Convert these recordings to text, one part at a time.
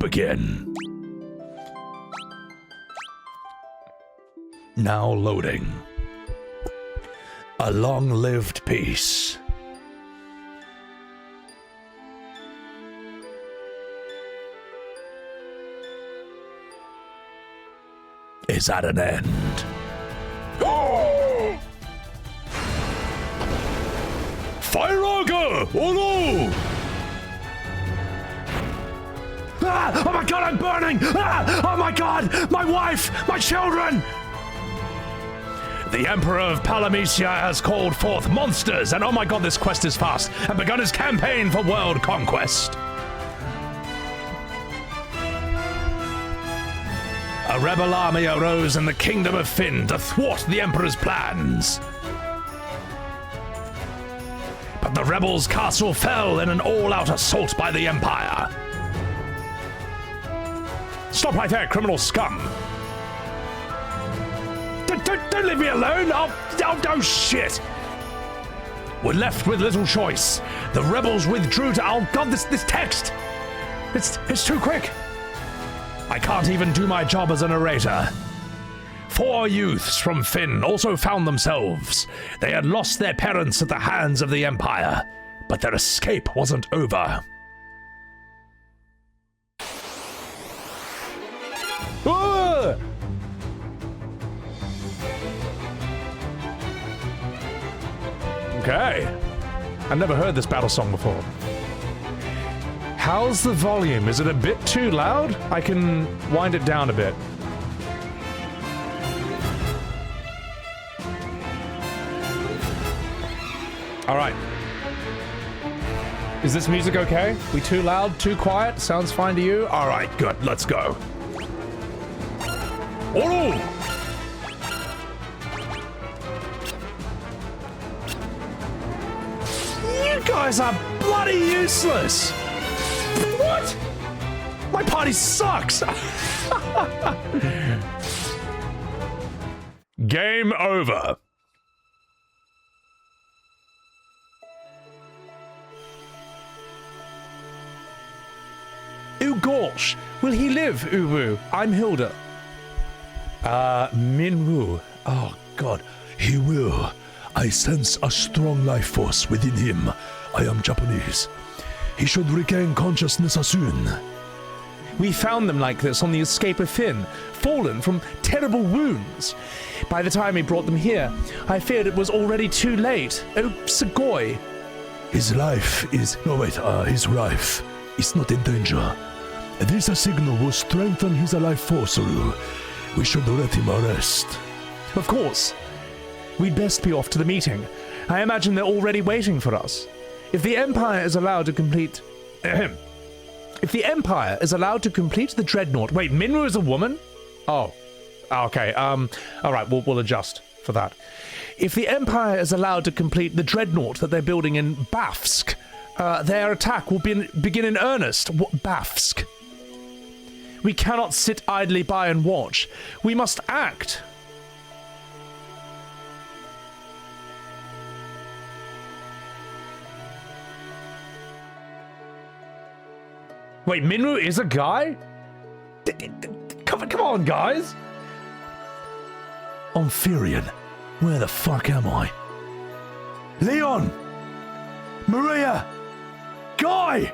begin. Now loading. A long-lived peace. Is at an end. Fire Oh no! Ah! Oh my god, I'm burning! Ah! Oh my god! My wife! My children! The Emperor of Palamecia has called forth monsters, and oh my god, this quest is fast, and begun his campaign for world conquest. A rebel army arose in the kingdom of Finn to thwart the Emperor's plans. But the rebels' castle fell in an all-out assault by the Empire. Stop right there, criminal scum! Don't leave me alone! Oh, shit! We're left with little choice. The rebels withdrew to... Oh god, this text! It's too quick! I can't even do my job as a narrator. 4 youths from Finn also found themselves. They had lost their parents at the hands of the Empire, but their escape wasn't over. Ah! Okay. I've never heard this battle song before. How's the volume? Is it a bit too loud? I can wind it down a bit. All right. Is this music okay? We too loud, too quiet? Sounds fine to you? All right, good. Let's go. Oh! You guys are bloody useless! What? My party sucks! Game over. Gosh, will he live, Uwu? I'm Hilda. Minwu. Oh, God. He will. I sense a strong life force within him. I am Japanese. He should regain consciousness soon. We found them like this on the escape of Finn, fallen from terrible wounds. By the time we brought them here, I feared it was already too late. Oh, Sugoi. His life is... No, wait, his life is not in danger. This signal will strengthen his life force, Uru. We should let him rest. Of course. We'd best be off to the meeting. I imagine they're already waiting for us. If the Empire is allowed to complete... If the Empire is allowed to complete the Dreadnought... Wait, Minwu is a woman? Oh. Okay, alright, we'll adjust for that. If the Empire is allowed to complete the Dreadnought that they're building in Bafsk, their attack will begin in earnest. Bafsk. We cannot sit idly by and watch. We must act. Wait, Minwu is a guy? Come on, guys. I'm Firion. Where the fuck am I? Leon! Maria! Guy!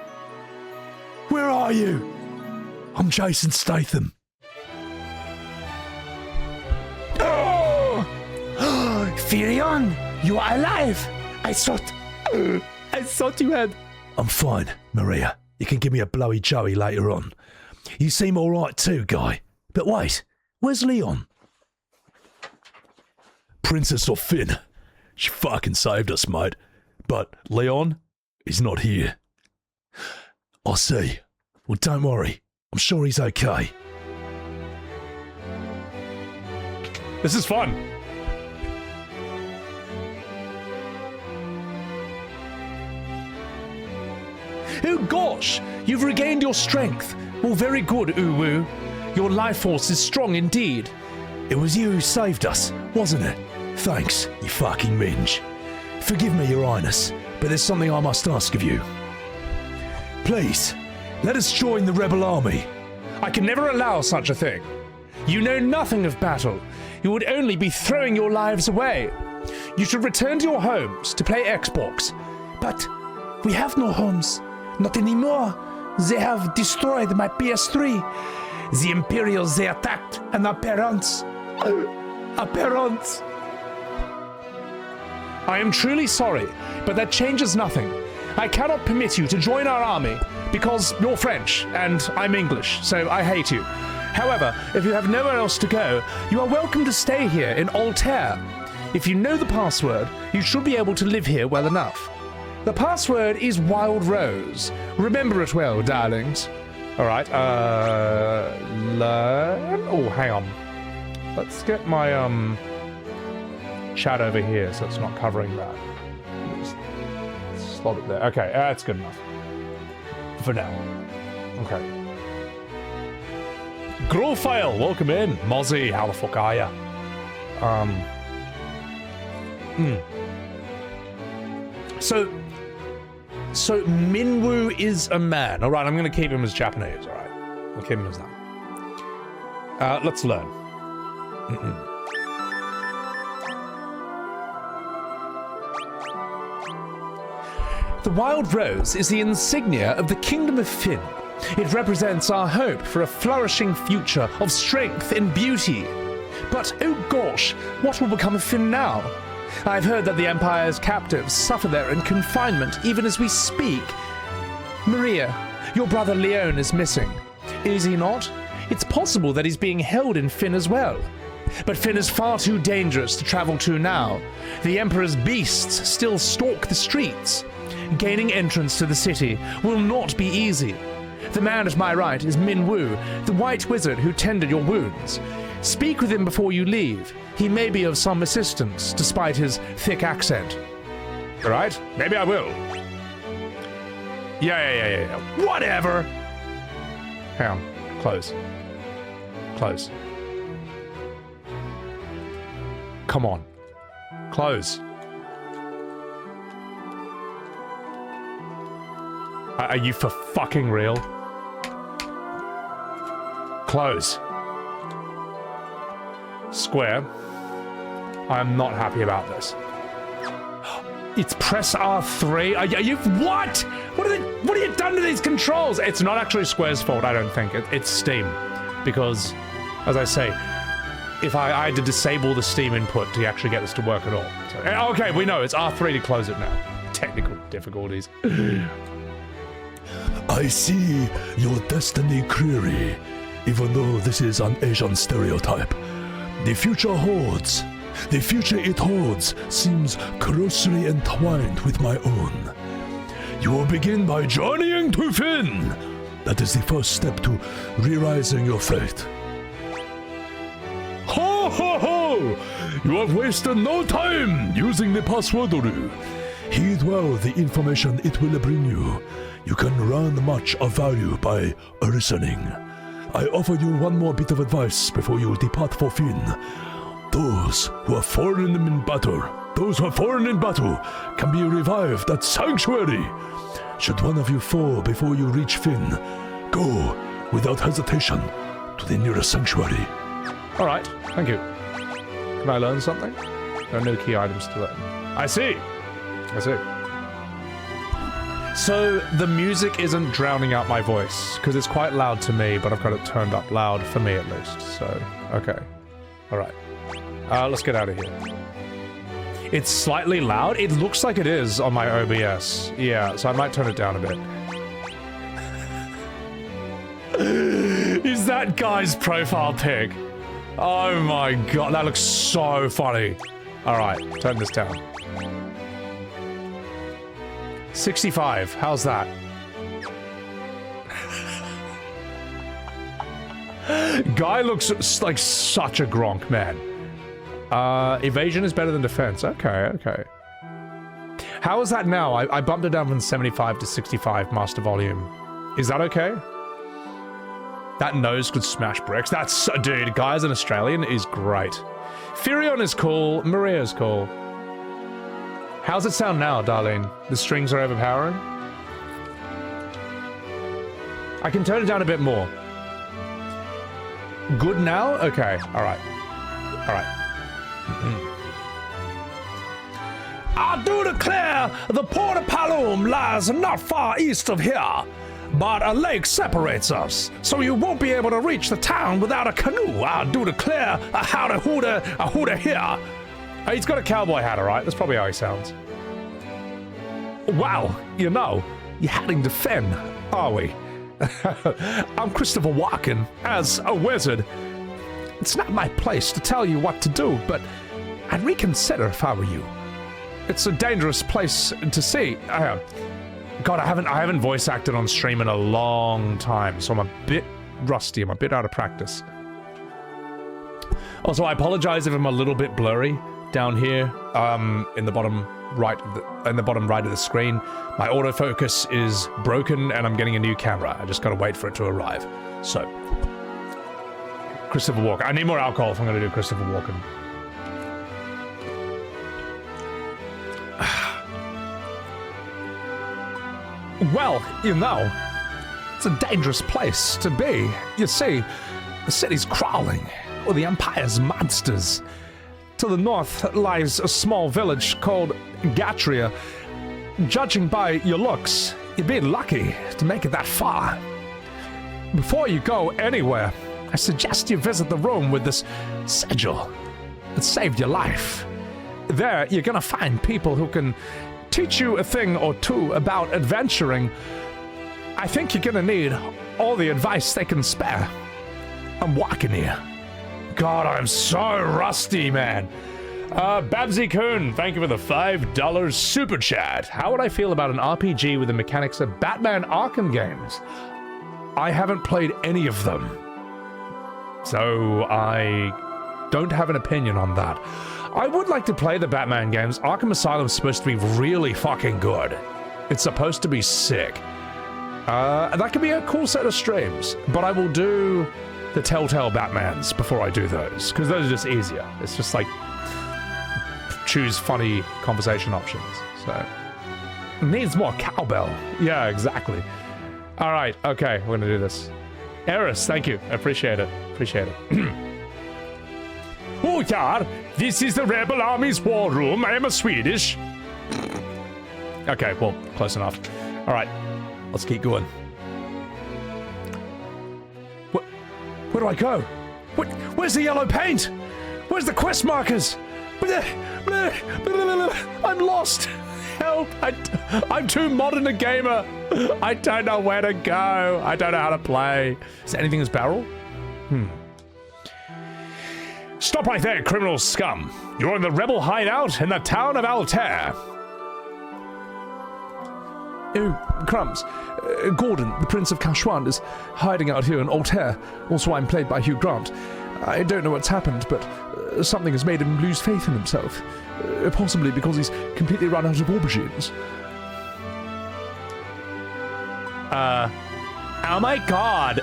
Where are you? I'm Jason Statham. Oh! Firion, you are alive! I thought you had... I'm fine, Maria. You can give me a blowy joey later on. You seem alright too, Guy. But wait, where's Leon? Princess of Finn. She fucking saved us, mate. But Leon, he's not here. I see. Well, don't worry. I'm sure he's okay. This is fun. Oh gosh, you've regained your strength. Well, very good, Uwu. Your life force is strong indeed. It was you who saved us, wasn't it? Thanks, you fucking minge. Forgive me, Your Highness, but there's something I must ask of you. Please, let us join the rebel army. I can never allow such a thing. You know nothing of battle. You would only be throwing your lives away. You should return to your homes to play Xbox. But we have no homes. Not anymore. They have destroyed my PS3. The Imperials, they attacked, and our parents. Our parents. I am truly sorry, but that changes nothing. I cannot permit you to join our army because you're French and I'm English, so I hate you. However, if you have nowhere else to go, you are welcome to stay here in Altair. If you know the password, you should be able to live here well enough. The password is Wild Rose. Remember it well, darlings. Alright, learn... Oh, hang on. Let's get my, chat over here so it's not covering that. Just slot it there. Okay, that's good enough. For now. Okay. Growfile, welcome in. Mozzie, how the fuck are ya? So Minwoo is a man. Alright, I'm gonna keep him as Japanese, alright? I'll keep him as that. Let's learn. The Wild Rose is the insignia of the Kingdom of Finn. It represents our hope for a flourishing future of strength and beauty. But, oh gosh, what will become of Finn now? I've heard that the Empire's captives suffer there in confinement even as we speak. Maria, your brother Leon is missing. Is he not? It's possible that he's being held in Finn as well. But Finn is far too dangerous to travel to now. The Emperor's beasts still stalk the streets. Gaining entrance to the city will not be easy. The man at my right is Minwoo, the white wizard who tended your wounds. Speak with him before you leave. He may be of some assistance, despite his thick accent. Alright, maybe I will. Yeah. Whatever! Hang on. Close. Close. Come on. Close. Are you for fucking real? Close. Square. I am not happy about this. It's press R3. Are you what? What have you done to these controls? It's not actually Square's fault, I don't think. It's Steam. Because, as I say, if I had to disable the Steam input to actually get this to work at all. So, okay, we know it's R3 to close it now. Technical difficulties. I see your destiny clearly, even though this is an Asian stereotype. The future holds. The future it holds seems closely entwined with my own. You will begin by journeying to Finn. That is the first step to realizing your fate. Ho ho ho! You have wasted no time using the password. Heed well the information it will bring you. You can learn much of value by listening. I offer you one more bit of advice before you depart for Finn. Those who have fallen in battle, can be revived at Sanctuary. Should one of you fall before you reach Finn, go without hesitation to the nearest Sanctuary. Alright, thank you. Can I learn something? There are no key items to learn. I see. So, the music isn't drowning out my voice, because it's quite loud to me, but I've got it turned up loud, for me at least, so, okay. Alright. Let's get out of here. It's slightly loud? It looks like it is on my OBS. Yeah, so I might turn it down a bit. Is that guy's profile pic? Oh my god, that looks so funny. Alright, turn this down. 65, how's that? Guy looks like such a Gronk, man. Evasion is better than defense. Okay. How is that now? I bumped it down from 75 to 65 master volume. Is that okay? That nose could smash bricks. That's... Dude, guy as an Australian is great. Firion is cool. Maria's cool. How's it sound now, Darlene? The strings are overpowering? I can turn it down a bit more. good now? Okay, alright. Alright. I do declare the Port of Palom lies not far east of here, but a lake separates us, so you won't be able to reach the town without a canoe. I do declare a hooter here. He's got a cowboy hat, alright? That's probably how he sounds. Wow, you're heading to Finn, are we? I'm Christopher Walken. As a wizard, it's not my place to tell you what to do, but I'd reconsider if I were you. It's a dangerous place to see. God, I haven't voice acted on stream in a long time, so I'm a bit rusty. I'm a bit out of practice. Also, I apologize if I'm a little bit blurry down here, in the bottom right of the screen. My autofocus is broken, and I'm getting a new camera. I just gotta wait for it to arrive. So, Christopher Walken. I need more alcohol if I'm gonna do Christopher Walken. Well, it's a dangerous place to be. You see, the city's crawling with the Empire's monsters. To the north lies a small village called Gatria. Judging by your looks, you'd be lucky to make it that far. Before you go anywhere, I suggest you visit the room with this sigil. It saved your life. There, you're gonna find people who can teach you a thing or two about adventuring. I think you're gonna need all the advice they can spare. I'm walking here. God, I'm so rusty, man. Babsy Coon, thank you for the $5 super chat. How would I feel about an RPG with the mechanics of Batman Arkham games? I haven't played any of them, so I don't have an opinion on that. I would like to play the Batman games. Arkham Asylum's supposed to be really fucking good. It's supposed to be sick. That could be a cool set of streams, but I will do the Telltale Batmans before I do those, because those are just easier. It's just like, choose funny conversation options, so. Needs more cowbell. Yeah, exactly. All right, okay, we're gonna do this. Eris, thank you, I appreciate it, Oh, yeah, this is the Rebel Army's war room. I am a Swedish. Okay, well, close enough. All right, let's keep going. Where do I go? Where's the yellow paint? Where's the quest markers? I'm lost. Help! I'm too modern a gamer. I don't know where to go. I don't know how to play. Is there anything in this barrel? Stop right there, criminal scum. You're in the rebel hideout in the town of Altair. Oh, crumbs. Gordon, the Prince of Kashwan, is hiding out here in Altair. Also, I'm played by Hugh Grant. I don't know what's happened, but something has made him lose faith in himself. Possibly because he's completely run out of aubergines. Oh my god!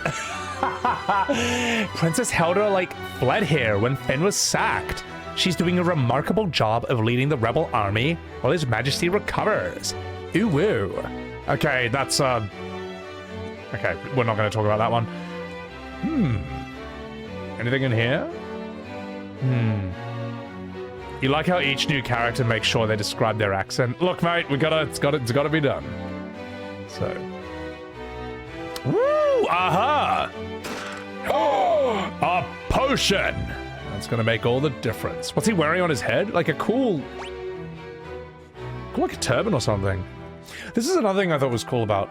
Princess Helder, fled here when Finn was sacked. She's doing a remarkable job of leading the rebel army while His Majesty recovers. Ooh woo. Okay, that's, okay, we're not going to talk about that one. Anything in here? You like how each new character makes sure they describe their accent? Look, mate, it's gotta be done. So. Woo! Aha! Oh! A potion! That's gonna make all the difference. What's he wearing on his head? Like a cool, like a turban or something. This is another thing I thought was cool about,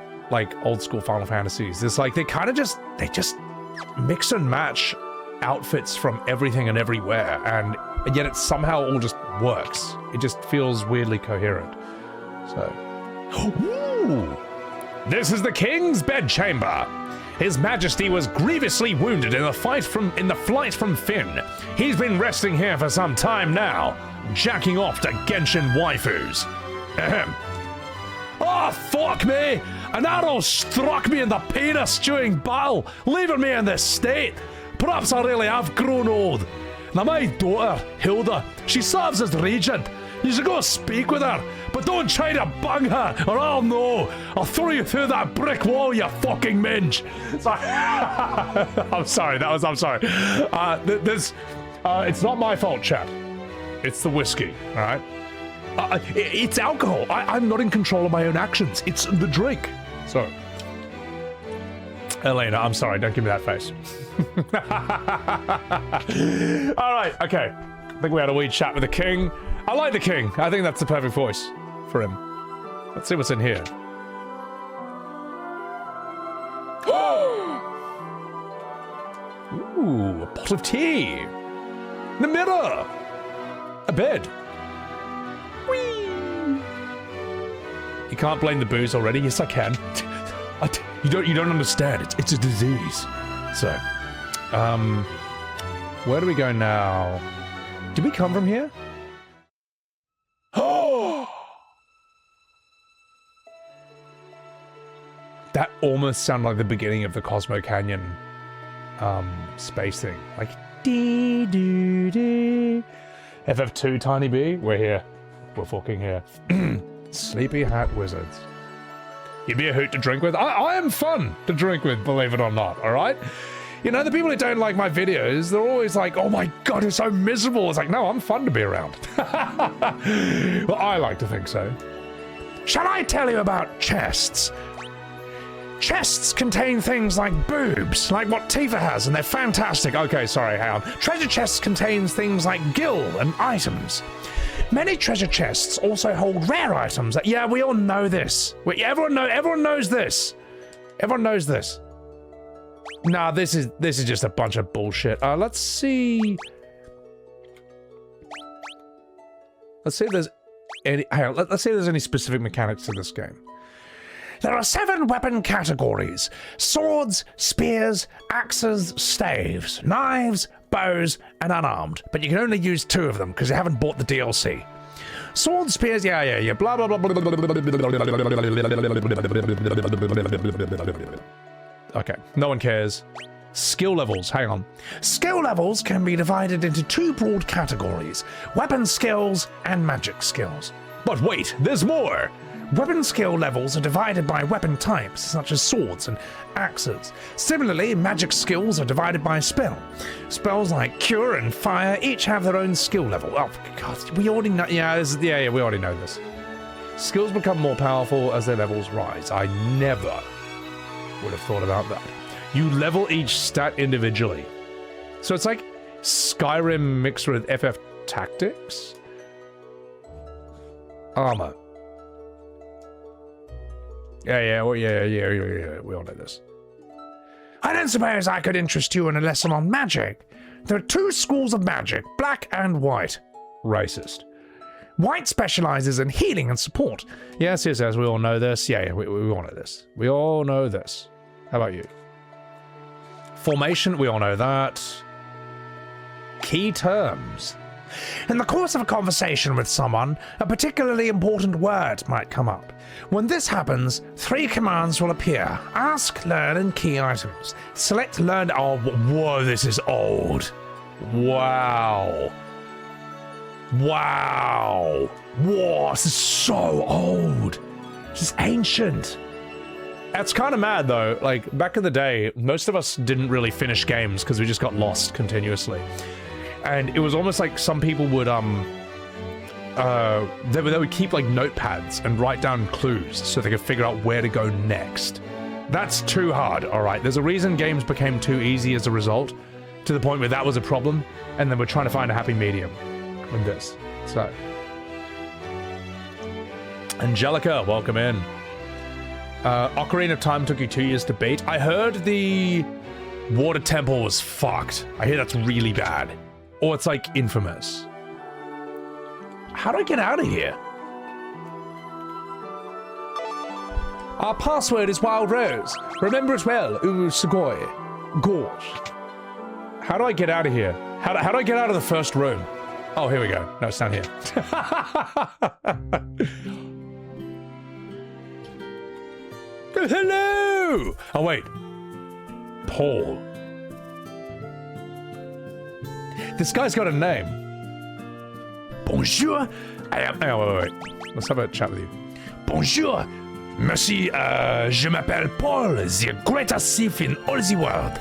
old school Final Fantasies. It's they kind of just mix and match outfits from everything and everywhere, and yet it somehow all just works. It just feels weirdly coherent. So, ooh, this is the king's bedchamber. His Majesty was grievously wounded in the flight from Finn. He's been resting here for some time now, jacking off to Genshin waifus. Ahem. Oh, fuck me! An arrow struck me in the penis during battle, leaving me in this state. Perhaps I really have grown old. Now my daughter, Hilda, she serves as regent. You should go speak with her, but don't try to bang her, or I'll know. I'll throw you through that brick wall, you fucking minge. Sorry. I'm sorry. I'm sorry. It's not my fault, chat. It's the whiskey, all right? It's alcohol. I'm not in control of my own actions. It's the drink. So, Elena, I'm sorry. Don't give me that face. All right. Okay. I think we had a wee chat with the king. I like the king. I think that's the perfect voice for him. Let's see what's in here. Ooh, a pot of tea. The mirror. A bed. Whee! You can't blame the booze already. Yes, I can. You don't understand. It's a disease. So, where do we go now? Did we come from here? Oh! That almost sounded like the beginning of the Cosmo Canyon space thing. Like dee doo dee. FF2 Tiny B, we're here. We're fucking here. Sleepy Hat Wizards. You'd be a hoot to drink with. I am fun to drink with, believe it or not, alright? You know, the people who don't like my videos, they're always like, oh my god, you're so miserable. It's like, no, I'm fun to be around. Well, I like to think so. Shall I tell you about chests? Chests contain things like boobs, like what Tifa has, and they're fantastic. Okay, sorry, hang on. Treasure chests contains things like gil and items. Many treasure chests also hold rare items. Yeah, we all know this. Everyone knows this. Everyone knows this. Nah, this is just a bunch of bullshit. Let's see. Let's see if there's any. Hang on, let's see if there's any specific mechanics to this game. There are 7 weapon categories: swords, spears, axes, staves, knives, bows, and unarmed. But you can only use 2 of them because you haven't bought the DLC. Swords, spears, yeah, blah, blah, blah, blah, blah, blah. Okay, no one cares. Skill levels, hang on. Skill levels can be divided into 2 broad categories: weapon skills and magic skills. But wait, there's more! Weapon skill levels are divided by weapon types, such as swords and axes. Similarly, magic skills are divided by spell. Spells like Cure and Fire each have their own skill level. Oh, God, we already know. Yeah, we already know this. Skills become more powerful as their levels rise. I never would have thought about that. You level each stat individually. So it's like Skyrim mixed with FF Tactics? Armor. Yeah, we all know this. I don't suppose I could interest you in a lesson on magic. There are 2 schools of magic, black and white. Racist. White specializes in healing and support. Yes, we all know this. Yeah, we all know this. We all know this. How about you? Formation, we all know that. Key terms. In the course of a conversation with someone, a particularly important word might come up. When this happens, 3 commands will appear: ask, learn, and key items. Select learn. Oh, whoa, this is old. Wow. Wow. Whoa, this is so old. This is ancient. That's kind of mad, though. Like, back in the day, most of us didn't really finish games because we just got lost continuously. And it was almost like some people would, they would keep, like, notepads and write down clues so they could figure out where to go next. That's too hard, alright? There's a reason games became too easy as a result, to the point where that was a problem, and then we're trying to find a happy medium with this. So. Angelica, welcome in. Ocarina of Time took you 2 years to beat. I heard the Water Temple was fucked. I hear that's really bad. Or it's like infamous. How do I get out of here? Our password is Wild Rose. Remember it well, Sugoi. Gorge. How do I get out of here? How do I get out of the first room? Oh, here we go. No, it's down here. Hello! Oh, wait. Paul. This guy's got a name. Bonjour. I am. Oh, wait. Let's have a chat with you. Bonjour. Merci. Je m'appelle Paul, the greatest thief in all the world.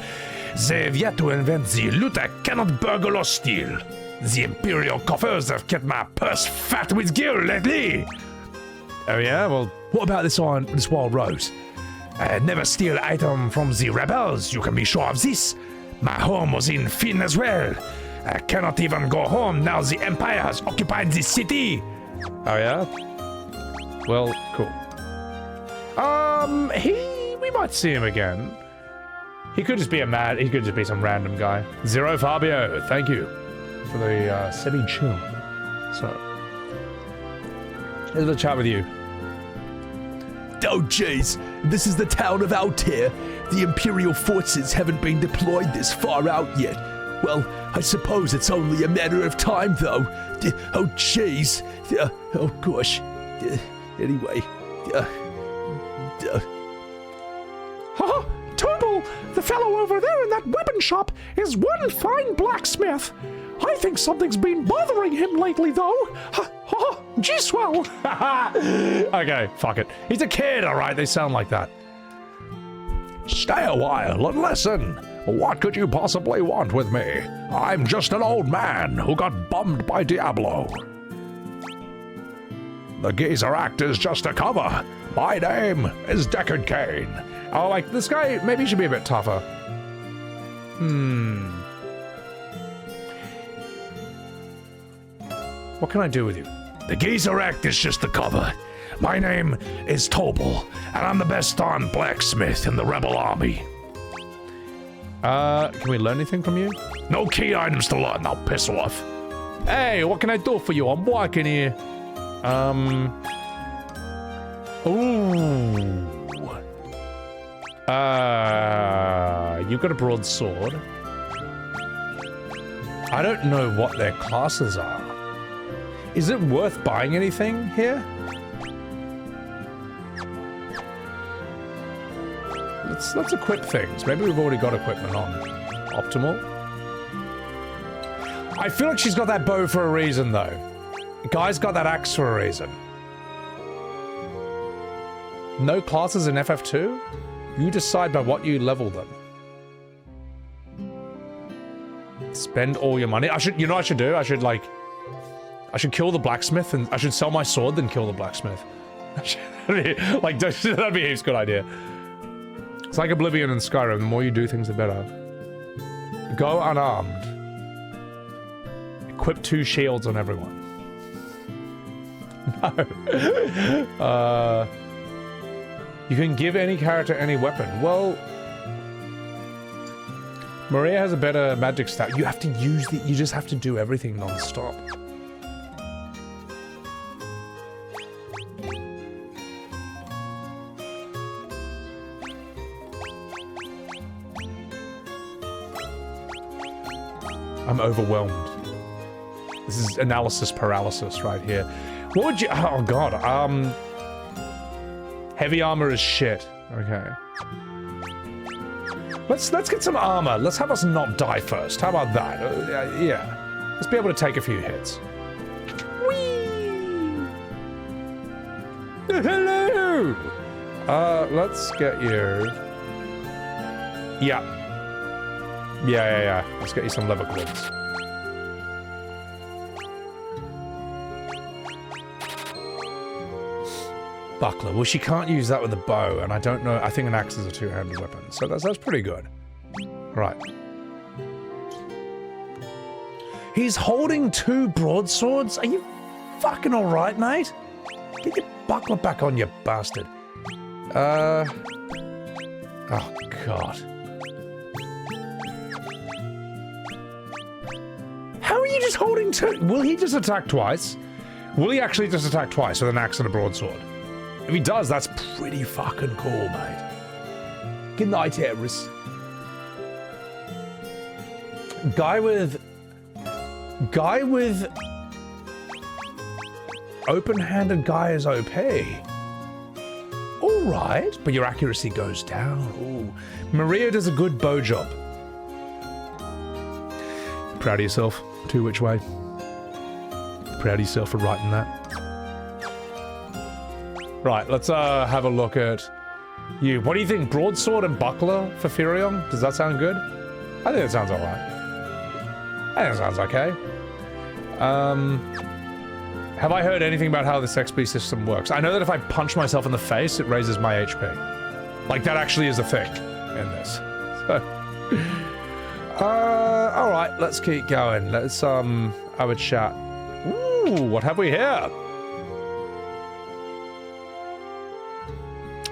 They've yet to invent the loot I cannot burgle or steal. The Imperial coffers have kept my purse fat with gil lately. Oh, yeah? Well, What about this wild rose? I never steal item from the rebels, you can be sure of this. My home was in Finn as well. I cannot even go home now the Empire has occupied the city. oh, yeah? Well, cool. We might see him again. He could just be he could just be some random guy. Zero Fabio, thank you for the Sebby chill. So, here's a chat with you. Oh jeez, this is the town of Altair. The Imperial forces haven't been deployed this far out yet. Well, I suppose it's only a matter of time though. Oh jeez. Oh gosh. Anyway. Huh? Turnbull, the fellow over there in that weapon shop is one fine blacksmith. I think something's been bothering him lately, though. Gee swell. Okay, fuck it. He's a kid, alright? They sound like that. Stay a while and listen. What could you possibly want with me? I'm just an old man who got bummed by Diablo. The Geezer Act is just a cover. My name is Deckard Cain. Oh, like, this guy, maybe he should be a bit tougher. What can I do with you? The Geezer Act is just a cover. My name is Tobal, and I'm the best darn blacksmith in the rebel army. Can we learn anything from you? No key items to learn, now piss off. Hey, what can I do for you? I'm walking here. Ooh. You've got a broadsword. I don't know what their classes are. Is it worth buying anything here? Let's equip things. Maybe we've already got equipment on. Optimal. I feel like she's got that bow for a reason, though. Guy's got that axe for a reason. No classes in FF2? You decide by what you level them. Spend all your money. You know what I should do? I should kill the blacksmith and I should sell my sword, then kill the blacksmith. Like, that'd be a heaps good idea. It's like Oblivion and Skyrim. The more you do things, the better. Go unarmed. Equip 2 shields on everyone. No. You can give any character any weapon. Well, Maria has a better magic stat. You have to use you just have to do everything non-stop. I'm overwhelmed. This is analysis paralysis right here. What would you... Oh, God. Heavy armor is shit. Okay. Let's get some armor. Let's have us not die first. How about that? Yeah. Let's be able to take a few hits. Whee! Hello! Let's get you... Yeah. Yeah. Let's get you some leather gloves. Buckler. Well, she can't use that with a bow, and I don't know. I think an axe is a two-handed weapon, so that's pretty good. Right. He's holding 2 broadswords? Are you fucking alright, mate? Get your buckler back on, you bastard. Oh, God. How are you just holding 2? Will he just attack twice? Will he actually just attack twice with an axe and a broadsword? If he does, that's pretty fucking cool, mate. Good night, Eris. Guy with open-handed guy is OP. All right, but your accuracy goes down. Ooh. Maria does a good bow job. Proud of yourself. 2 which way? Proud of yourself for writing that. Right, let's have a look at you. What do you think? Broadsword and buckler for Firion? Does that sound good? I think it sounds alright. I think it sounds okay. Have I heard anything about how this XP system works? I know that if I punch myself in the face, it raises my HP. Like, that actually is a thing in this. So, alright, let's keep going. Let's, have a chat. Ooh, what have we here?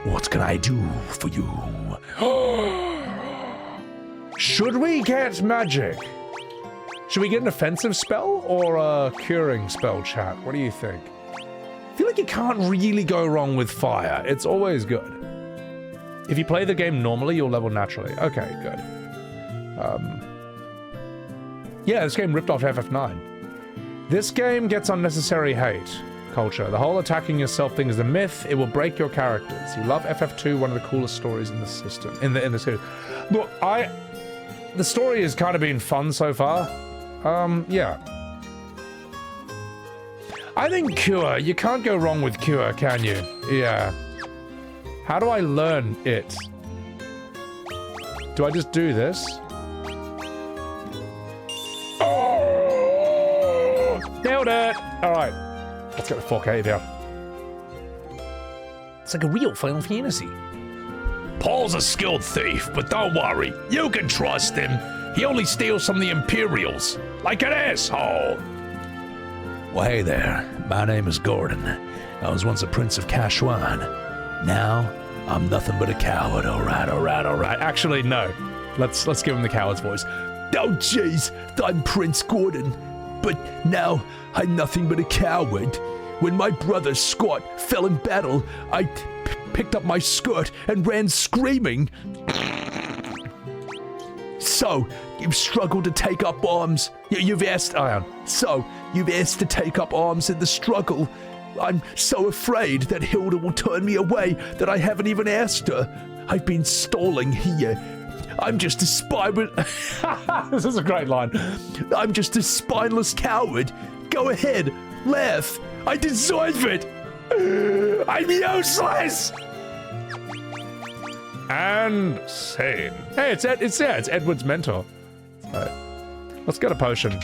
What can I do for you? Should we get magic? Should we get an offensive spell or a curing spell, chat? What do you think? I feel like you can't really go wrong with fire. It's always good. If you play the game normally, you'll level naturally. Okay, good. Yeah, this game ripped off FF9. This game gets unnecessary hate culture. The whole attacking yourself thing is a myth. It will break your characters. You love FF2, one of the coolest stories in the system, in the series. Look, the story has kind of been fun so far. Yeah. I think Cure, you can't go wrong with Cure, can you? Yeah. How do I learn it? Do I just do this? Oh! Nailed it! Alright. Let's get the 4K down. It's like a real Final Fantasy. Paul's a skilled thief, but don't worry. You can trust him. He only steals from the Imperials. Like an asshole. Well, hey there. My name is Gordon. I was once a prince of Kashwan. Now, I'm nothing but a coward. Alright. Actually, no. Let's give him the coward's voice. Oh, jeez. I'm Prince Gordon. But now, I'm nothing but a coward. When my brother Scott fell in battle, I picked up my skirt and ran screaming. So, you've struggled to take up arms. You've asked to take up arms in the struggle. I'm so afraid that Hilda will turn me away that I haven't even asked her. I've been stalling here. I'm just a This is a great line. I'm just a spineless coward. Go ahead, laugh. I deserve it. I'm useless. And sane. Hey, it's Edward's mentor. Right. Let's get a potion.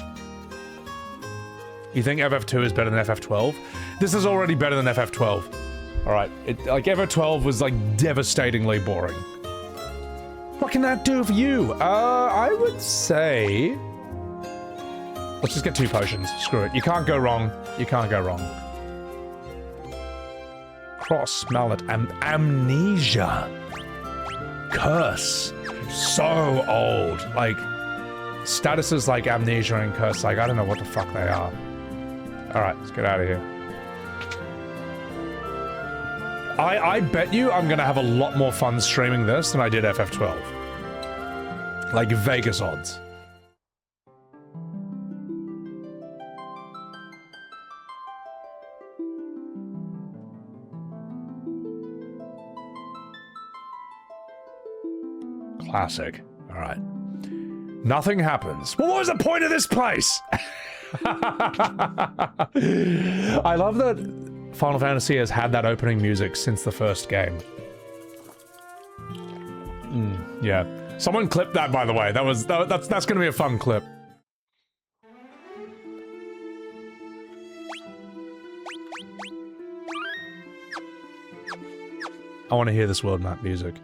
You think FF2 is better than FF12? This is already better than FF12. Alright, like FF12 was like devastatingly boring. What can that do for you? I would say... Let's just get 2 potions. Screw it. You can't go wrong. You can't go wrong. Cross, mallet, amnesia. Curse. So old. Like, statuses like amnesia and curse, like, I don't know what the fuck they are. Alright, let's get out of here. I bet you I'm gonna have a lot more fun streaming this than I did FF12. Like, Vegas odds. Classic. Alright. Nothing happens. Well, what was the point of this place? I love that Final Fantasy has had that opening music since the first game. Yeah. Someone clipped that, by the way. That's gonna be a fun clip. I want to hear this world map music.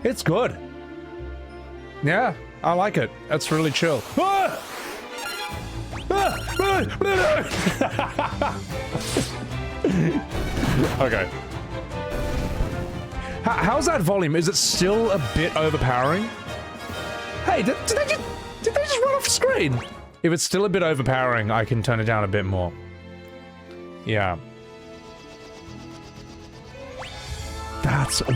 It's good. Yeah, I like it. That's really chill. Ah! Okay. How's that volume? Is it still a bit overpowering? Hey, did they just run off screen? If it's still a bit overpowering, I can turn it down a bit more. Yeah.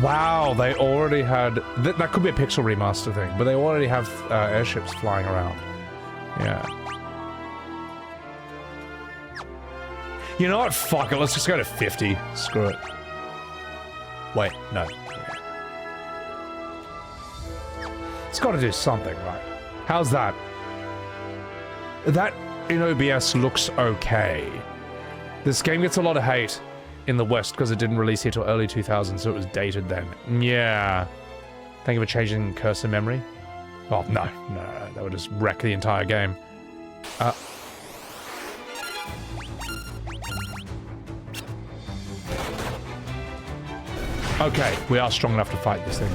Wow, they already had... That could be a pixel remaster thing, but they already have airships flying around. Yeah. You know what? Fuck it. Let's just go to 50. Screw it. Wait, no. It's got to do something, right? How's that? That in OBS looks okay. This game gets a lot of hate in the West because it didn't release here till early 2000s, so it was dated then. Yeah. Thank you for changing cursor memory. Oh, no. That would just wreck the entire game. Okay, we are strong enough to fight this thing.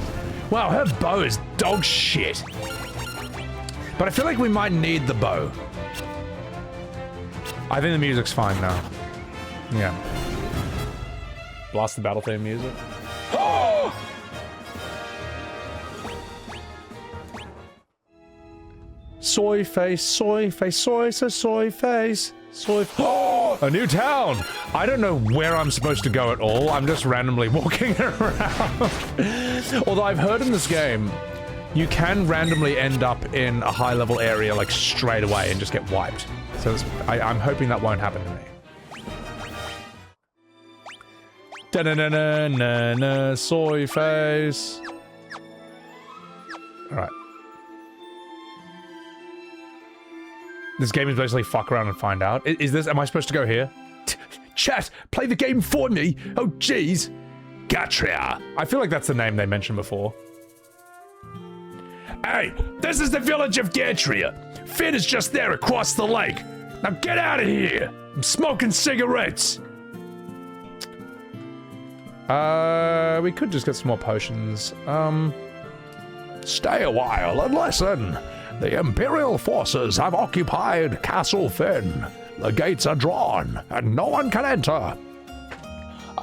Wow, her bow is dog shit. But I feel like we might need the bow. I think the music's fine now. Yeah. Blast the battle theme music. Oh! Soy face, soy face, soy face, soy. Oh! A new town! I don't know where I'm supposed to go at all. I'm just randomly walking around. Although I've heard in this game, you can randomly end up in a high-level area like straight away and just get wiped. So I'm hoping that won't happen to me. Da-na-na-na-na-na, soy face. Alright. This game is basically fuck around and find out. Is this, am I supposed to go here? Chat, play the game for me! Oh jeez! Gotcha! I feel like that's the name they mentioned before. Hey, this is the village of Gatria. Finn is just there across the lake. Now get out of here! I'm smoking cigarettes! We could just get some more potions. Stay a while and listen. The Imperial forces have occupied Castle Finn. The gates are drawn, and no one can enter.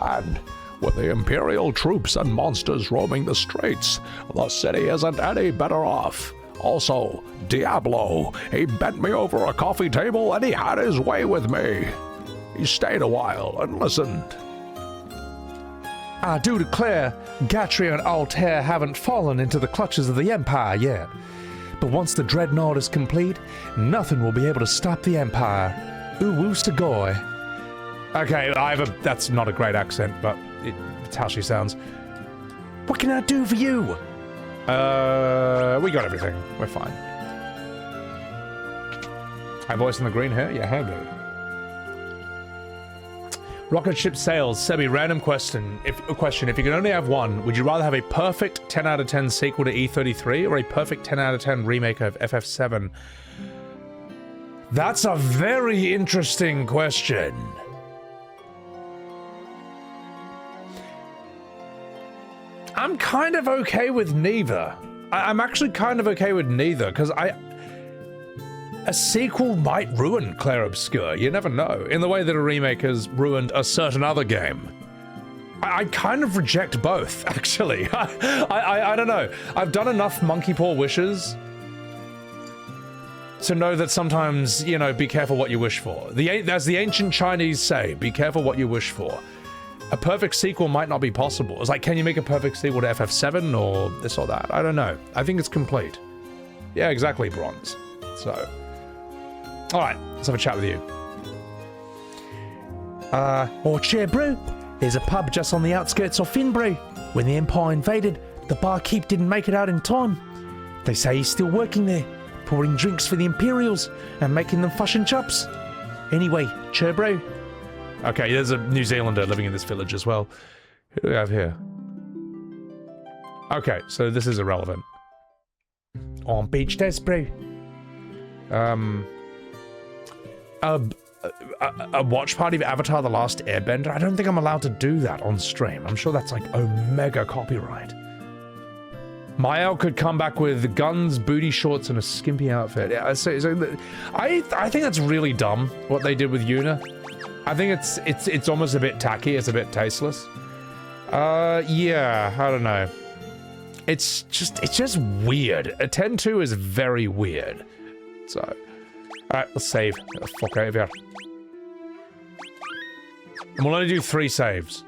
And with the Imperial troops and monsters roaming the streets, the city isn't any better off. Also, Diablo, he bent me over a coffee table and he had his way with me. He stayed a while and listened. I do declare, Gatria and Altair haven't fallen into the clutches of the Empire yet. But once the Dreadnought is complete, nothing will be able to stop the Empire. Uwu Stagoy. Okay, that's not a great accent, but it's how she sounds. What can I do for you? We got everything. We're fine. High voice in the green hair? Yeah, hair dude. Rocket ship sales. Sebby, random question. If you could only have one, would you rather have a perfect 10 out of 10 sequel to E33 or a perfect 10 out of 10 remake of FF7? That's a very interesting question. I'm kind of okay with neither. I'm actually kind of okay with neither, because a sequel might ruin Clair Obscur, you never know, in the way that a remake has ruined a certain other game. I kind of reject both, actually. I don't know. I've done enough monkey paw wishes to know that sometimes, you know, be careful what you wish for. As the ancient Chinese say, be careful what you wish for. A perfect sequel might not be possible. It's like, can you make a perfect sequel to FF7 or this or that? I don't know. I think it's complete. Yeah, exactly, Bronze. So, alright, let's have a chat with you. Oh, cheer, bro. There's a pub just on the outskirts of Finbrew. When the Empire invaded, the barkeep didn't make it out in time. They say he's still working there, pouring drinks for the Imperials and making them fush and chops. Anyway, cheer, bro. Okay, there's a New Zealander living in this village as well. Who do we have here? Okay, so this is irrelevant. On beach desk, bro. A watch party of Avatar The Last Airbender? I don't think I'm allowed to do that on stream. I'm sure that's like Omega copyright. Mael could come back with guns, booty shorts, and a skimpy outfit. Yeah, I think that's really dumb, what they did with Yuna. I think it's almost a bit tacky, it's a bit tasteless. Yeah, I don't know. It's just weird. A 10-2 is very weird. So, alright, let's save. Get the fuck out of here. And we'll only do 3 saves.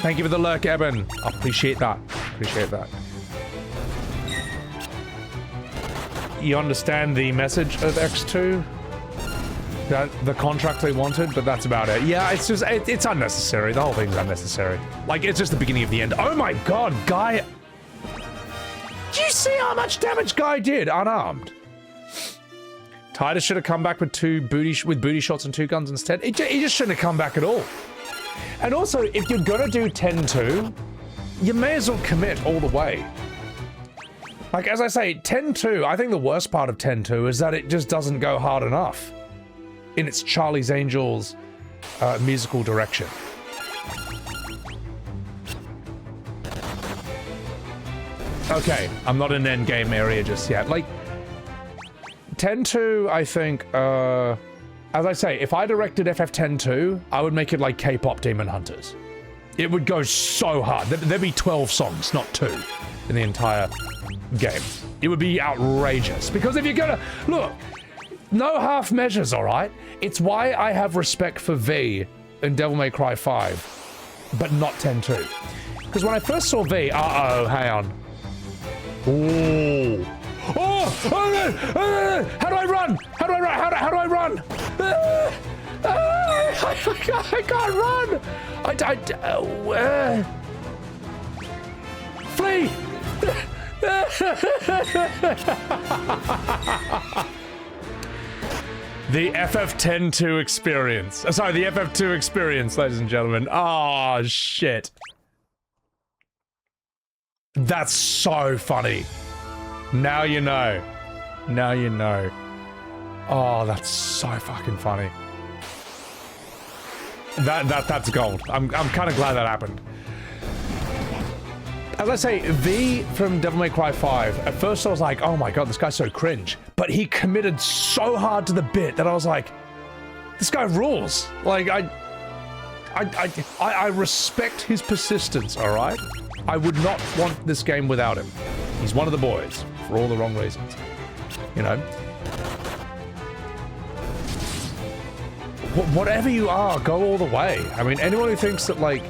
Thank you for the lurk, Eben. I appreciate that. Appreciate that. you understand the message of X2? That the contract they wanted, but that's about it. Yeah, it's just, it's unnecessary. The whole thing's unnecessary. Like, it's just the beginning of the end. Oh my god, Guy... Do you see how much damage Guy did, unarmed? Titus should have come back with booty shots and 2 guns instead. He just shouldn't have come back at all. And also, if you're gonna do 10-2, you may as well commit all the way. Like, as I say, 10-2, I think the worst part of 10-2 is that it just doesn't go hard enough in its Charlie's Angels musical direction. Okay, I'm not in an endgame area just yet. Like, 10-2, I think, as I say, if I directed FF10-2, I would make it like K-pop Demon Hunters. It would go so hard. There'd be 12 songs, not 2, in the entire game. It would be outrageous. Because if you're gonna... Look, no half measures, alright? It's why I have respect for V in Devil May Cry 5, but not 10-2. Because when I first saw V... Uh-oh, hang on. Ooh. Oh! How do I run? How do I run? How do I run? I can't run! Flee! The FF10-2 experience. Sorry, the FF2 experience, ladies and gentlemen. Oh, shit. That's so funny. Now you know. Now you know. Oh, that's so fucking funny. That's gold. I'm kind of glad that happened. As I say, V from Devil May Cry 5, at first I was like, oh my god, this guy's so cringe. But he committed so hard to the bit that I was like, this guy rules. Like, I respect his persistence, alright? I would not want this game without him. He's one of the boys, for all the wrong reasons. You know? Whatever you are, go all the way. I mean, anyone who thinks that, like...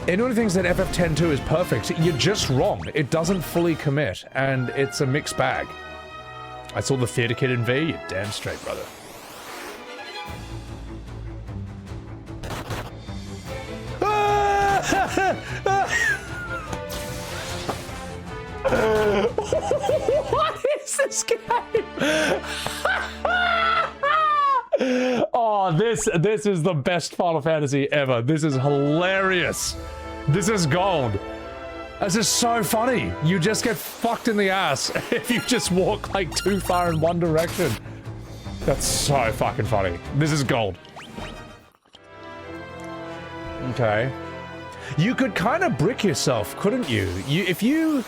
Anyone who thinks that FF10-2 is perfect, you're just wrong. It doesn't fully commit, and it's a mixed bag. I saw the theater kid in V, you're damn straight, brother. What is this game? Oh, this is the best Final Fantasy ever. This is hilarious. This is gold. This is so funny. You just get fucked in the ass if you just walk like too far in one direction. That's so fucking funny. This is gold. Okay. You could kind of brick yourself, couldn't you? If you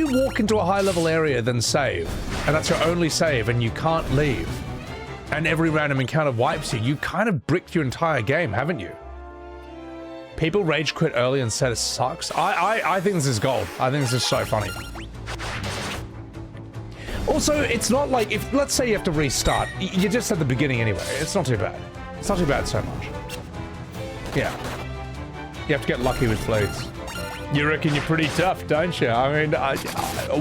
walk into a high-level area, then save, and that's your only save, and you can't leave, and every random encounter wipes you, you kind of bricked your entire game, haven't you? People rage quit early and said it sucks. I think this is gold. I think this is so funny. Also, it's not like, if let's say you have to restart, you're just at the beginning anyway. It's not too bad. It's not too bad so much. Yeah. You have to get lucky with fleets. You reckon you're pretty tough, don't you? I mean,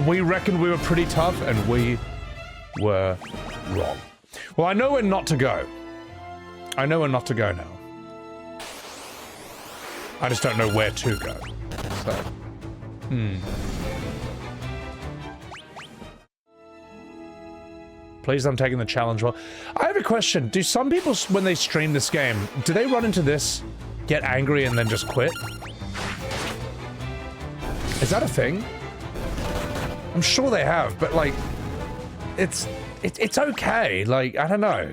we reckoned we were pretty tough, and we were wrong. Well, I know where not to go. I know where not to go now. I just don't know where to go. So, Please, I'm taking the challenge well. I have a question. Do some people, when they stream this game, do they run into this, get angry, and then just quit? Is that a thing? I'm sure they have, but like, it's okay. Like, I don't know.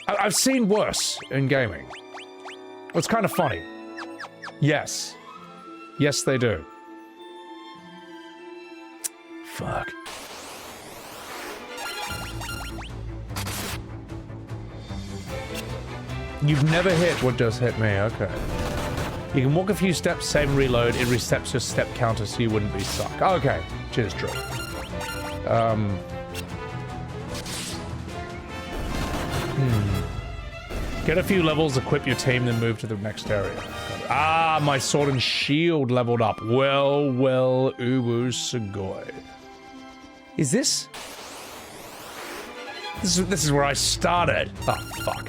I've seen worse in gaming. It's kind of funny. Yes. Yes, they do. Fuck. You've never hit what just hit me, okay. You can walk a few steps, save and reload, it resets your step counter so you wouldn't be stuck. Okay, cheers, Drew. Get a few levels, equip your team, then move to the next area. Ah, my sword and shield leveled up. Well, uwu sugoi. Is this? This is where I started. Oh, fuck.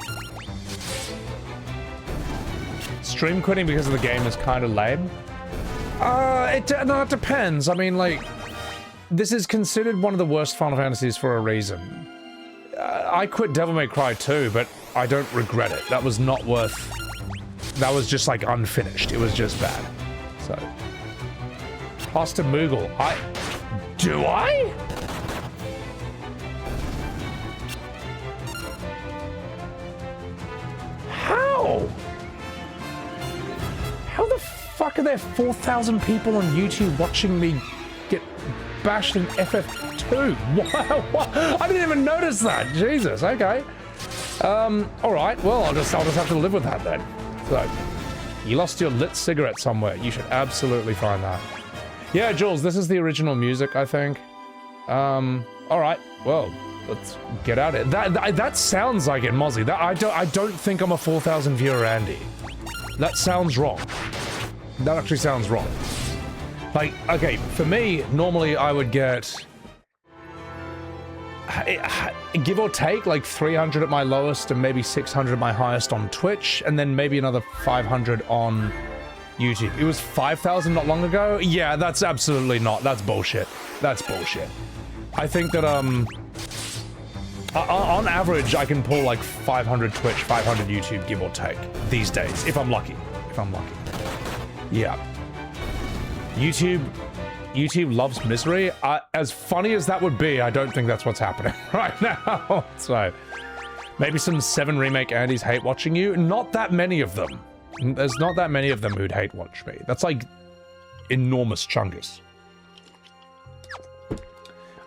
Stream quitting because of the game is kind of lame. No, it depends. I mean, like, this is considered one of the worst Final Fantasies for a reason. I quit Devil May Cry 2, but I don't regret it. That was not worth... That was just, like, unfinished. It was just bad. So... Pasta Moogle. Do I? How? How the fuck are there 4,000 people on YouTube watching me get bashed in FF2? What? I didn't even notice that. Jesus. Okay. All right. Well, I'll just have to live with that then. So, you lost your lit cigarette somewhere. You should absolutely find that. Yeah, Jules, this is the original music, I think. All right. Well, let's get at it. That sounds like it, Mozzie. I don't think I'm a 4,000 viewer Andy. That sounds wrong. That actually sounds wrong. Like, okay, for me, normally I would get... give or take, like 300 at my lowest and maybe 600 at my highest on Twitch, and then maybe another 500 on YouTube. It was 5,000 not long ago? Yeah, that's absolutely not. That's bullshit. That's bullshit. I think that, on average, I can pull like 500 Twitch, 500 YouTube, give or take, these days, if I'm lucky. If I'm lucky. Yeah. YouTube loves misery. As funny as that would be, I don't think that's what's happening right now. So, maybe some 7 Remake Andys hate watching you. Not that many of them. There's not that many of them who'd hate watch me. That's like enormous chungus.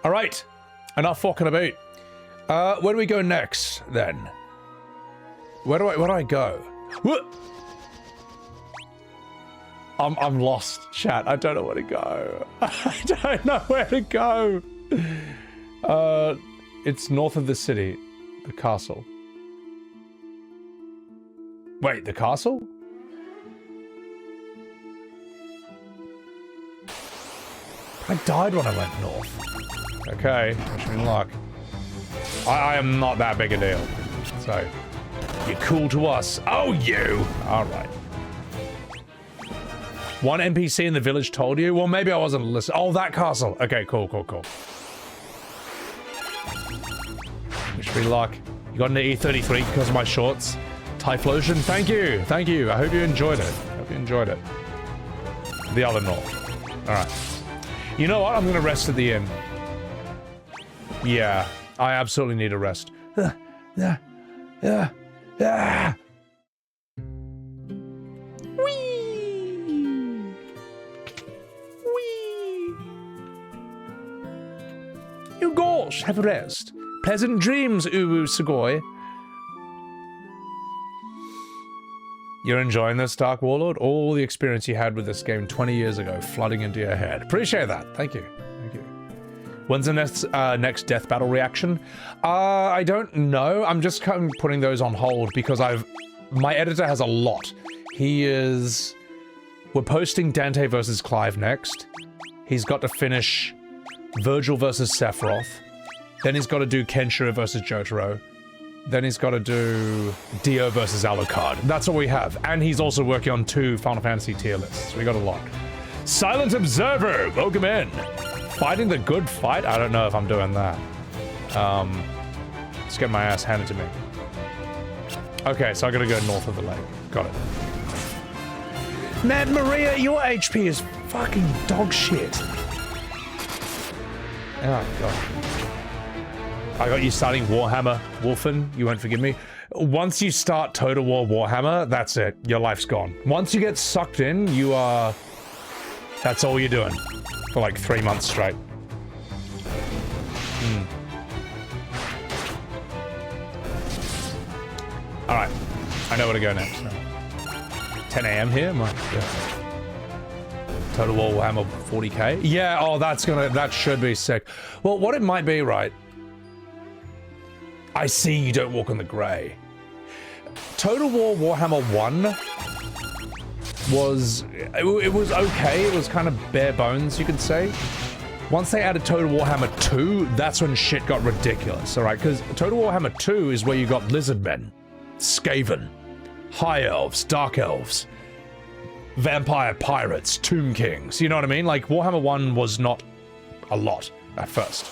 All right, enough fucking about. Where do we go next then? Where do I go? What? I'm lost, chat. I don't know where to go. I don't know where to go. It's north of the city, the castle. Wait, the castle? I died when I went north. Okay, wish me luck. I am not that big a deal. So, you're cool to us. Oh, you! Alright. One NPC in the village told you? Well, maybe I wasn't listening. Oh, that castle. Okay, cool. Wish me luck. You got an E33 because of my shorts? Typhlosion, thank you. I hope you enjoyed it. The other north. Alright. You know what? I'm gonna rest at the inn. Yeah, I absolutely need a rest. You gosh, have a rest. Pleasant dreams, Uwu Sugoi. You're enjoying this, Dark Warlord? All the experience you had with this game 20 years ago flooding into your head. Appreciate that. Thank you. When's the next death battle reaction? I don't know. I'm just kind of putting those on hold because my editor has a lot. We're posting Dante versus Clive next. He's got to finish Virgil versus Sephiroth. Then he's got to do Kenshiro versus Jotaro. Then he's got to do Dio versus Alucard. That's what we have. And he's also working on 2 Final Fantasy tier lists. We got a lot. Silent Observer, welcome in. Fighting the good fight? I don't know if I'm doing that. Let's get my ass handed to me. Okay, so I gotta go north of the lake. Got it. Mad Maria, your HP is fucking dog shit. Oh, God. I got you starting Warhammer, Wolfen. You won't forgive me. Once you start Total War Warhammer, that's it. Your life's gone. Once you get sucked in, you are... That's all you're doing. For like 3 months straight. Alright. I know where to go next now. 10 AM here? Yeah. Total War Warhammer 40k? Yeah, oh, that should be sick. Well, what it might be, right? I see you don't walk on the grey. Total War Warhammer 1 was... It was okay. It was kind of bare bones, you could say. Once they added Total Warhammer 2, that's when shit got ridiculous, alright? Because Total Warhammer 2 is where you got Lizardmen, Skaven, High Elves, Dark Elves, Vampire Pirates, Tomb Kings, you know what I mean? Like, Warhammer 1 was not a lot at first.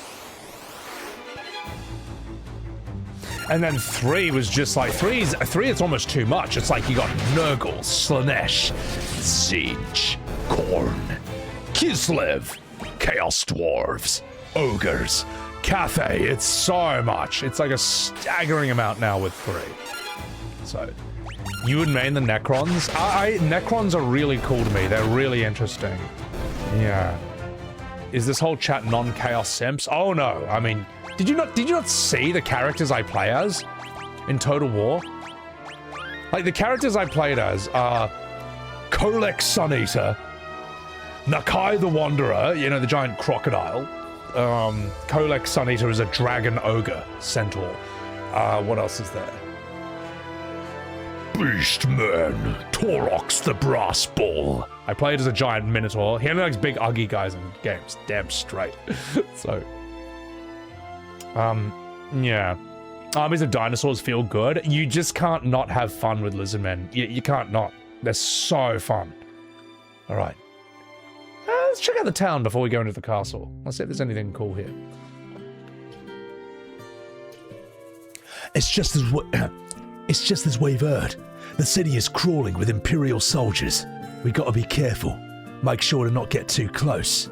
And then 3 was just like, 3 it's almost too much. It's like you got Nurgle, Slanesh, Siege, Khorne, Kislev, Chaos Dwarves, Ogres, Cathay. It's so much. It's like a staggering amount now with 3. So, you would main the Necrons? Necrons are really cool to me. They're really interesting. Yeah. Is this whole chat non-chaos simps? Oh no, I mean, did you not see the characters I play as in Total War? Like, the characters I played as are Kolek Suneater, Nakai the Wanderer, you know, the giant crocodile. Kolek Suneater is a dragon ogre centaur. What else is there? Beastman, Torox the Brass Bull. I played as a giant minotaur. He only likes big ugly guys in games. Damn straight. So, yeah. Armies of dinosaurs feel good. You just can't not have fun with lizardmen. You can't not. They're so fun. All right. Let's check out the town before we go into the castle. Let's see if there's anything cool here. It's just as we've heard. The city is crawling with Imperial soldiers. We gotta be careful. Make sure to not get too close.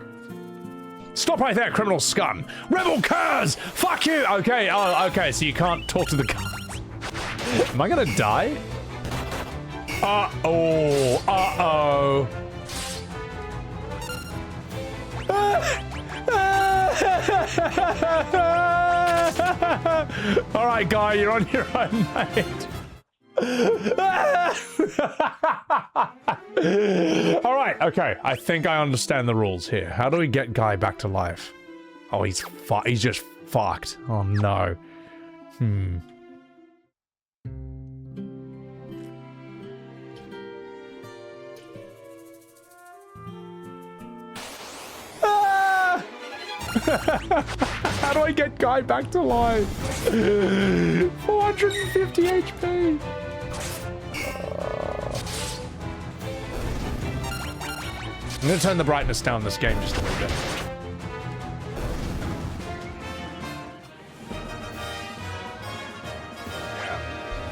Stop right there, criminal scum! Rebel curs! Fuck you! Okay, oh, okay, so you can't talk to the cars. Am I gonna die? Uh-oh, uh-oh. Alright, guy, you're on your own, mate. Alright, okay. I think I understand the rules here. How do we get Guy back to life? Oh, he's just fucked. Oh, no. How do I get Guy back to life? 450 HP. I'm gonna turn the brightness down this game just a little bit.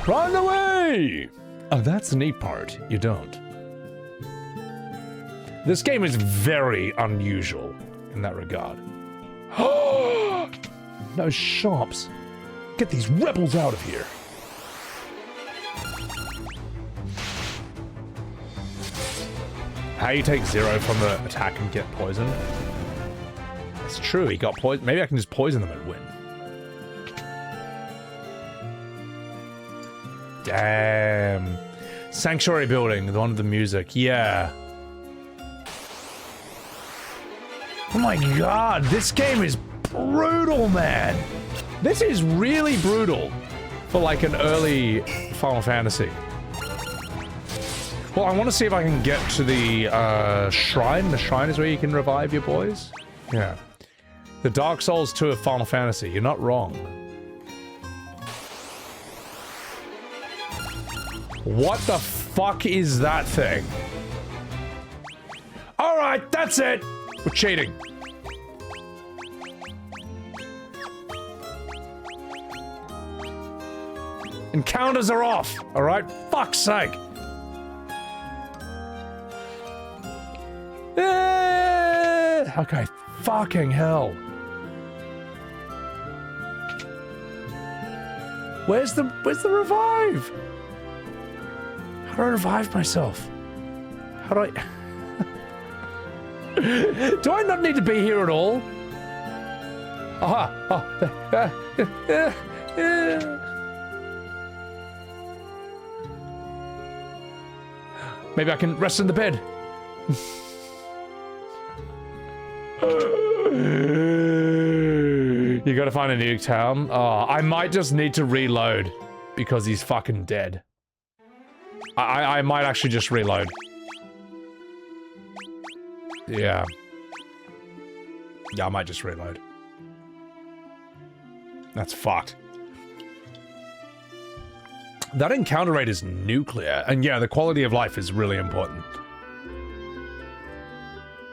Run away! Oh, that's the neat part. You don't. This game is very unusual in that regard. No shops. Get these rebels out of here. How you take 0 from the attack and get poisoned? It's true, he got poisoned. Maybe I can just poison them and win. Damn. Sanctuary building, the one with the music. Yeah. Oh my god, this game is brutal, man. This is really brutal for like an early Final Fantasy. Well, I want to see if I can get to the shrine. The shrine is where you can revive your boys. Yeah. The Dark Souls 2 of Final Fantasy. You're not wrong. What the fuck is that thing? Alright, that's it! We're cheating. Encounters are off, alright? Fuck's sake. Okay, fucking hell. Where's the revive? How do I revive myself? How do I... Do I not need to be here at all? Aha! Oh. Maybe I can rest in the bed. You gotta find a new town. Oh, I might just need to reload because he's fucking dead. I might actually just reload. Yeah. Yeah, I might just reload. That's fucked. That encounter rate is nuclear, and yeah, the quality of life is really important.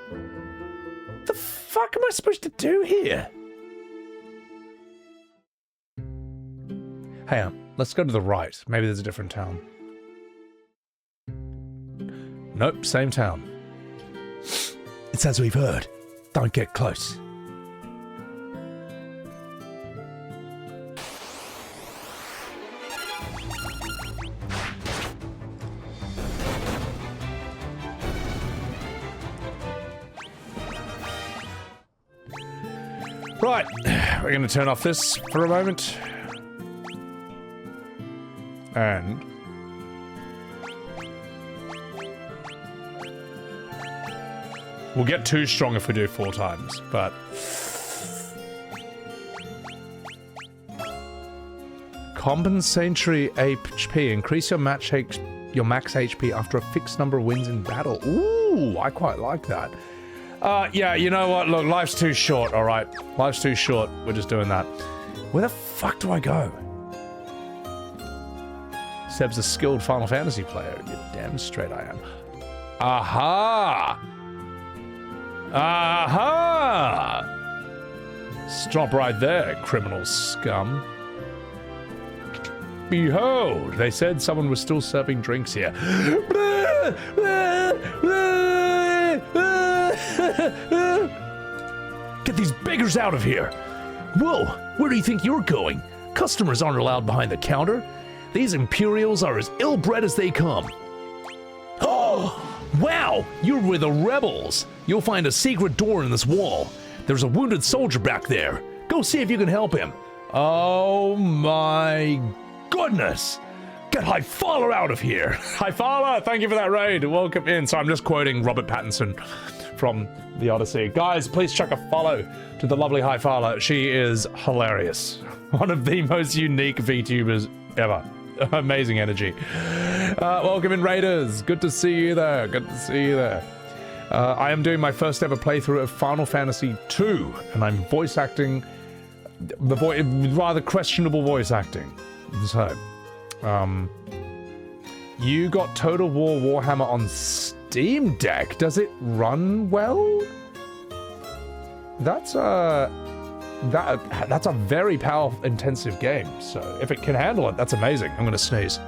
What the fuck am I supposed to do here? Hey, let's go to the right. Maybe there's a different town. Nope, same town. It's as we've heard. Don't get close. Right, we're going to turn off this for a moment. And... we'll get too strong if we do 4 times, but... Compensatory HP. Increase your max HP after a fixed number of wins in battle. Ooh, I quite like that. Yeah, you know what? Look, life's too short, alright? Life's too short. We're just doing that. Where the fuck do I go? Seb's a skilled Final Fantasy player. You're damn straight I am. Aha! Aha! Stop right there, criminal scum. Behold, they said someone was still serving drinks here. Get these beggars out of here! Whoa, where do you think you're going? Customers aren't allowed behind the counter. These Imperials are as ill-bred as they come. Oh, wow, you're with the rebels. You'll find a secret door in this wall. There's a wounded soldier back there. Go see if you can help him. Oh my goodness! Get Hyphala out of here! Hyphala, thank you for that raid. Welcome in. So I'm just quoting Robert Pattinson from The Odyssey. Guys, please chuck a follow to the lovely Hyphala. She is hilarious. One of the most unique VTubers ever. Amazing energy. Welcome in, Raiders. Good to see you there. Good to see you there. I am doing my first ever playthrough of Final Fantasy II, and I'm voice acting the rather questionable voice acting. So, you got Total War Warhammer on Steam Deck. Does it run well? That's a very power intensive game. So if it can handle it, that's amazing. I'm gonna sneeze.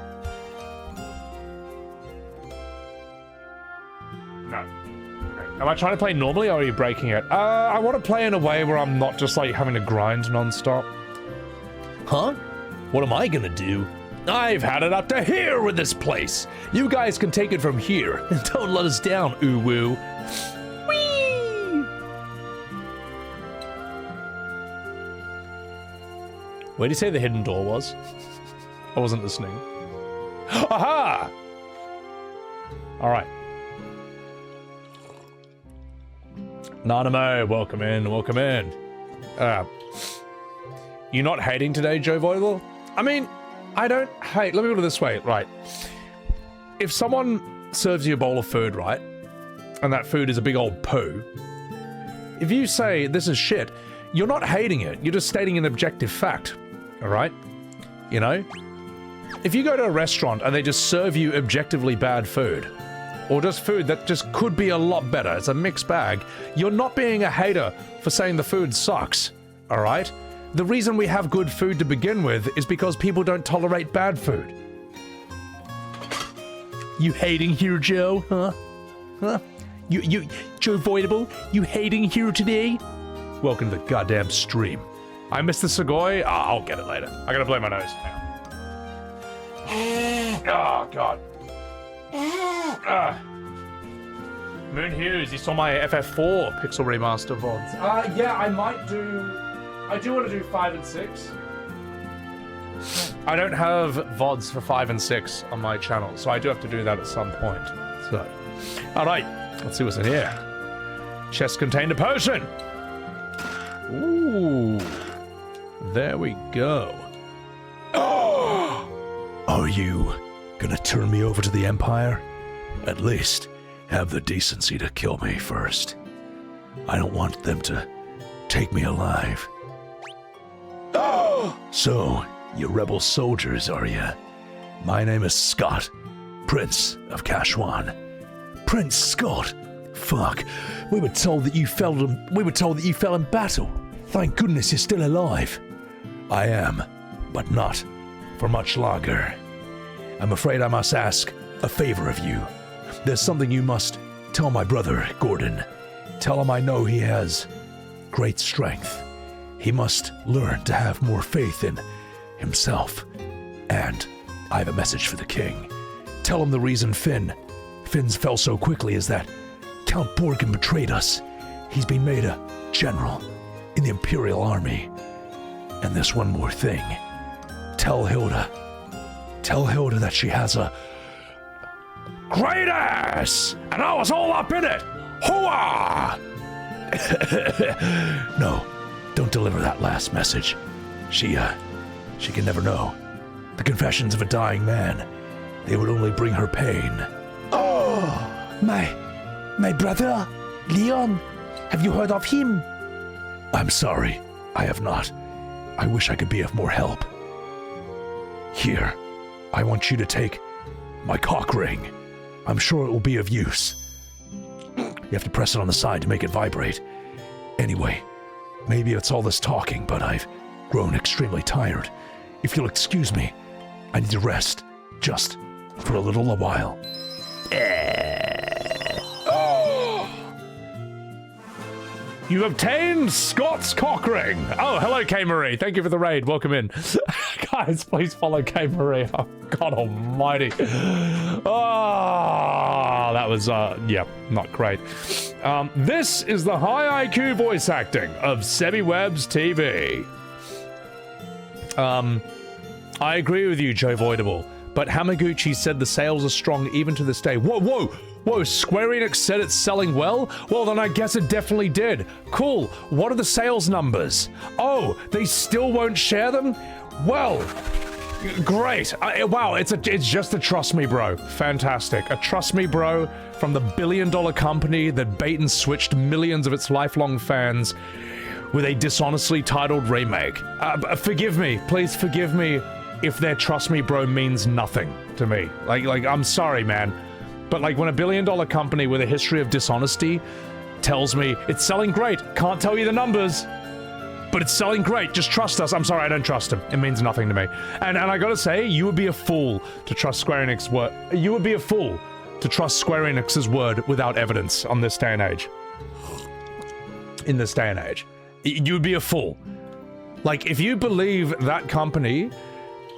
No. Am I trying to play normally, or are you breaking it? I want to play in a way where I'm not just like having to grind non-stop. Huh? What am I gonna do? I've had it up to here with this place. You guys can take it from here. Don't let us down, Uwu. Whee! Where do you say the hidden door was? I wasn't listening. Aha! Alright. Nanamo, welcome in, welcome in. You not hating today, Joe Voidal? I mean, I don't hate. Let me put it this way, right? If someone serves you a bowl of food, right, and that food is a big old poo, if you say this is shit, you're not hating it. You're just stating an objective fact, all right? You know? If you go to a restaurant and they just serve you objectively bad food, or just food that just could be a lot better, it's a mixed bag, you're not being a hater for saying the food sucks, all right? The reason we have good food to begin with is because people don't tolerate bad food. You hating here, Joe? Huh? Huh? You, Joe Voidable? You hating here today? Welcome to the goddamn stream. I missed the Segoy. Oh, I'll get it later. I gotta blow my nose. Oh, God. Moon Hughes, you saw my FF4 Pixel Remaster VODs. Yeah, I might do... I do want to do 5 and 6. I don't have VODs for 5 and 6 on my channel, so I do have to do that at some point. So, alright, let's see what's in here. Chest contained a potion! Ooh, there we go. Are you gonna turn me over to the Empire? At least, have the decency to kill me first. I don't want them to take me alive. So, you rebel soldiers, are you? My name is Scott, Prince of Kashwan. Prince Scott? Fuck. We were told that you fell in battle. Thank goodness you're still alive. I am, but not for much longer. I'm afraid I must ask a favor of you. There's something you must tell my brother, Gordon. Tell him I know he has great strength. He must learn to have more faith in himself. And I have a message for the king. Tell him the reason Finn's fell so quickly is that Count Borgen betrayed us. He's been made a general in the Imperial Army. And there's one more thing. Tell Hilda that she has a great ass, and I was all up in it. Hooah! No, don't deliver that last message. She can never know. The confessions of a dying man, they would only bring her pain. Oh, my brother, Leon. Have you heard of him? I'm sorry, I have not. I wish I could be of more help. Here, I want you to take my cock ring. I'm sure it will be of use. You have to press it on the side to make it vibrate. Anyway, maybe it's all this talking, but I've grown extremely tired. If you'll excuse me, I need to rest, just for a little while. You obtained Scott's cock ring. Oh, hello, K. Marie. Thank you for the raid. Welcome in. Guys, please follow K. Marie. Oh, God almighty. Oh, that was, yeah, not great. This is the high IQ voice acting of Sebbywebz TV. I agree with you, Joe Voidable, but Hamaguchi said the sales are strong even to this day. Whoa, Square Enix said it's selling well? Well, then I guess it definitely did. Cool, what are the sales numbers? Oh, they still won't share them? Well, great. Wow, it's just a trust me bro. Fantastic. A trust me bro from the billion-dollar company that bait and switched millions of its lifelong fans with a dishonestly titled remake. Forgive me, please forgive me if their trust me bro means nothing to me. Like I'm sorry, man. But like when a billion-dollar company with a history of dishonesty tells me it's selling great, can't tell you the numbers, but it's selling great, just trust us. I'm sorry, I don't trust him. It means nothing to me. And I gotta say, you would be a fool to trust Square Enix's word. You would be a fool to trust Square Enix's word without evidence on this day and age. In this day and age. You would be a fool. Like, if you believe that company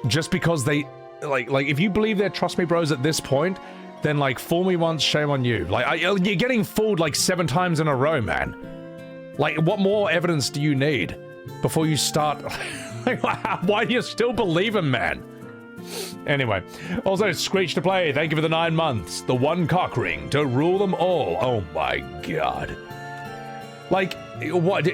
just because they, like if you believe they're trust me bros at this point, then like fool me once, shame on you. Like you're getting fooled like 7 times in a row, man. Like what more evidence do you need before you start? Why do you still believe him, man? Anyway, also Screech to Play, thank you for the 9 months. The one cock ring to rule them all. Oh my god. Like what?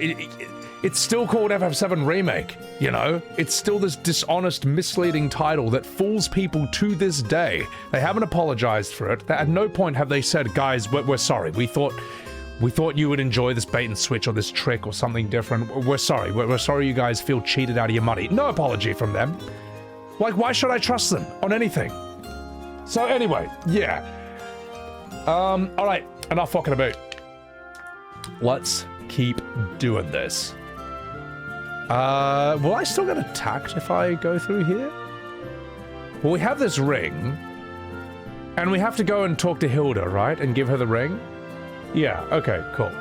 It's still called FF7 Remake, you know? It's still this dishonest, misleading title that fools people to this day. They haven't apologized for it. At no point have they said, guys, we're sorry. We thought you would enjoy this bait and switch or this trick or something different. We're sorry. We're sorry you guys feel cheated out of your money. No apology from them. Like, why should I trust them on anything? So anyway, yeah. All right, enough fucking about. Let's keep doing this. Will I still get attacked if I go through here? Well, we have this ring, and we have to go and talk to Hilda, right? And give her the ring? Yeah, okay, cool.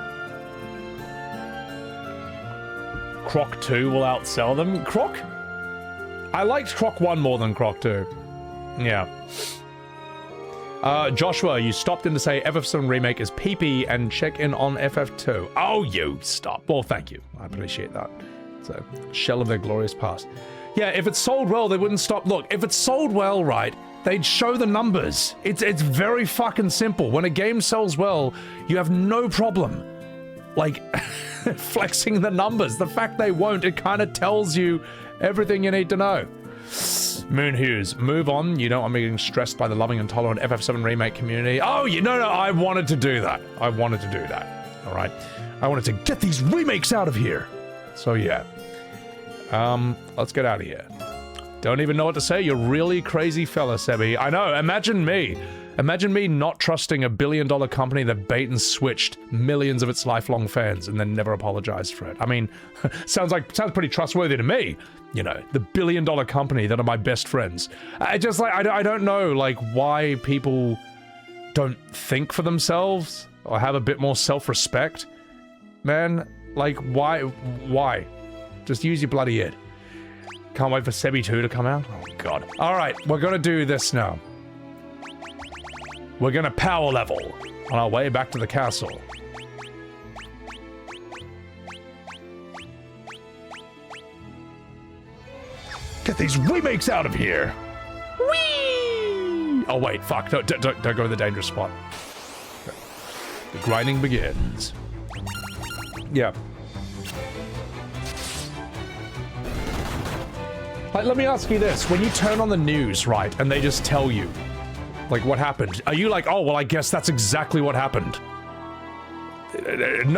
Croc 2 will outsell them. Croc? I liked Croc 1 more than Croc 2. Yeah. Joshua, you stopped in to say FF7 Remake is PP and check in on FF2. Oh, you stop. Well, thank you. I appreciate that. It's a shell of their glorious past. Yeah, if it sold well, they wouldn't stop. Look, if it sold well, right, they'd show the numbers. It's very fucking simple. When a game sells well, you have no problem, like, flexing the numbers. The fact they won't, it kind of tells you everything you need to know. Moon Hughes, move on. You don't want me getting stressed by the loving and tolerant FF7 Remake community. Oh, no, I wanted to do that. I wanted to do that. All right. I wanted to get these remakes out of here. So yeah. Let's get out of here. Don't even know what to say. You're really crazy fella, Sebby. I know. Imagine me. Imagine me not trusting a billion-dollar company that bait and switched millions of its lifelong fans and then never apologized for it. I mean, sounds pretty trustworthy to me. You know, the billion-dollar company that are my best friends. I just like I don't know like why people don't think for themselves or have a bit more self-respect. Man, like why? Just use your bloody head. Can't wait for Sebby 2 to come out. Oh god. All right, we're gonna do this now. We're gonna power level on our way back to the castle. Get these remakes out of here! Whee! Oh wait, fuck! Don't go to the dangerous spot. The grinding begins. Yeah. Like, let me ask you this: when you turn on the news, right, and they just tell you, like, what happened? Are you like, oh, well, I guess that's exactly what happened?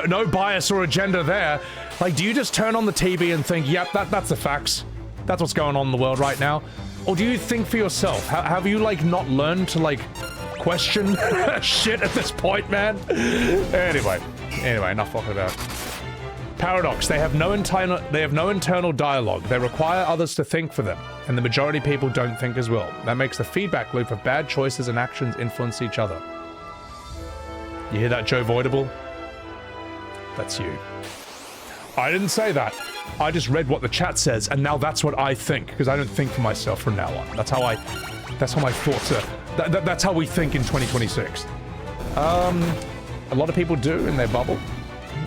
No bias or agenda there. Like, do you just turn on the TV and think, yep, that's the facts. That's what's going on in the world right now? Or do you think for yourself? Have you, like, not learned to, like, question shit at this point, man? Anyway, enough fucking about it. Paradox, they have no internal dialogue. They require others to think for them, and the majority of people don't think as well. That makes the feedback loop of bad choices and actions influence each other. You hear that, Joe Voidable? That's you. I didn't say that. I just read what the chat says, and now that's what I think, because I don't think for myself from now on. That's how my thoughts are. That's how we think in 2026. A lot of people do in their bubble.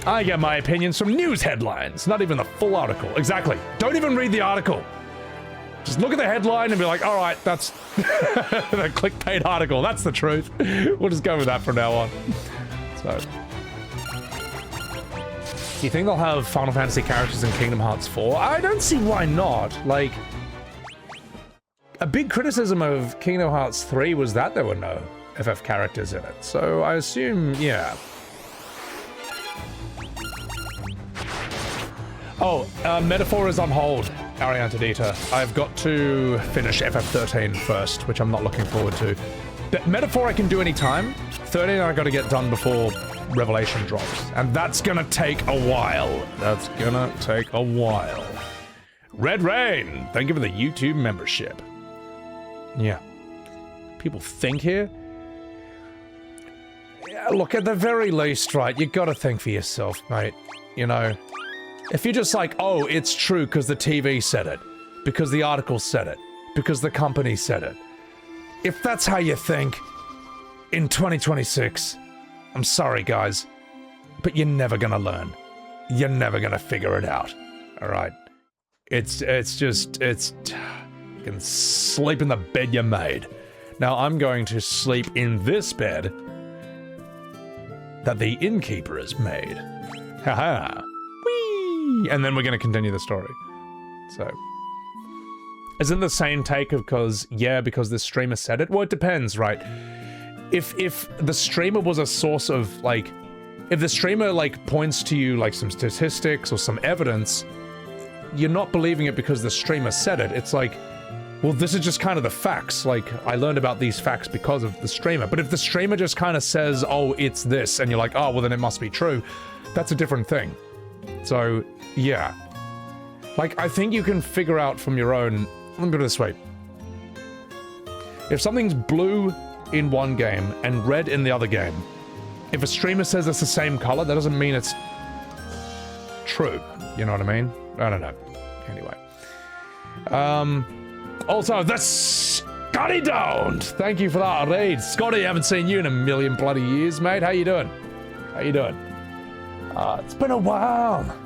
I get my opinions from news headlines, not even the full article. Exactly. Don't even read the article. Just look at the headline and be like, all right, that's the clickbait article. That's the truth. We'll just go with that from now on. So, do you think they'll have Final Fantasy characters in Kingdom Hearts 4? I don't see why not. Like, a big criticism of Kingdom Hearts 3 was that there were no FF characters in it. So I assume, yeah. Oh, Metaphor is on hold, Ariantadita. I've got to finish FF13 first, which I'm not looking forward to. Metaphor I can do anytime. 13 I gotta get done before Revelation drops. And that's gonna take a while. That's gonna take a while. Red Rain, thank you for the YouTube membership. Yeah. People think here? Yeah, look, at the very least, right, you gotta think for yourself, mate. You know? If you're just like, oh, it's true because the TV said it, because the article said it, because the company said it. If that's how you think in 2026, I'm sorry, guys, but you're never gonna learn. You're never gonna figure it out. All right? You can sleep in the bed you made. Now I'm going to sleep in this bed that the innkeeper has made. Haha. And then we're going to continue the story. So, isn't the same take of because the streamer said it? Well, it depends, right? If the streamer was a source of, like, if the streamer, like, points to you, like, some statistics or some evidence, you're not believing it because the streamer said it. It's like, well, this is just kind of the facts. Like, I learned about these facts because of the streamer. But if the streamer just kind of says, oh, it's this, and you're like, oh, well, then it must be true, that's a different thing. So, yeah. Like, I think you can figure out from your own... Let me put it this way. If something's blue in one game and red in the other game, if a streamer says it's the same color, that doesn't mean it's true. You know what I mean? I don't know. Anyway. Also, the Scotty Don't! Thank you for that raid. Scotty, I haven't seen you in a million bloody years, mate. How you doing? How you doing? It's been a while.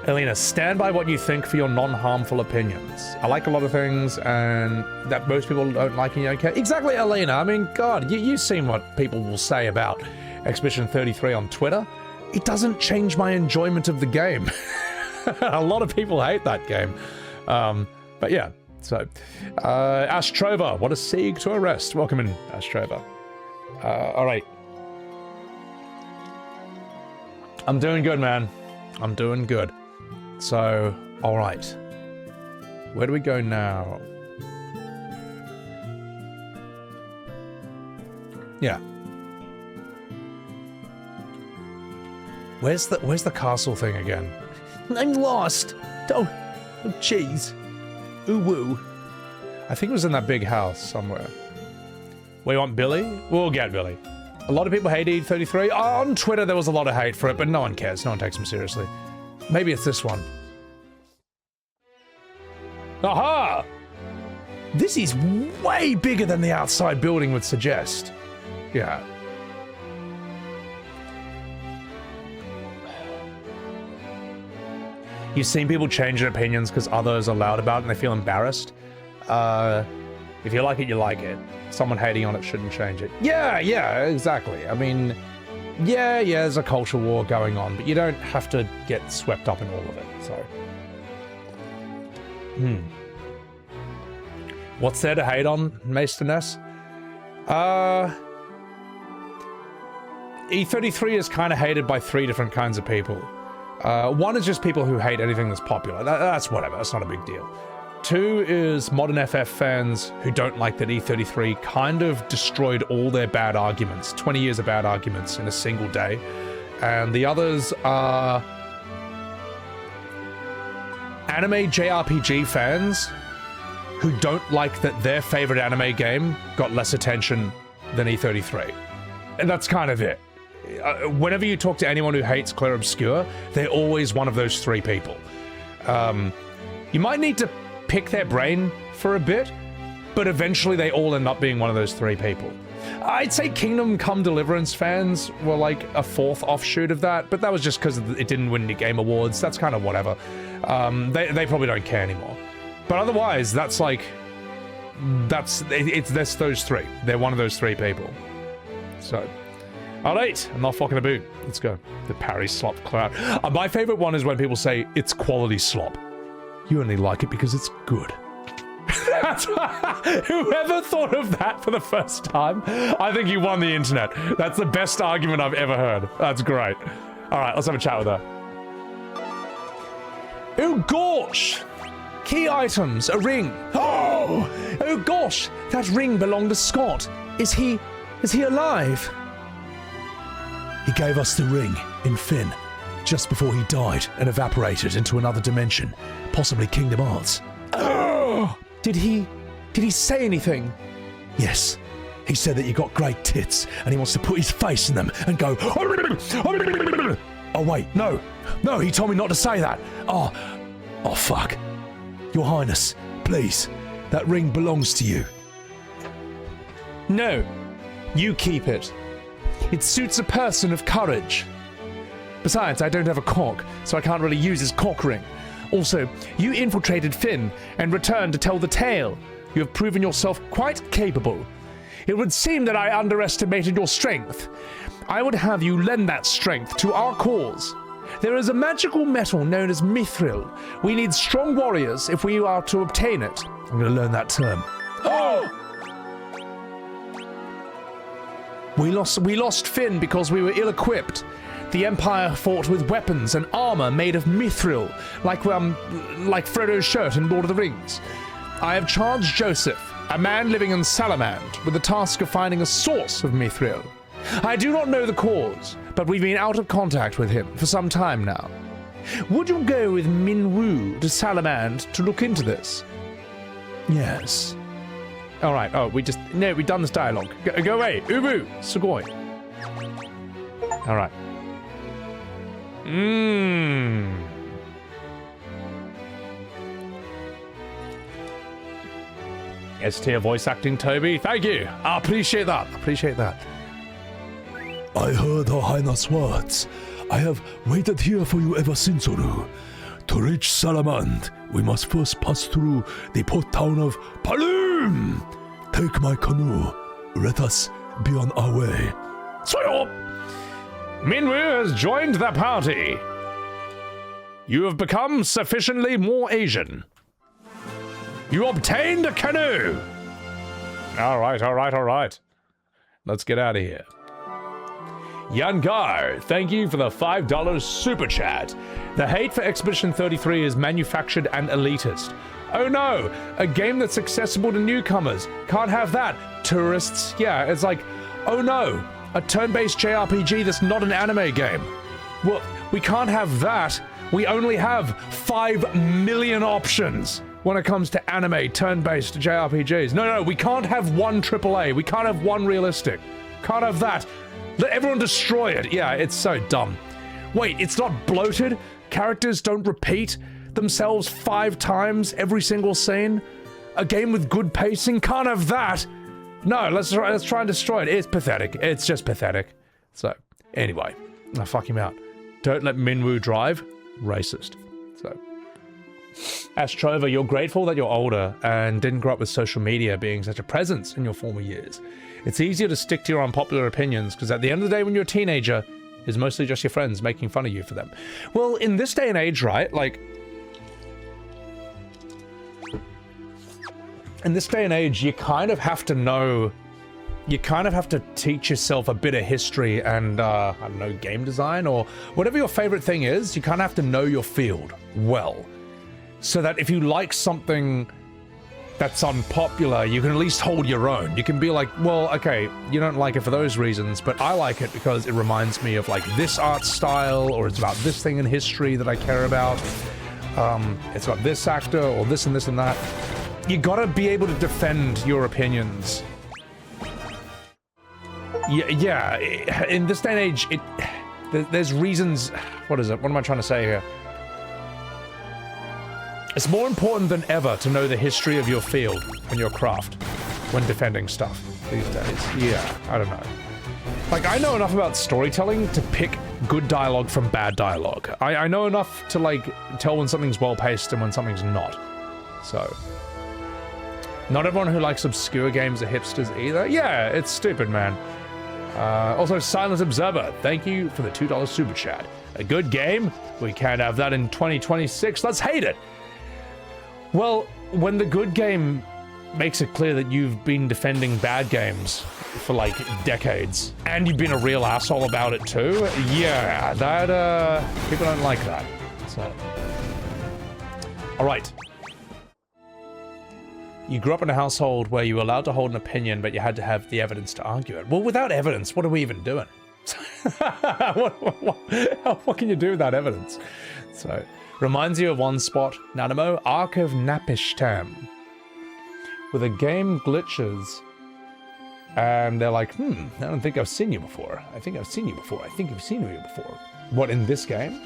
Elena, stand by what you think for your non-harmful opinions. I like a lot of things, and that most people don't like and you don't care. Exactly, Elena. I mean, God, you've seen what people will say about Expedition 33 on Twitter. It doesn't change my enjoyment of the game. A lot of people hate that game. But yeah, so. Ashtrova, what a sieg to arrest. Welcome in, Ashtrova. All right. I'm doing good, man. I'm doing good. So, alright. Where do we go now? Yeah. Where's the castle thing again? I'm lost. Oh, jeez. Ooh woo. I think it was in that big house somewhere. We want Billy? We'll get Billy. A lot of people hate E33. On Twitter there was a lot of hate for it, but no one cares. No one takes him seriously. Maybe it's this one. Aha! This is way bigger than the outside building would suggest. Yeah. You've seen people change their opinions because others are loud about it and they feel embarrassed. If you like it, you like it. Someone hating on it shouldn't change it. Yeah, exactly. I mean, yeah, there's a culture war going on, but you don't have to get swept up in all of it, so. What's there to hate on, Maester Ness? E33 is kind of hated by 3 different kinds of people. One is just people who hate anything that's popular. That's whatever, that's not a big deal. 2 is modern FF fans who don't like that E33 kind of destroyed all their bad arguments, 20 years of bad arguments in a single day. And the others are anime JRPG fans who don't like that their favorite anime game got less attention than E33. And that's kind of it. Whenever you talk to anyone who hates Clair Obscur, they're always one of those 3 people. You might need to pick their brain for a bit, but eventually they all end up being one of those 3 people. I'd say Kingdom Come Deliverance fans were like a 4th offshoot of that, but that was just because it didn't win any game awards. That's kind of whatever. They probably don't care anymore. But otherwise, that's those 3. They're one of those 3 people. So, alright, I'm not fucking a boot. Let's go. The parry slop cloud. My favorite one is when people say it's quality slop. You only like it because it's good. Whoever thought of that for the first time, I think you won the internet. That's the best argument I've ever heard. That's great. Alright, let's have a chat with her. Oh gosh! Key items, a ring. Oh gosh, that ring belonged to Scott. Is he alive? He gave us the ring in Finn, just before he died and evaporated into another dimension, possibly Kingdom Hearts. Oh! Did he say anything? Yes. He said that you got great tits and he wants to put his face in them and go. Oh wait, no, he told me not to say that. Oh fuck. Your Highness, please, that ring belongs to you. No, you keep it. It suits a person of courage. Besides, I don't have a cork, so I can't really use his cork ring. Also, you infiltrated Finn and returned to tell the tale. You have proven yourself quite capable. It would seem that I underestimated your strength. I would have you lend that strength to our cause. There is a magical metal known as mithril. We need strong warriors if we are to obtain it. I'm going to learn that term. Oh! We lost Finn because we were ill-equipped. The Empire fought with weapons and armor made of mithril, like Frodo's shirt in Lord of the Rings. I have charged Joseph, a man living in Salamand, with the task of finding a source of mithril. I do not know the cause, but we've been out of contact with him for some time now. Would you go with Minwu to Salamand to look into this? Yes. Alright, we've done this dialogue. Go away, Ubu, Sugoi. Alright. S-tier voice acting, Toby. Thank you. I appreciate that. I heard Her Highness' words. I have waited here for you ever since, Oru. To reach Salamand, we must first pass through the port town of Palum. Take my canoe. Let us be on our way. So, Minwu has joined the party. You have become sufficiently more Asian. You obtained a canoe. All right. Let's get out of here. Yangar, thank you for the $5 super chat. The hate for Expedition 33 is manufactured and elitist. Oh no, a game that's accessible to newcomers. Can't have that. Tourists, yeah, it's like, oh no, a turn-based JRPG that's not an anime game. Well, we can't have that. We only have 5 million options when it comes to anime turn-based JRPGs. No, we can't have one AAA. We can't have one realistic. Can't have that. Let everyone destroy it. Yeah, it's so dumb. Wait, it's not bloated? Characters don't repeat themselves 5 times every single scene? A game with good pacing? Can't have that. No, let's try and destroy it. It's pathetic. It's just pathetic. So, anyway, I'll fuck him out. Don't let Minwoo drive. Racist. So, Astrova, you're grateful that you're older and didn't grow up with social media being such a presence in your former years. It's easier to stick to your unpopular opinions because at the end of the day when you're a teenager, it's mostly just your friends making fun of you for them. Well, in this day and age, right, like, in this day and age, you kind of have to know, you kind of have to teach yourself a bit of history and, I don't know, game design or whatever your favorite thing is, you kind of have to know your field well. So that if you like something that's unpopular, you can at least hold your own. You can be like, well, okay, you don't like it for those reasons, but I like it because it reminds me of like this art style, or it's about this thing in history that I care about. It's about this actor, or this and this and that. You gotta be able to defend your opinions. Yeah, in this day and age, there's reasons. What is it? What am I trying to say here? It's more important than ever to know the history of your field and your craft when defending stuff these days. Yeah, I don't know. Like, I know enough about storytelling to pick good dialogue from bad dialogue. I know enough to, like, tell when something's well-paced and when something's not. So, not everyone who likes obscure games are hipsters either. Yeah, it's stupid, man. Also, Silent Observer, thank you for the $2 super chat. A good game? We can't have that in 2026. Let's hate it! Well, when the good game makes it clear that you've been defending bad games for, like, decades, and you've been a real asshole about it too, yeah, that, people don't like that. So. Alright. You grew up in a household where you were allowed to hold an opinion, but you had to have the evidence to argue it. Well, without evidence, what are we even doing? What can you do without evidence? So, reminds you of one spot, Nanamo, Ark of Napishtam. Where the game glitches, and they're like, I don't think I've seen you before. I think I've seen you before. I think I've seen you before. What, in this game?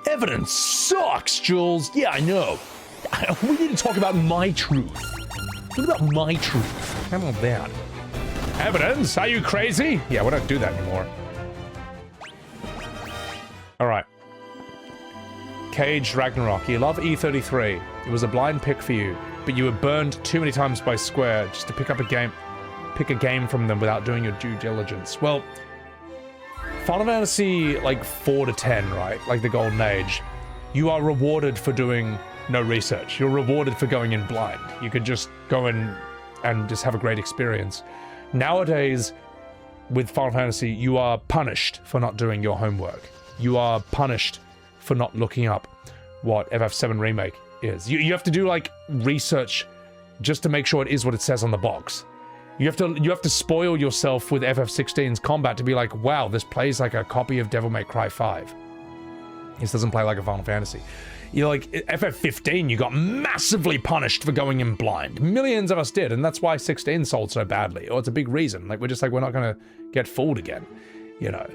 Evidence sucks, Jules. Yeah, I know. We need to talk about my truth. What about my truth? How about that? Evidence? Are you crazy? Yeah, we don't do that anymore. Alright. Cage Ragnarok. You love E33. It was a blind pick for you, but you were burned too many times by Square just to pick a game from them without doing your due diligence. Well, Final Fantasy, like, 4 to 10, right? Like the Golden Age. You are rewarded for doing no research. You're rewarded for going in blind. You could just go in and just have a great experience. Nowadays, with Final Fantasy, you are punished for not doing your homework. You are punished for not looking up what FF7 Remake is. You have to do, like, research just to make sure it is what it says on the box. You have to spoil yourself with FF16's combat to be like, wow, this plays like a copy of Devil May Cry 5. This doesn't play like a Final Fantasy. You're like, FF15, you got massively punished for going in blind. Millions of us did, and that's why 16 sold so badly. Or it's a big reason. Like, we're just like, we're not gonna get fooled again. You know.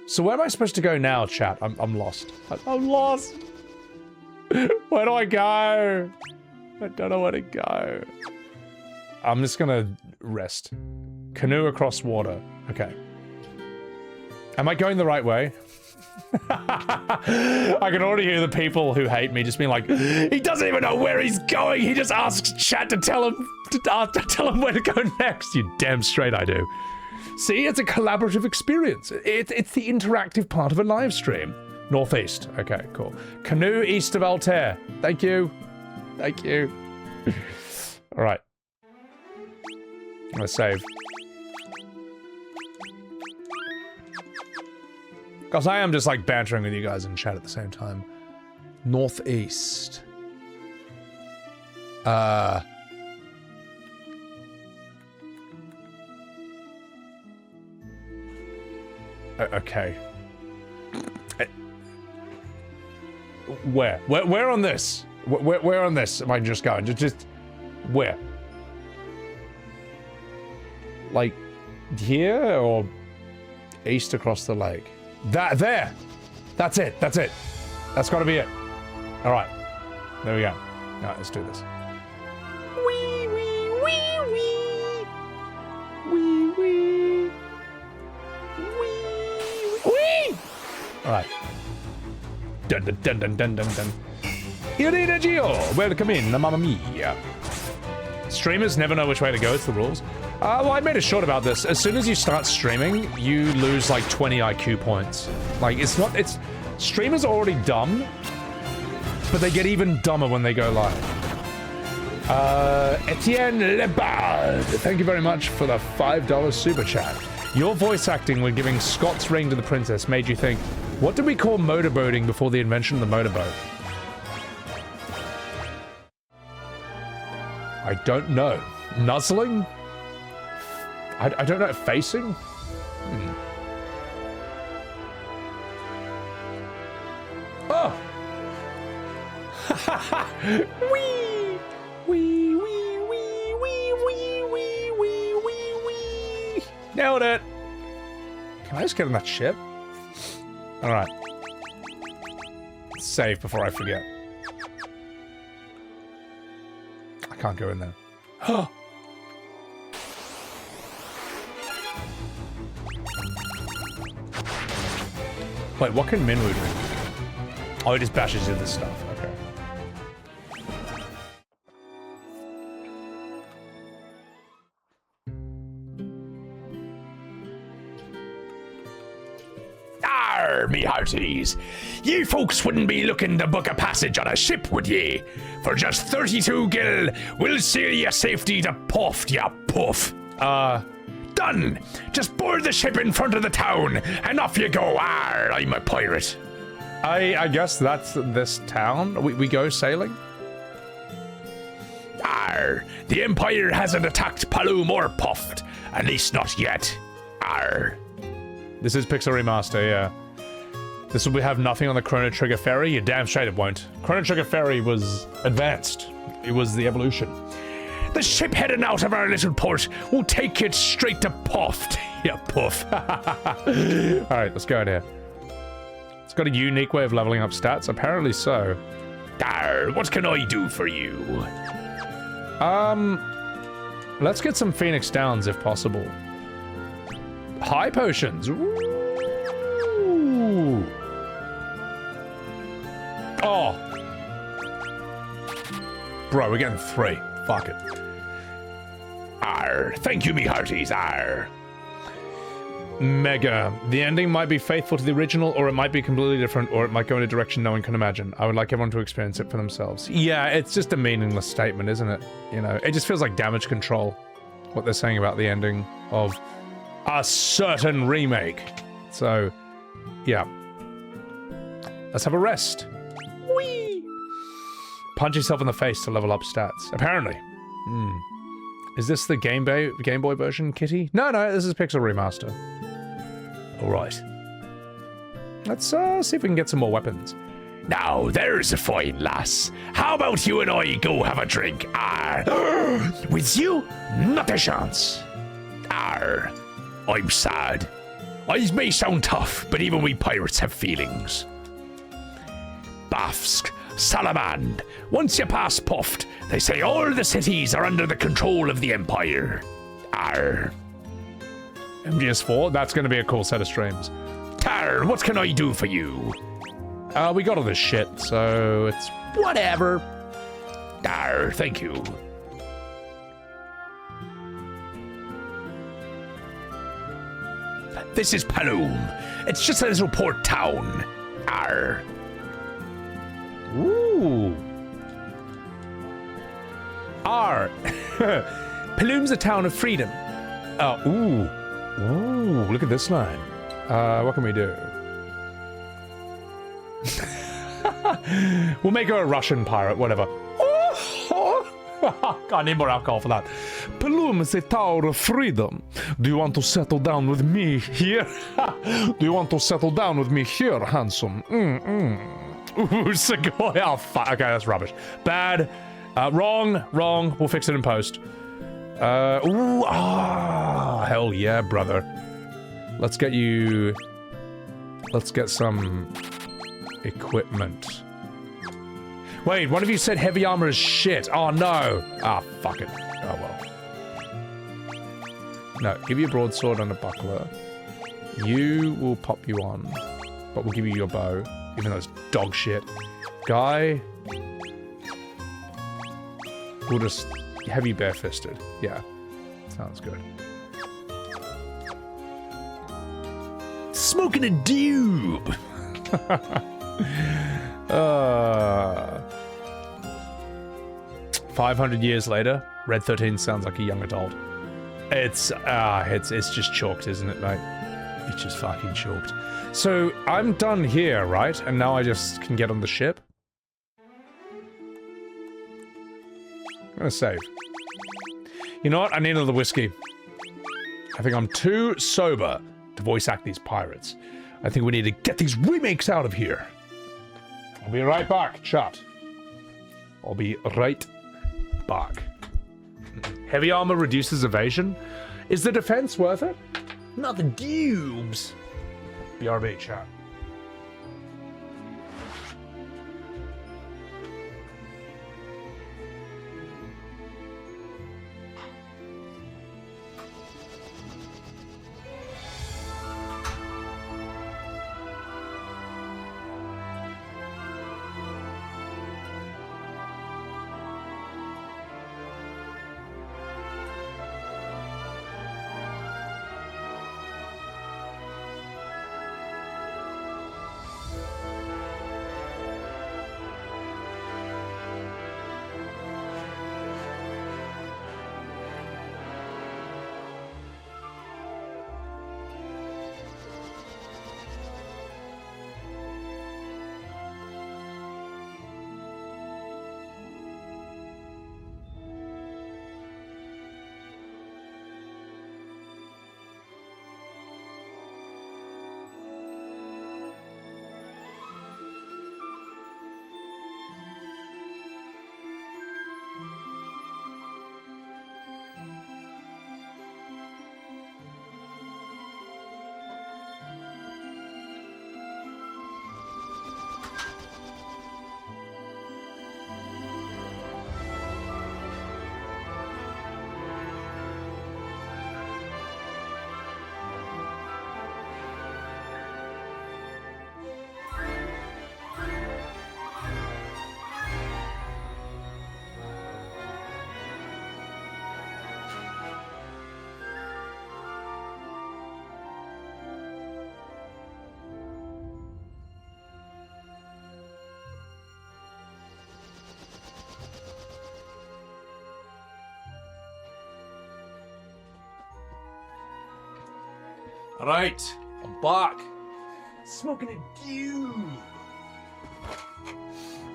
So where am I supposed to go now, chat? I'm lost. I'm lost. Where do I go? I don't know where to go. I'm just gonna rest. Canoe across water. Okay. Am I going the right way? I can already hear the people who hate me just being like, he doesn't even know where he's going. He just asks chat to tell him where to go next. You damn straight I do. See, it's a collaborative experience. It's the interactive part of a live stream. Northeast. Okay, cool. Canoe east of Altair. Thank you. Thank you. All right. I'm gonna save. Because I am just like bantering with you guys in chat at the same time. Northeast. Okay. Where on this? Where on this am I just going? Just where? Like here or east across the lake? There. That's it. That's gotta be it. All right. There we go. All right, let's do this. Wee wee wee wee. Wee wee. Wee wee. All right. Dun dun dun dun dun dun dun. Irina Gio, welcome in, mamma mia. Streamers never know which way to go, it's the rules. Well, I made a short about this. As soon as you start streaming, you lose like 20 IQ points. Like, streamers are already dumb, but they get even dumber when they go live. Etienne Lebard, thank you very much for the $5 super chat. Your voice acting when giving Scott's ring to the princess made you think, what did we call motorboating before the invention of the motorboat? I don't know. Nuzzling? I don't know. Facing? Oh! Wee! Wee, wee, wee, wee, wee, wee, wee, wee, wee. Nailed it! Can I just get on that ship? Alright. Save before I forget. I can't go in there. Wait, what can Minwoo do? Oh, it just bashes into this stuff. Okay. Arr, me hearties. You folks wouldn't be looking to book a passage on a ship, would ye? For just 32 gil, we'll sail you safety to Puff, ya puff. Done. Just board the ship in front of the town, and off you go. Arr, I'm a pirate. I guess that's this town? We go sailing? Arr, the Empire hasn't attacked Paloom or Puffed. At least not yet. Arr. This is Pixel Remaster, yeah. This will have nothing on the Chrono Trigger Ferry? You're damn straight it won't. Chrono Trigger Ferry was advanced. It was the evolution. The ship heading out of our little port will take it straight to Puffed. Yeah, Puff. Alright, let's go in here. It's got a unique way of leveling up stats? Apparently so. Arr, what can I do for you? Let's get some Phoenix Downs if possible. High potions. Ooh. Oh. Bro, we're getting 3. Fuck it. Arr, thank you, me hearties, arr. Mega. The ending might be faithful to the original, or it might be completely different, or it might go in a direction no one can imagine. I would like everyone to experience it for themselves. Yeah, it's just a meaningless statement, isn't it? You know, it just feels like damage control, what they're saying about the ending of a certain remake. So, yeah. Let's have a rest. Whee! Punch yourself in the face to level up stats. Apparently. Is this the Game Boy version, Kitty? No, this is Pixel Remaster. Alright. Let's see if we can get some more weapons. Now, there's a fine lass. How about you and I go have a drink? Arr. With you? Not a chance. Arr. I'm sad. I may sound tough, but even we pirates have feelings. Bafsk, Salamand. Once you pass Puffed, they say all the cities are under the control of the Empire. Arr. MGS4? That's going to be a cool set of streams. Tar, what can I do for you? We got all this shit, so it's whatever. Arr, thank you. This is Paloom. It's just a little port town. Arr. Ooh. R. Paloom's a town of freedom. Ooh, look at this line. What can we do? We'll make her a Russian pirate, whatever. God, I need more alcohol for that. Pelum is a tower of freedom. Do you want to settle down with me here? Do you want to settle down with me here, handsome? Ooh, Sequoia. Oh, fuck. Okay, that's rubbish. Bad. Wrong. We'll fix it in post. Hell yeah, brother. Let's get you... Let's get some equipment. Wait, one of you said heavy armor is shit. Oh, no. Ah, fuck it. Oh, well. No, give you a broadsword and a buckler. You will pop you on, but we'll give you your bow, even though it's dog shit. Guy, we'll just have you bare-fisted. Yeah, sounds good. Smoking a doob! 500 years later, Red 13 sounds like a young adult. It's just chalked, isn't it, mate? It's just fucking chalked. So, I'm done here, right? And now I just can get on the ship? I'm gonna save. You know what? I need another whiskey. I think I'm too sober to voice act these pirates. I think we need to get these remakes out of here. I'll be right back, chat. I'll be right back. Heavy armor reduces evasion. Is the defense worth it? Not the dubes. BRB, chat. Alright, I'm back. Smoking a dew.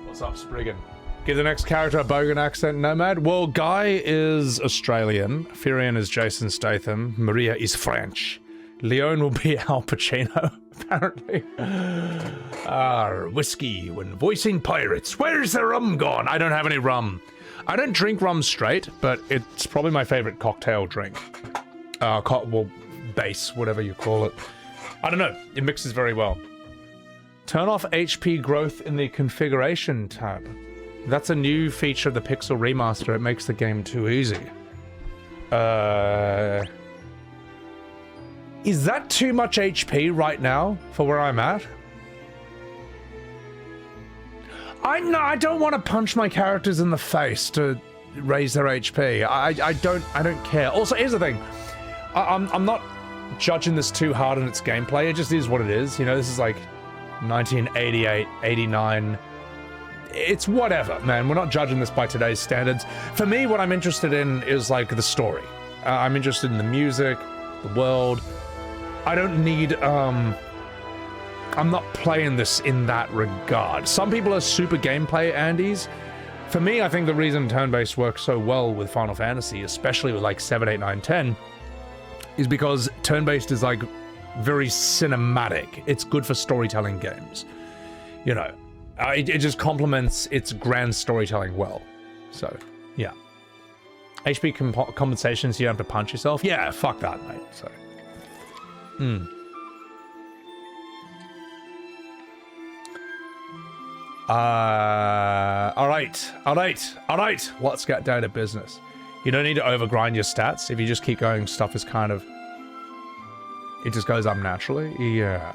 What's up, Spriggan? Give the next character a bogan accent, Nomad. Well, Guy is Australian. Firion is Jason Statham. Maria is French. Leon will be Al Pacino, apparently. Whiskey when voicing pirates. Where's the rum gone? I don't have any rum. I don't drink rum straight, but it's probably my favorite cocktail drink. Well, base, whatever you call it. I don't know. It mixes very well. Turn off HP growth in the configuration tab. That's a new feature of the Pixel Remaster. It makes the game too easy. Is that too much HP right now for where I'm at? I don't want to punch my characters in the face to raise their HP. I don't care. Also, here's the thing. I'm not judging this too hard on its gameplay. It just is what it is. You know, this is like 1988, 89. It's whatever, man. We're not judging this by today's standards. For me, what I'm interested in is like the story. I'm interested in the music, the world. I don't need I'm not playing this in that regard. Some people are super gameplay Andes. For me, I think the reason turn-based works so well with Final Fantasy, especially with like 7, 8, 9, 10, is because turn-based is like very cinematic. It's good for storytelling games. You know, it just complements its grand storytelling well. So, yeah. HP compensation so you don't have to punch yourself? Yeah, fuck that, mate. So, all right. Let's get down to business. You don't need to overgrind your stats. If you just keep going, stuff is kind of... It just goes up naturally. Yeah.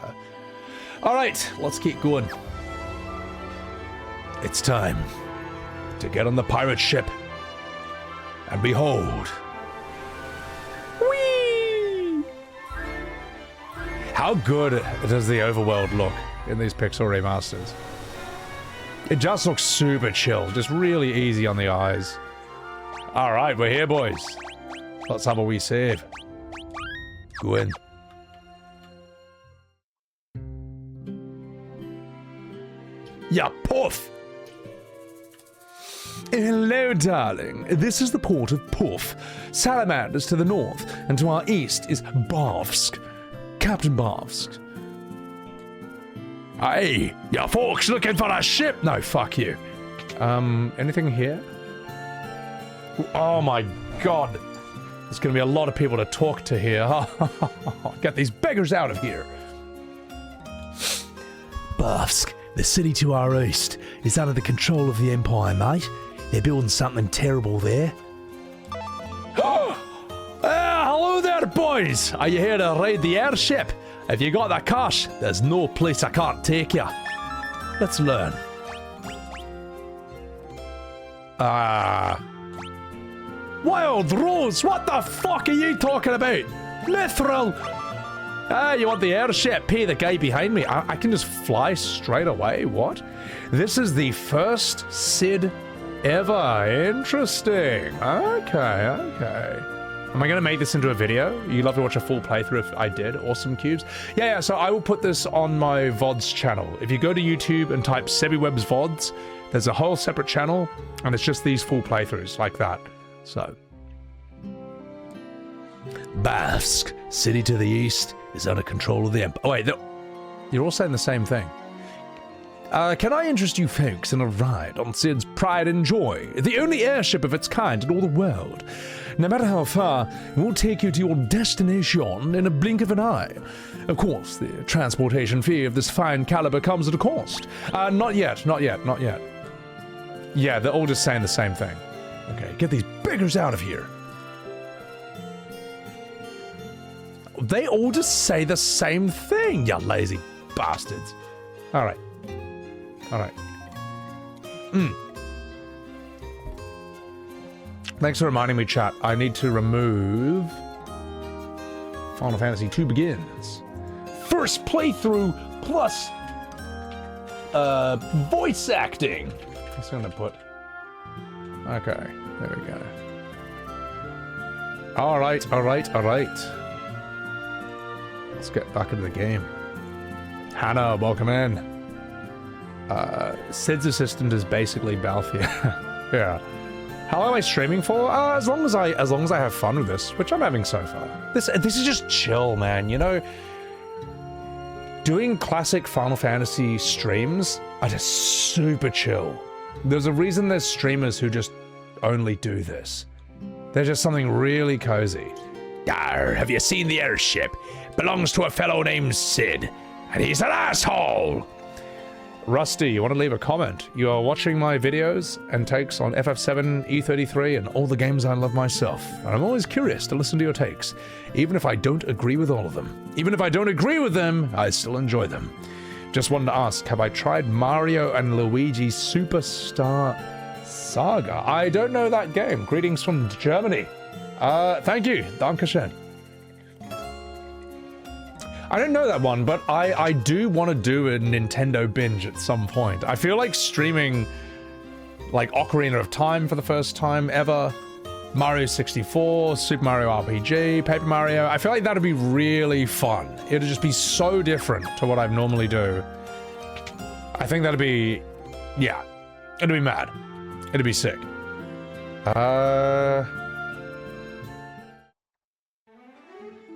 All right, let's keep going. It's time to get on the pirate ship. And behold. Whee! How good does the overworld look in these pixel remasters? It just looks super chill, just really easy on the eyes. All right, we're here, boys. Let's have a wee save. Go in. Yeah, poof! Hello, darling. This is the port of Puff. Salamanders to the north, and to our east is Barvsk. Captain Barvsk. Hey, you folks looking for a ship? No, fuck you. Anything here? Oh my god. There's gonna be a lot of people to talk to here. Get these beggars out of here. Barvsk, the city to our east, is under the control of the Empire, mate. They're building something terrible there. Hello there, boys. Are you here to raid the airship? If you got the cash, there's no place I can't take you. Let's learn. Wild Rose, what the fuck are you talking about? Mithril! You want the airship? Pay the guy behind me. I can just fly straight away. What? This is the first Sid ever. Interesting. Okay. Am I going to make this into a video? You'd love to watch a full playthrough if I did. Awesome cubes. Yeah, so I will put this on my VODs channel. If you go to YouTube and type Sebbywebz VODs, there's a whole separate channel, and it's just these full playthroughs like that. So. Barvsk, city to the east, is under control of the Empire. Oh, wait, you're all saying the same thing. Can I interest you folks in a ride on Sid's Pride and Joy, the only airship of its kind in all the world? No matter how far, we'll take you to your destination in a blink of an eye. Of course, the transportation fee of this fine caliber comes at a cost. Not yet. Yeah, they're all just saying the same thing. Okay, get these beggars out of here. They all just say the same thing, you lazy bastards. All right. Thanks for reminding me, chat. I need to remove Final Fantasy II Begins. First playthrough plus voice acting. That's gonna put. Okay, there we go. All right. Let's get back into the game. Hannah, welcome in. Sid's assistant is basically Balthier. Yeah. How long am I streaming for? As long as I have fun with this, which I'm having so far. This is just chill, man. You know, doing classic Final Fantasy streams are just super chill. There's a reason there's streamers who just only do this. There's just something really cozy. Arr, have you seen the airship? Belongs to a fellow named Sid, and he's an asshole. Rusty, you want to leave a comment? You are watching my videos and takes on FF7, E33, and all the games I love myself. And I'm always curious to listen to your takes, even if I don't agree with all of them. Even if I don't agree with them, I still enjoy them. Just wanted to ask, have I tried Mario and Luigi Superstar Saga? I don't know that game. Greetings from Germany. Thank you. Dankeschön. I don't know that one, but I do want to do a Nintendo binge at some point. I feel like streaming like Ocarina of Time for the first time ever, Mario 64, Super Mario RPG, Paper Mario. I feel like that'd be really fun. It'd just be so different to what I normally do. I think that'd be... yeah. It'd be mad. It'd be sick.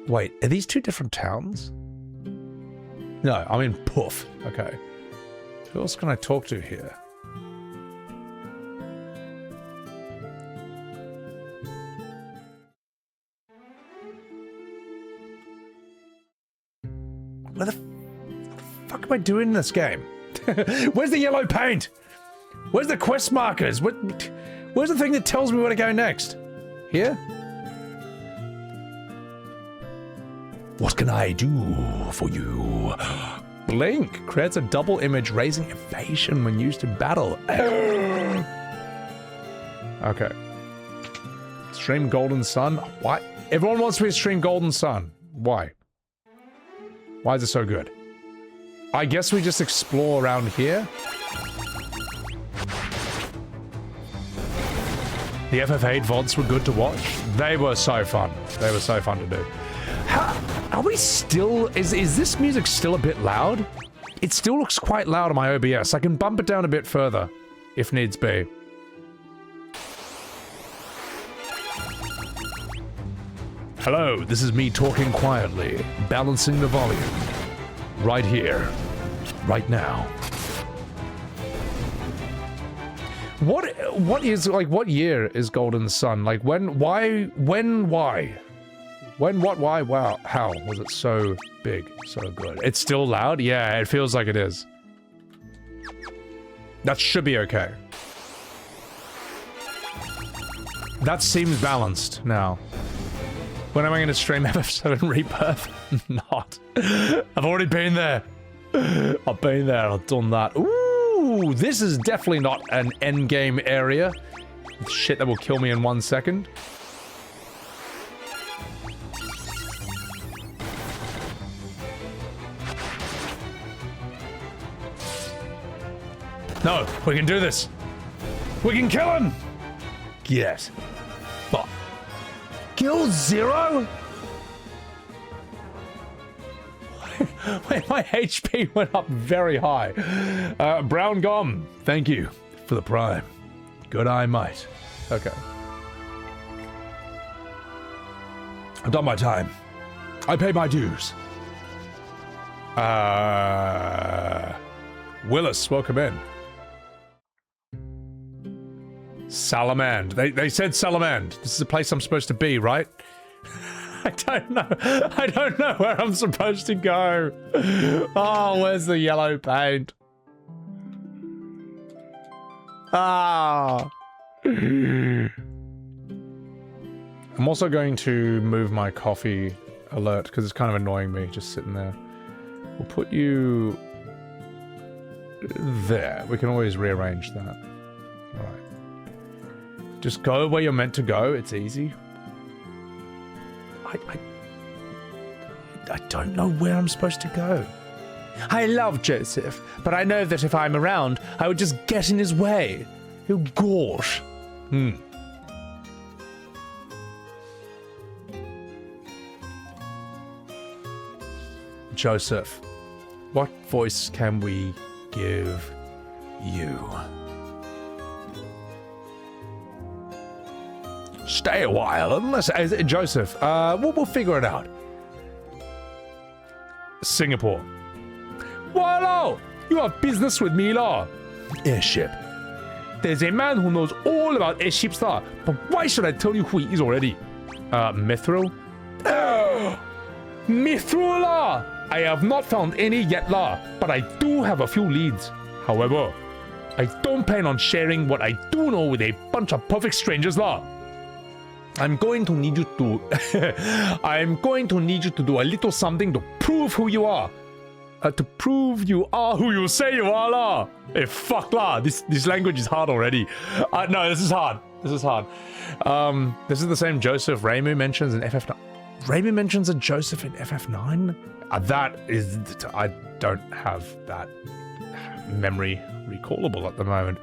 Wait, are these two different towns? No, I'm in Poof. Okay. Who else can I talk to here? Where the fuck am I doing in this game? Where's the yellow paint? Where's the quest markers? Where's the thing that tells me where to go next? Here? What can I do for you? Blink creates a double image, raising evasion when used in battle. Okay. Stream Golden Sun. Why? Everyone wants me to stream Golden Sun. Why? Why is it so good? I guess we just explore around here. The FF8 VODs were good to watch. They were so fun. They were so fun to do. How, are we still... Is this music still a bit loud? It still looks quite loud on my OBS. I can bump it down a bit further, if needs be. Hello, this is me talking quietly, balancing the volume. Right here. Right now. What is, like, what year is Golden Sun? Like, when, why? When, what, why, wow, how was it so big, so good? It's still loud? Yeah, it feels like it is. That should be okay. That seems balanced now. When am I going to stream FF7 Rebirth? Not. I've already been there. I've been there, I've done that. Ooh, this is definitely not an endgame area. Shit that will kill me in 1 second. No, we can do this. We can kill him. Yes. But kill Zero? Wait, my HP went up very high. Brown Gum, thank you for the prime. Good eye, mate. Okay. I've done my time. I pay my dues. Willis, welcome in. Salamand. They said Salamand. This is a place I'm supposed to be, right? I don't know. I don't know where I'm supposed to go. Oh, where's the yellow paint? Ah. I'm also going to move my coffee alert because it's kind of annoying me just sitting there. We'll put you there. We can always rearrange that. All right. Just go where you're meant to go. It's easy. I don't know where I'm supposed to go. I love Joseph, but I know that if I'm around, I would just get in his way. Oh, gosh. Joseph, what voice can we give you? Stay a while, unless... Joseph, we'll figure it out. Singapore. Wallo! You have business with me, lah. Airship. There's a man who knows all about airships, lah. But why should I tell you who he is already? Mithril? Mithril, lah! I have not found any yet, lah. But I do have a few leads. However, I don't plan on sharing what I do know with a bunch of perfect strangers, lah. I'm going to need you to do a little something to prove who you are. To prove you are who you say you are, lah. Hey, fuck, lah. This language is hard already. No, this is hard. This is hard. This is the same Joseph Reimu mentions in FF9. Reimu mentions a Joseph in FF9? That is... I don't have that memory recallable at the moment.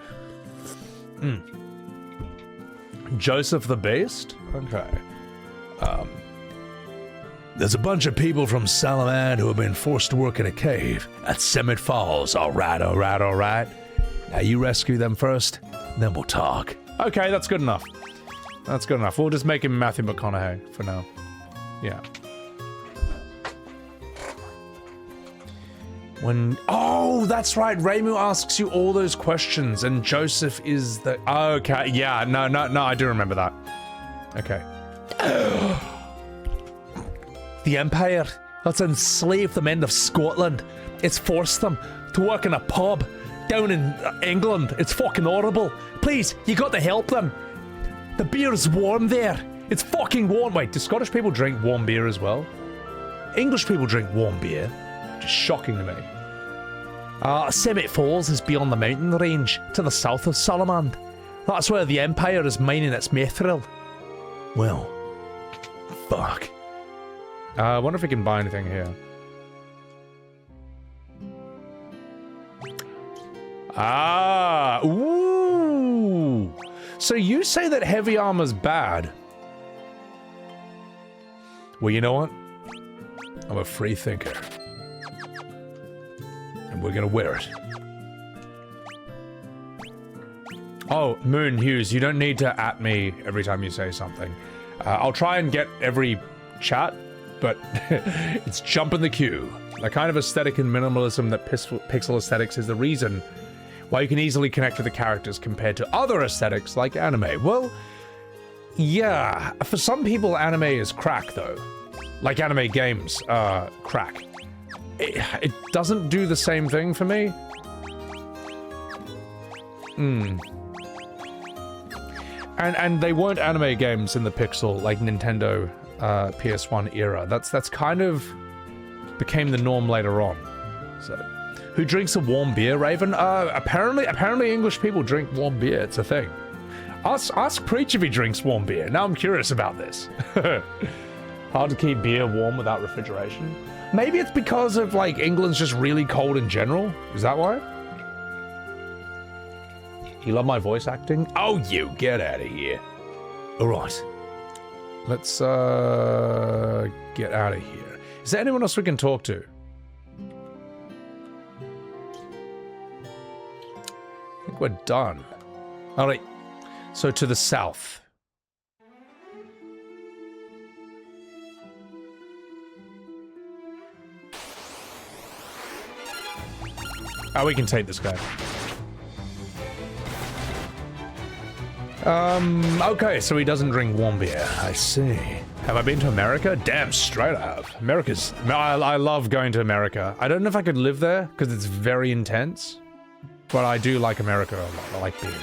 Joseph the Beast? Okay. There's a bunch of people from Salaman who have been forced to work in a cave at Summit Falls. All right. Now you rescue them first, then we'll talk. Okay, that's good enough. That's good enough. We'll just make him Matthew McConaughey for now. Yeah. Oh, that's right. Reimu asks you all those questions, and Joseph is the... Okay, yeah, no, I do remember that. Okay. The Empire has enslaved the men of Scotland. It's forced them to work in a pub down in England. It's fucking horrible. Please, you got to help them. The beer's warm there. It's fucking warm. Wait, do Scottish people drink warm beer as well? English people drink warm beer. Just shocking to me. Summit Falls is beyond the mountain range to the south of Salamand. That's where the Empire is mining its mithril. Well, fuck. I wonder if we can buy anything here. Ooh. So you say that heavy armor's bad? Well, you know what? I'm a free thinker. And we're gonna wear it. Oh, Moon Hughes, you don't need to at me every time you say something. I'll try and get every chat, but it's jumping the queue. The kind of aesthetic and minimalism that pixel aesthetics is the reason why you can easily connect with the characters compared to other aesthetics like anime. Well, yeah, for some people anime is crack though. Like anime games, crack. It doesn't do the same thing for me. And they weren't anime games in the pixel, like Nintendo PS1 era. That's kind of became the norm later on. So, who drinks a warm beer, Raven? Apparently English people drink warm beer. It's a thing. Ask Preach if he drinks warm beer. Now I'm curious about this. Hard to keep beer warm without refrigeration. Maybe it's because of, like, England's just really cold in general. Is that why? You love my voice acting? Oh, you get out of here. All right. Let's, get out of here. Is there anyone else we can talk to? I think we're done. All right. So to the south. Oh, we can take this guy. Okay, so he doesn't drink warm beer. I see. Have I been to America? Damn straight I have. I love going to America. I don't know if I could live there, because it's very intense. But I do like America a lot. I like being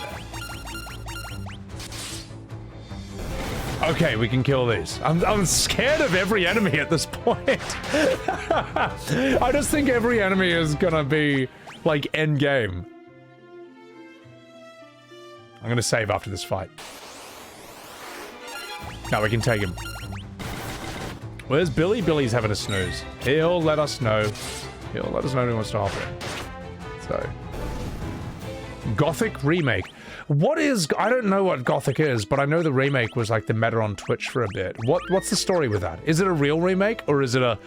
there. Okay, we can kill these. I'm scared of every enemy at this point. I just think every enemy is gonna be, like, end game. I'm gonna save after this fight. Now we can take him. Where's Billy? Billy's having a snooze. He'll let us know. He'll let us know when he wants to hop in. So. Gothic remake. What is... I don't know what Gothic is, but I know the remake was like the meta on Twitch for a bit. What's the story with that? Is it a real remake or is it a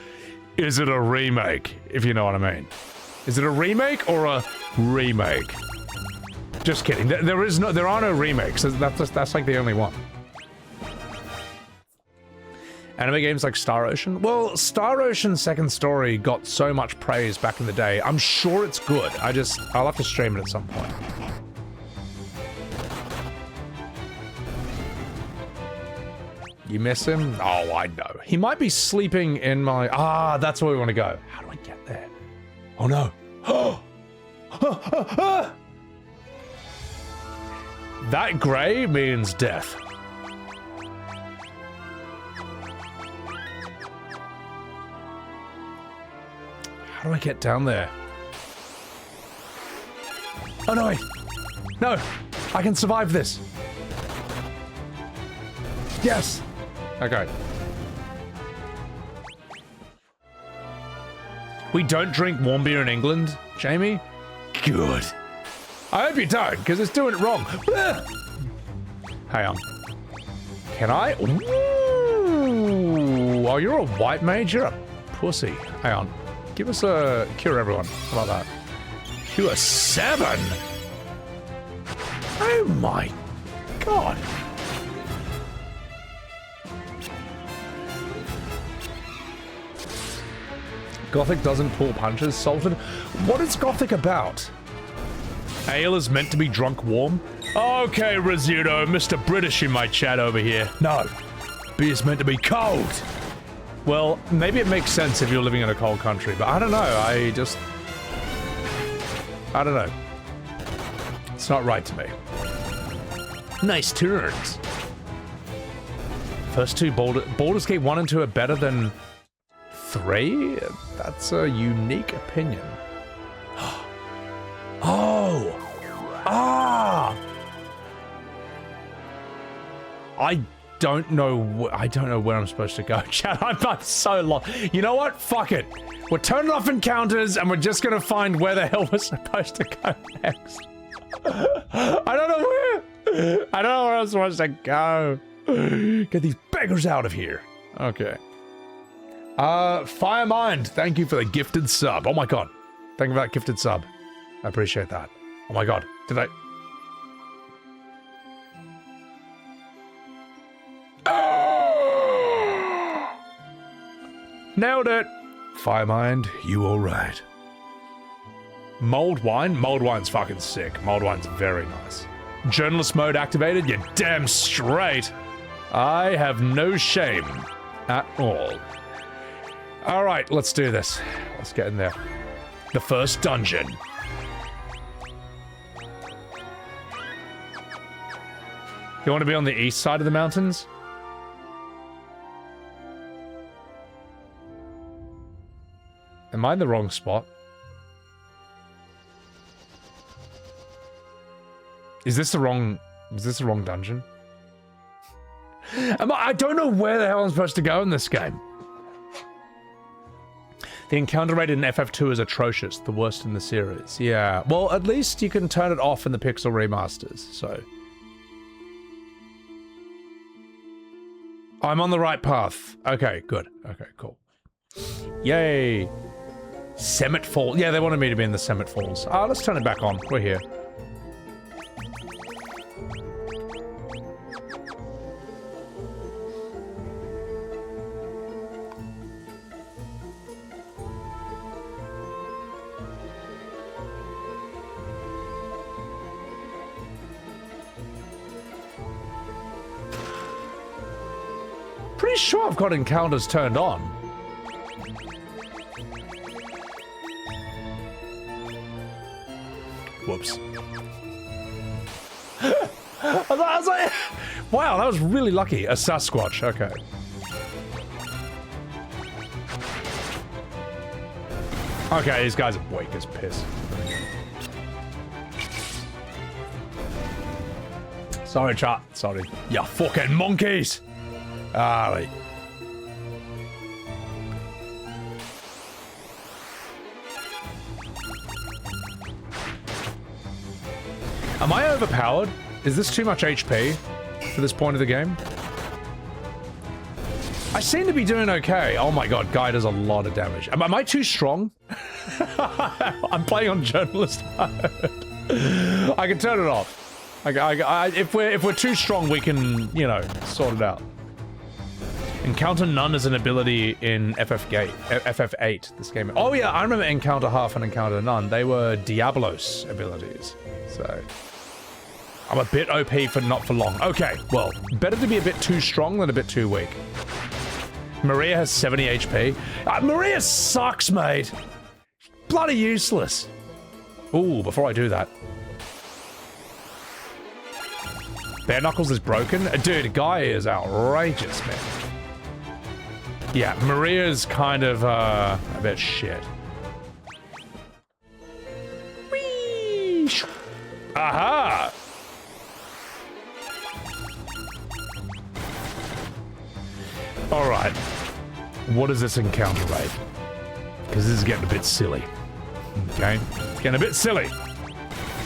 remake, if you know what I mean? Is it a remake or a remake? Just kidding. There are no remakes. That's like the only one. Anime games like Star Ocean? Well, Star Ocean Second Story got so much praise back in the day. I'm sure it's good. I'll have to stream it at some point. You miss him? Oh, I know. He might be sleeping in my... Ah, that's where we want to go. How do I get there? Oh, no. That gray means death. How do I get down there? Oh, no, wait. No, I can survive this. Yes. Okay. We don't drink warm beer in England, Jamie? Good. I hope you don't, because it's doing it wrong. Hang on. Can I? Ooh. Oh, you're a white mage? You're a pussy. Hang on. Give us a cure everyone. How about that? Cure 7? Oh my god. Gothic doesn't pull punches. Salted. What is Gothic about? Ale is meant to be drunk warm? Okay, Rizzuto, Mr. British in my chat over here. No. Beer's meant to be cold. Well, maybe it makes sense if you're living in a cold country, but I don't know. I don't know. It's not right to me. Nice turns. First two Baldur's Gate 1 and 2 are better than 3? That's a unique opinion. Oh! Ah! I don't know where I'm supposed to go. Chat, I'm so lost. You know what? Fuck it. We're turning off encounters and we're just gonna find where the hell we're supposed to go next. I don't know where I'm supposed to go. Get these beggars out of here. Okay. Firemind, thank you for the gifted sub. Oh my god. Thank you for that gifted sub. I appreciate that. Oh my god. Did I... Nailed it! Firemind, you alright. Mulled wine? Mulled wine's fucking sick. Mulled wine's very nice. Journalist mode activated? You're damn straight. I have no shame at all. Alright, let's do this. Let's get in there. The first dungeon. You want to be on the east side of the mountains? Am I in the wrong spot? Is this the wrong dungeon? I don't know where the hell I'm supposed to go in this game. The encounter rate in FF2 is atrocious, the worst in the series. Yeah, well, at least you can turn it off in the Pixel remasters, so. I'm on the right path. Okay, good. Okay, cool. Yay. Semet Falls. Yeah, they wanted me to be in the Semet Falls. Let's turn it back on. We're here. Pretty sure I've got encounters turned on. Whoops. I was like, wow, that was really lucky. A Sasquatch, okay. Okay, these guys are weak as piss. Sorry, chat. Sorry. You fucking monkeys! Wait. Am I overpowered? Is this too much HP for this point of the game? I seem to be doing okay. Oh my god, Guy does a lot of damage. Am I too strong? I'm playing on journalist mode. I can turn it off. If we're too strong, we can, you know, sort it out. Encounter none is an ability in FF8, this game. Oh yeah, I remember Encounter half and Encounter none. They were Diablos abilities. So I'm a bit OP for not for long. Okay, well, better to be a bit too strong than a bit too weak. Maria has 70 HP. Maria sucks, mate. Bloody useless. Ooh, before I do that. Bare Knuckles is broken? Dude, Guy is outrageous, man. Yeah, Maria's kind of, a bit shit. Whee! Aha! Alright. What is this encounter rate? Because this is getting a bit silly. Okay? It's getting a bit silly.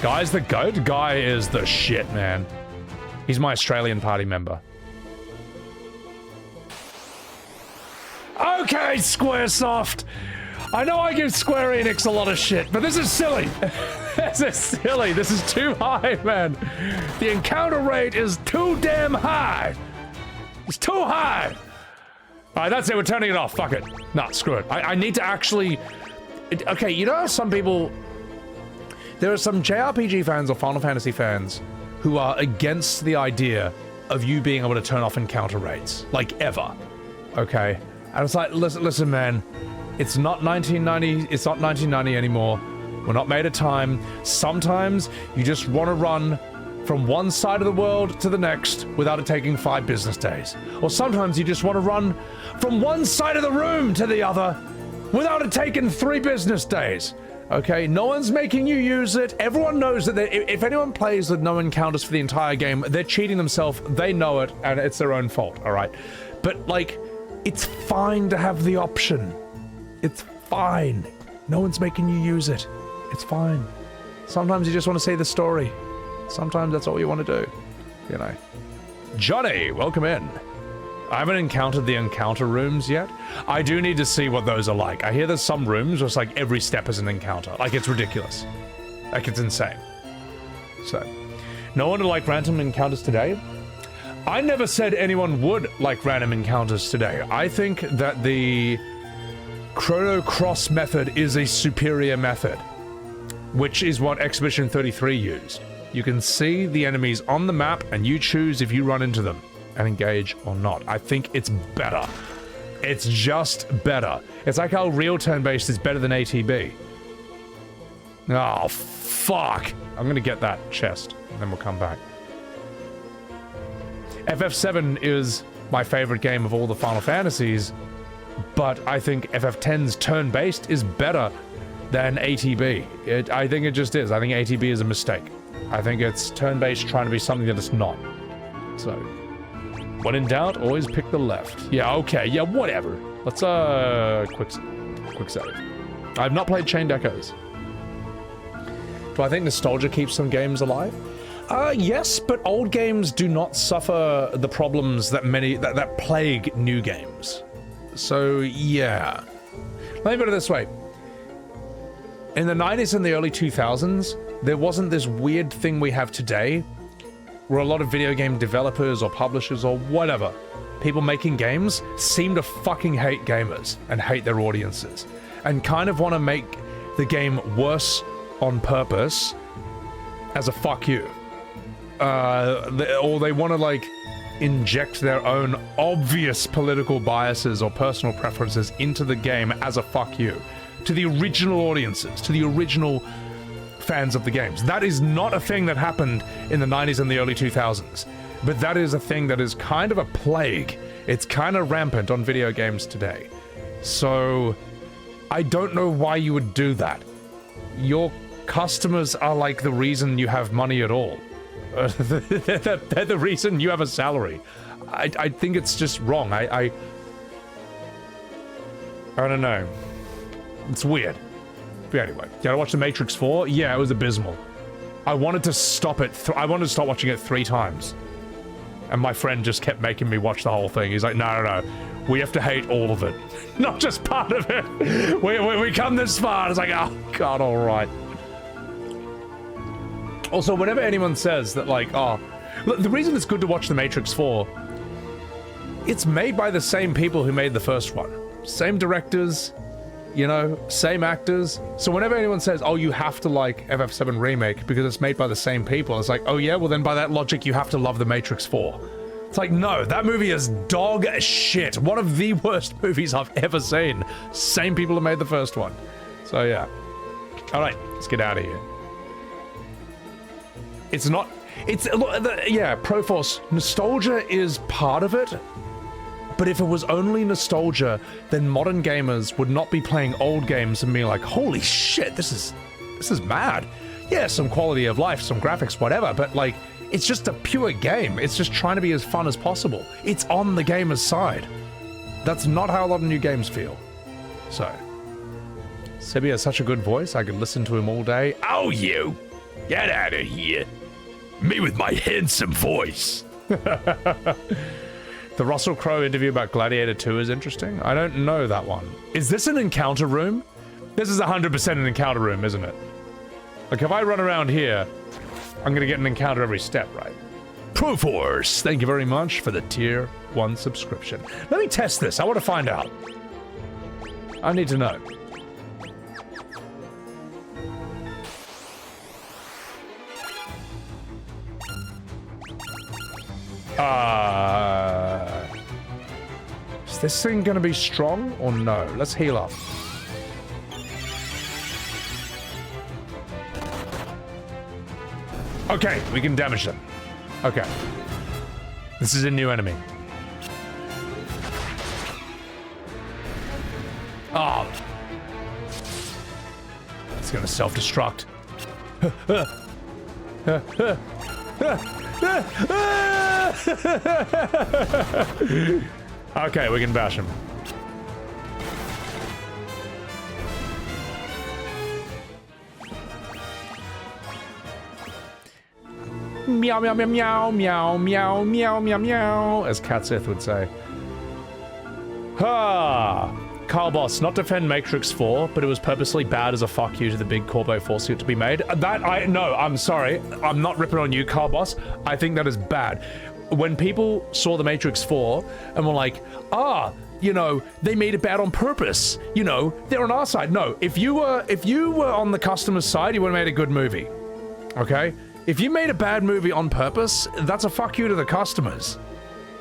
Guy's the goat? Guy is the shit, man. He's my Australian party member. Okay, Squaresoft. I know I give Square Enix a lot of shit, but this is silly. This is silly. This is too high, man. The encounter rate is too damn high. It's too high. All right, that's it. We're turning it off. Fuck it. Nah, screw it. I need to actually... okay, you know how some people... There are some JRPG fans or Final Fantasy fans who are against the idea of you being able to turn off encounter rates. Like, ever. Okay? And it's like, listen, man. It's not 1990. It's not 1990 anymore. We're not made of time. Sometimes you just want to run from one side of the world to the next without it taking 5 business days. Or sometimes you just want to run from one side of the room to the other without it taking 3 business days. Okay, no one's making you use it. Everyone knows that if anyone plays with no encounters for the entire game, they're cheating themselves. They know it, and it's their own fault, all right? But, like, it's fine to have the option. It's fine. No one's making you use it. It's fine. Sometimes you just want to say the story. Sometimes that's all you want to do, you know. Johnny, welcome in. I haven't encountered the encounter rooms yet. I do need to see what those are like. I hear there's some rooms where it's like every step is an encounter. Like, it's ridiculous. Like, it's insane. So, no one would like random encounters today? I never said anyone would like random encounters today. I think that the Chrono Cross method is a superior method, which is what Expedition 33 used. You can see the enemies on the map, and you choose if you run into them and engage or not. I think it's better. It's just better. It's like how real turn-based is better than ATB. Oh, fuck. I'm gonna get that chest, and then we'll come back. FF7 is my favorite game of all the Final Fantasies, but I think FF10's turn-based is better than ATB. I think it just is. I think ATB is a mistake. I think it's turn-based trying to be something that it's not. So, when in doubt, always pick the left. Yeah, okay, yeah, whatever. Let's, quick save. I've not played Chained Echoes. Do I think nostalgia keeps some games alive? Yes, but old games do not suffer the problems that that plague new games. So, yeah. Let me put it this way. In the 90s and the early 2000s, there wasn't this weird thing we have today where a lot of video game developers or publishers or whatever, people making games, seem to fucking hate gamers and hate their audiences and kind of want to make the game worse on purpose as a fuck you. Or they want to, like, inject their own obvious political biases or personal preferences into the game as a fuck you to the original audiences, to the original fans of the games. That is not a thing that happened in the 90s and the early 2000s, but that is a thing that is kind of a plague. It's kind of rampant on video games today. So I don't know why you would do that. Your customers are like the reason you have money at all. They're the reason you have a salary. I think it's just wrong. I don't know. It's weird. But anyway, did I watch The Matrix 4? Yeah, it was abysmal. I wanted to stop it. I wanted to stop watching it 3 times. And my friend just kept making me watch the whole thing. He's like, no. We have to hate all of it. Not just part of it. We come this far. It's like, oh, God, all right. Also, whenever anyone says that, like, oh... Look, the reason it's good to watch The Matrix 4, it's made by the same people who made the first one. Same directors, you know, same actors. So whenever anyone says, oh, you have to like FF7 Remake because it's made by the same people, it's like, oh yeah, well then by that logic you have to love The Matrix 4. It's like, no, that movie is dog shit. One of the worst movies I've ever seen. Same people who made the first one. So yeah. Alright, let's get out of here. It's not... yeah, Proforce, nostalgia is part of it, but if it was only nostalgia, then modern gamers would not be playing old games and being like, holy shit, this is mad. Yeah, some quality of life, some graphics, whatever, but like, it's just a pure game. It's just trying to be as fun as possible. It's on the gamer's side. That's not how a lot of new games feel. So, Sebby has such a good voice, I could listen to him all day. Oh, you! Get out of here! Me with my handsome voice! The Russell Crowe interview about Gladiator 2 is interesting. I don't know that one. Is this an encounter room? This is 100% an encounter room, isn't it? Like, if I run around here, I'm gonna get an encounter every step, right? Proforce, thank you very much for the tier 1 subscription. Let me test this. I want to find out. I need to know. Is this thing gonna be strong or no? Let's heal up. Okay, we can damage them. Okay. This is a new enemy. Oh. It's gonna self-destruct. Okay, we can bash him. Meow, meow, meow, meow, meow, meow, meow, meow, meow, as Cat Sith would say. Ha! Carl Boss, not defend Matrix 4, but it was purposely bad as a fuck you to the big corpo forcing it to be made. No, I'm sorry. I'm not ripping on you, Carl Boss. I think that is bad. When people saw the Matrix 4 and were like, you know, they made it bad on purpose. You know, they're on our side. No, if you were on the customer's side, you would have made a good movie. Okay? If you made a bad movie on purpose, that's a fuck you to the customers.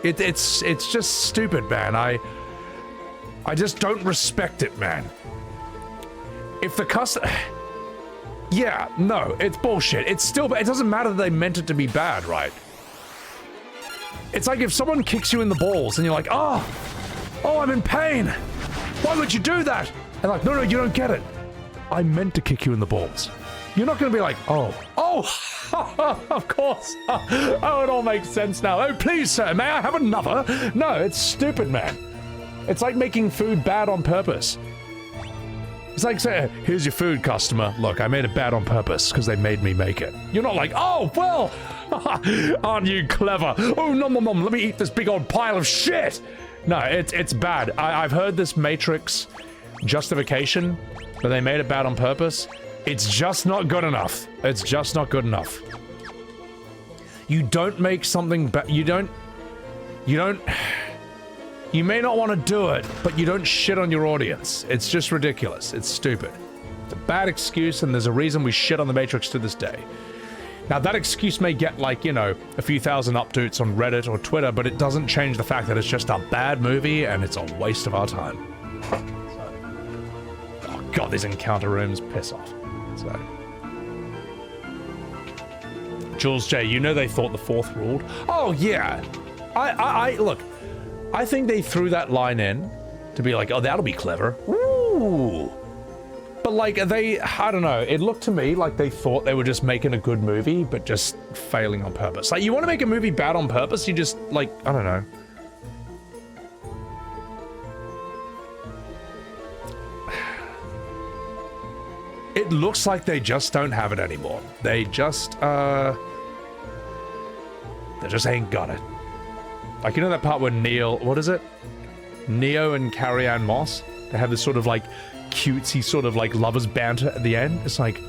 It's just stupid, man. I just don't respect it, man. If the customer... Yeah, no, it's bullshit. It's still... It doesn't matter that they meant it to be bad, right? It's like if someone kicks you in the balls and you're like, oh, I'm in pain. Why would you do that? And like, no, you don't get it. I meant to kick you in the balls. You're not going to be like, oh, of course. Oh, it all makes sense now. Oh, please, sir, may I have another? No, it's stupid, man. It's like making food bad on purpose. It's like saying, here's your food, customer. Look, I made it bad on purpose because they made me make it. You're not like, oh, well, aren't you clever? Oh, nom, nom, nom, let me eat this big old pile of shit. No, it's bad. I've heard this Matrix justification that they made it bad on purpose. It's just not good enough. It's just not good enough. You don't make something bad. You may not want to do it, but you don't shit on your audience. It's just ridiculous. It's stupid. It's a bad excuse, and there's a reason we shit on the Matrix to this day. Now, that excuse may get, like, you know, a few thousand updates on Reddit or Twitter, but it doesn't change the fact that it's just a bad movie, and it's a waste of our time. Oh, God, these encounter rooms piss off. So... Jules J, you know they thought the fourth ruled? Oh, yeah. Look... I think they threw that line in to be like, oh, that'll be clever. Ooh. But like, I don't know, it looked to me like they thought they were just making a good movie, but just failing on purpose. Like, you want to make a movie bad on purpose, you just, like, I don't know. It looks like they just don't have it anymore. They just ain't got it. Like, you know that part where Neo and Carrie-Anne Moss, they have this sort of, like, cutesy sort of, like, lovers banter at the end. It's like,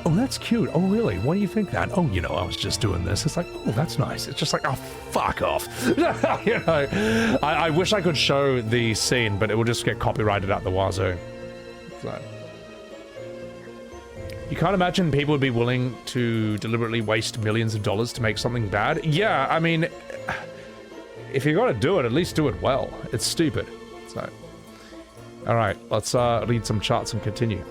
oh, that's cute. Oh, really? Why do you think that? Oh, you know, I was just doing this. It's like, oh, that's nice. It's just like, oh, fuck off. You know, I wish I could show the scene, but it will just get copyrighted out the wazoo. So... You can't imagine people would be willing to deliberately waste millions of dollars to make something bad? Yeah, I mean... If you're gonna do it, at least do it well. It's stupid. So, all right, let's read some charts and continue.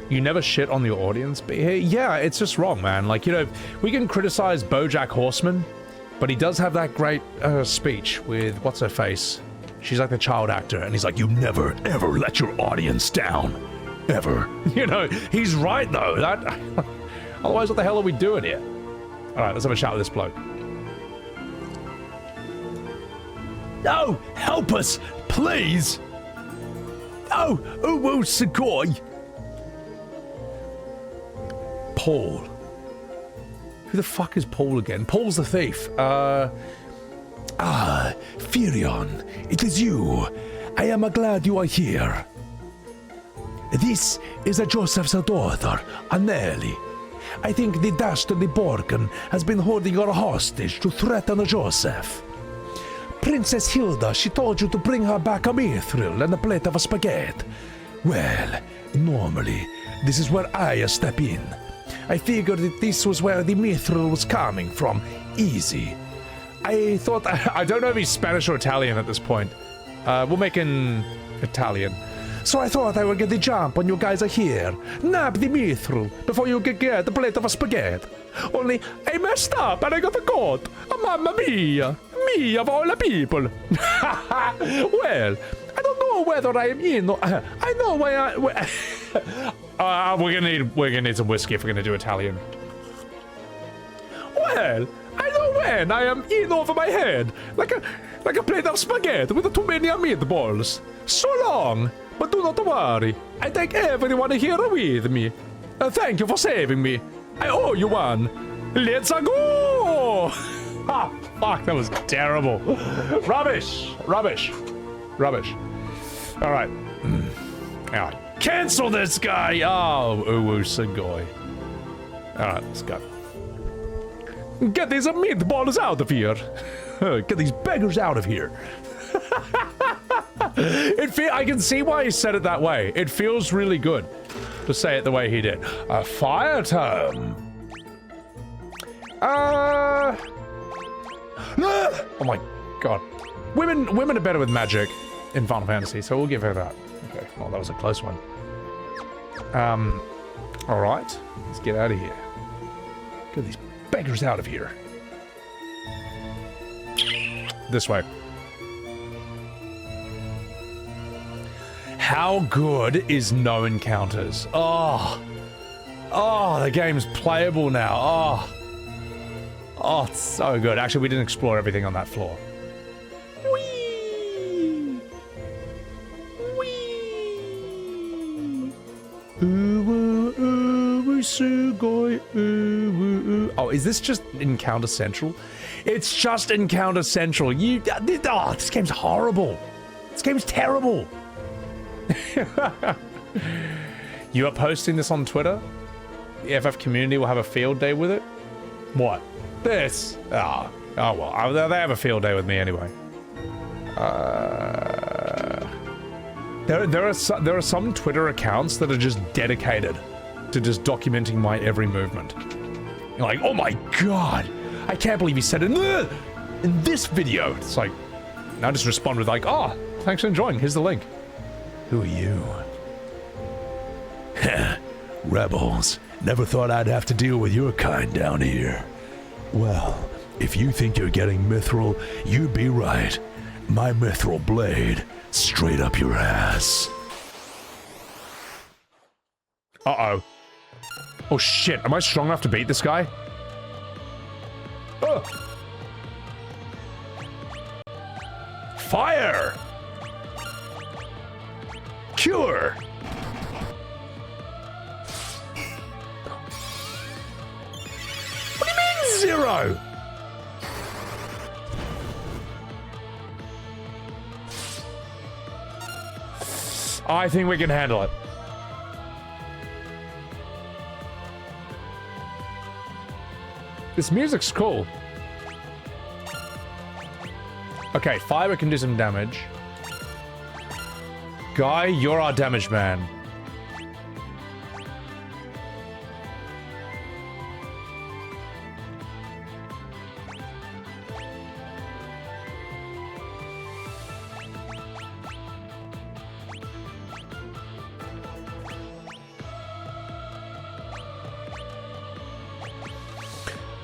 You never shit on your audience, but yeah, it's just wrong, man. Like, you know, we can criticize BoJack Horseman, but he does have that great speech with what's her face. She's like the child actor, and he's like, "You never ever let your audience down, ever." You know, he's right though. That otherwise, what the hell are we doing here? All right, let's have a chat with this bloke. Oh, help us, please! Oh, Sugoi! Paul. Who the fuck is Paul again? Paul's the thief. Firion, it is you. I am glad you are here. This is Joseph's daughter, Anneli. I think the dastardly Borgen has been holding her hostage to threaten Joseph. Princess Hilda, she told you to bring her back a mithril and a plate of spaghetti. Well, normally, this is where I step in. I figured that this was where the mithril was coming from. Easy. I thought... I don't know if he's Spanish or Italian at this point. We'll make an Italian. So I thought I would get the jump when you guys are here. Nab the mithril before you can get the plate of spaghetti. Only I messed up and I got caught. Mamma mia. Me of all the people. Well, I don't know whether I am in or... I know why I... We're gonna need some whiskey if we're gonna do Italian. Well, I know when I am in over my head. Like a plate of spaghetti with too many meatballs. So long. But do not worry. I take everyone here with me. Thank you for saving me. I owe you one. Let's go! Ah, fuck, that was terrible. Rubbish. All right. Cancel this guy. Oh, Uwu Sugoi. All right, let's go. Get these meatballs out of here. Get these beggars out of here. I can see why he said it that way. It feels really good to say it the way he did. A fire tome. Oh my god. Women are better with magic in Final Fantasy, so we'll give her that. Okay, well, that was a close one. Alright. Let's get out of here. Get these beggars out of here. This way. How good is no encounters? Oh, the game's playable now. Oh, it's so good. Actually, we didn't explore everything on that floor. Whee! Whee! Ooh, sugoi, ooh. Oh, is this just Encounter Central? It's just Encounter Central. This game's horrible. This game's terrible. You are posting this on Twitter? The FF community will have a field day with it? What? This? Oh well, they have a field day with me anyway. There are some Twitter accounts that are just dedicated to just documenting my every movement. You're like, oh my god, I can't believe he said it in this video. It's like, now just respond with like, oh, thanks for enjoying, here's the link. Who are you? Rebels. Never thought I'd have to deal with your kind down here. Well, if you think you're getting mithril, you'd be right. My mithril blade, straight up your ass. Uh-oh. Oh shit, am I strong enough to beat this guy? Oh. Fire! Cure! What do you mean, 0? I think we can handle it. This music's cool. Okay, fiber can do some damage. Guy, you're our damage man.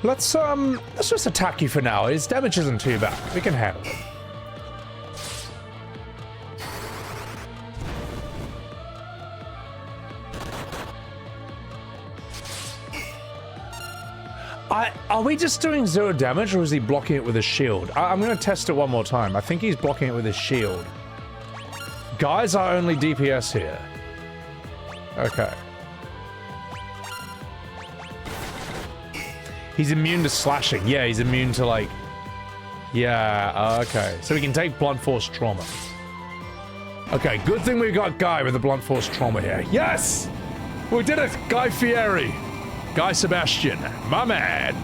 Let's just attack you for now. His damage isn't too bad. We can handle it. Are we just doing 0 damage, or is he blocking it with his shield? I'm going to test it one more time. I think he's blocking it with his shield. Guys are only DPS here. Okay. He's immune to slashing. Yeah, he's immune to, like... Yeah, okay. So we can take blunt force trauma. Okay, good thing we got Guy with the blunt force trauma here. Yes! We did it! Guy Fieri! Guy Sebastian, my man!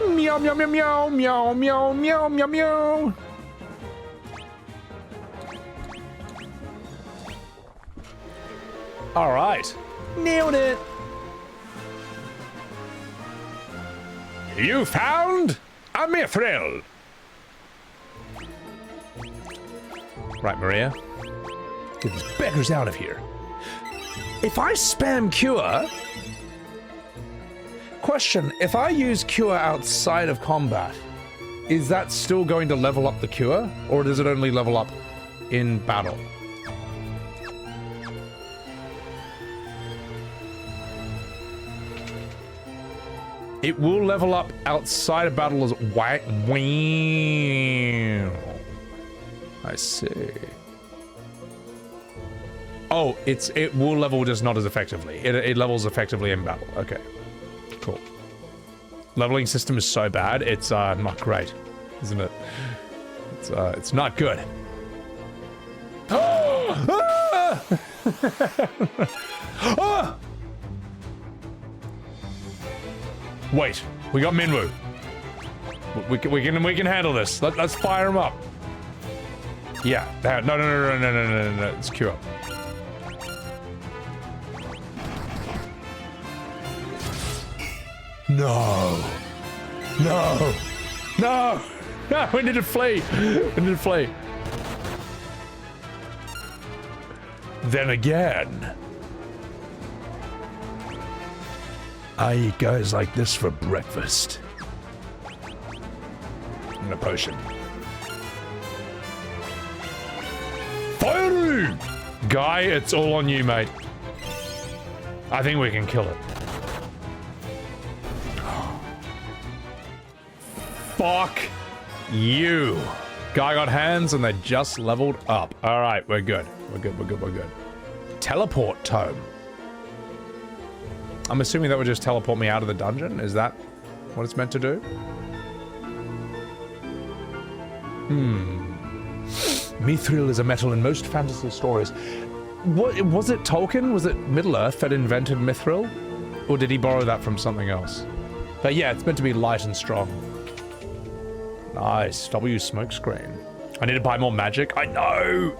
Meow, meow, meow, meow, meow, meow, meow, meow, meow. All right. Nailed it. You found a mithril. Right, Maria. Get these beggars out of here. If I spam cure... Question, if I use cure outside of combat, is that still going to level up the cure? Or does it only level up in battle? It will level up outside of battle as wow. I see. Oh, it will level just not as effectively. It levels effectively in battle. Okay. Cool. Leveling system is so bad, it's not great, isn't it? It's not good. Wait, we got Minwoo. We can handle this. Let's fire him up. Yeah. No. It's queue up. No. No. No! No, we need to flee! We need to flee. Then again... I eat guys like this for breakfast. And a potion. Fire! Guy, it's all on you, mate. I think we can kill it. Fuck you. Guy got hands and they just leveled up. Alright, we're good. We're good. Teleport tome. I'm assuming that would just teleport me out of the dungeon. Is that what it's meant to do? Mithril is a metal in most fantasy stories. What was it Tolkien? Was it Middle-earth that invented Mithril? Or did he borrow that from something else? But yeah, it's meant to be light and strong. Nice. W smokescreen. I need to buy more magic. I know!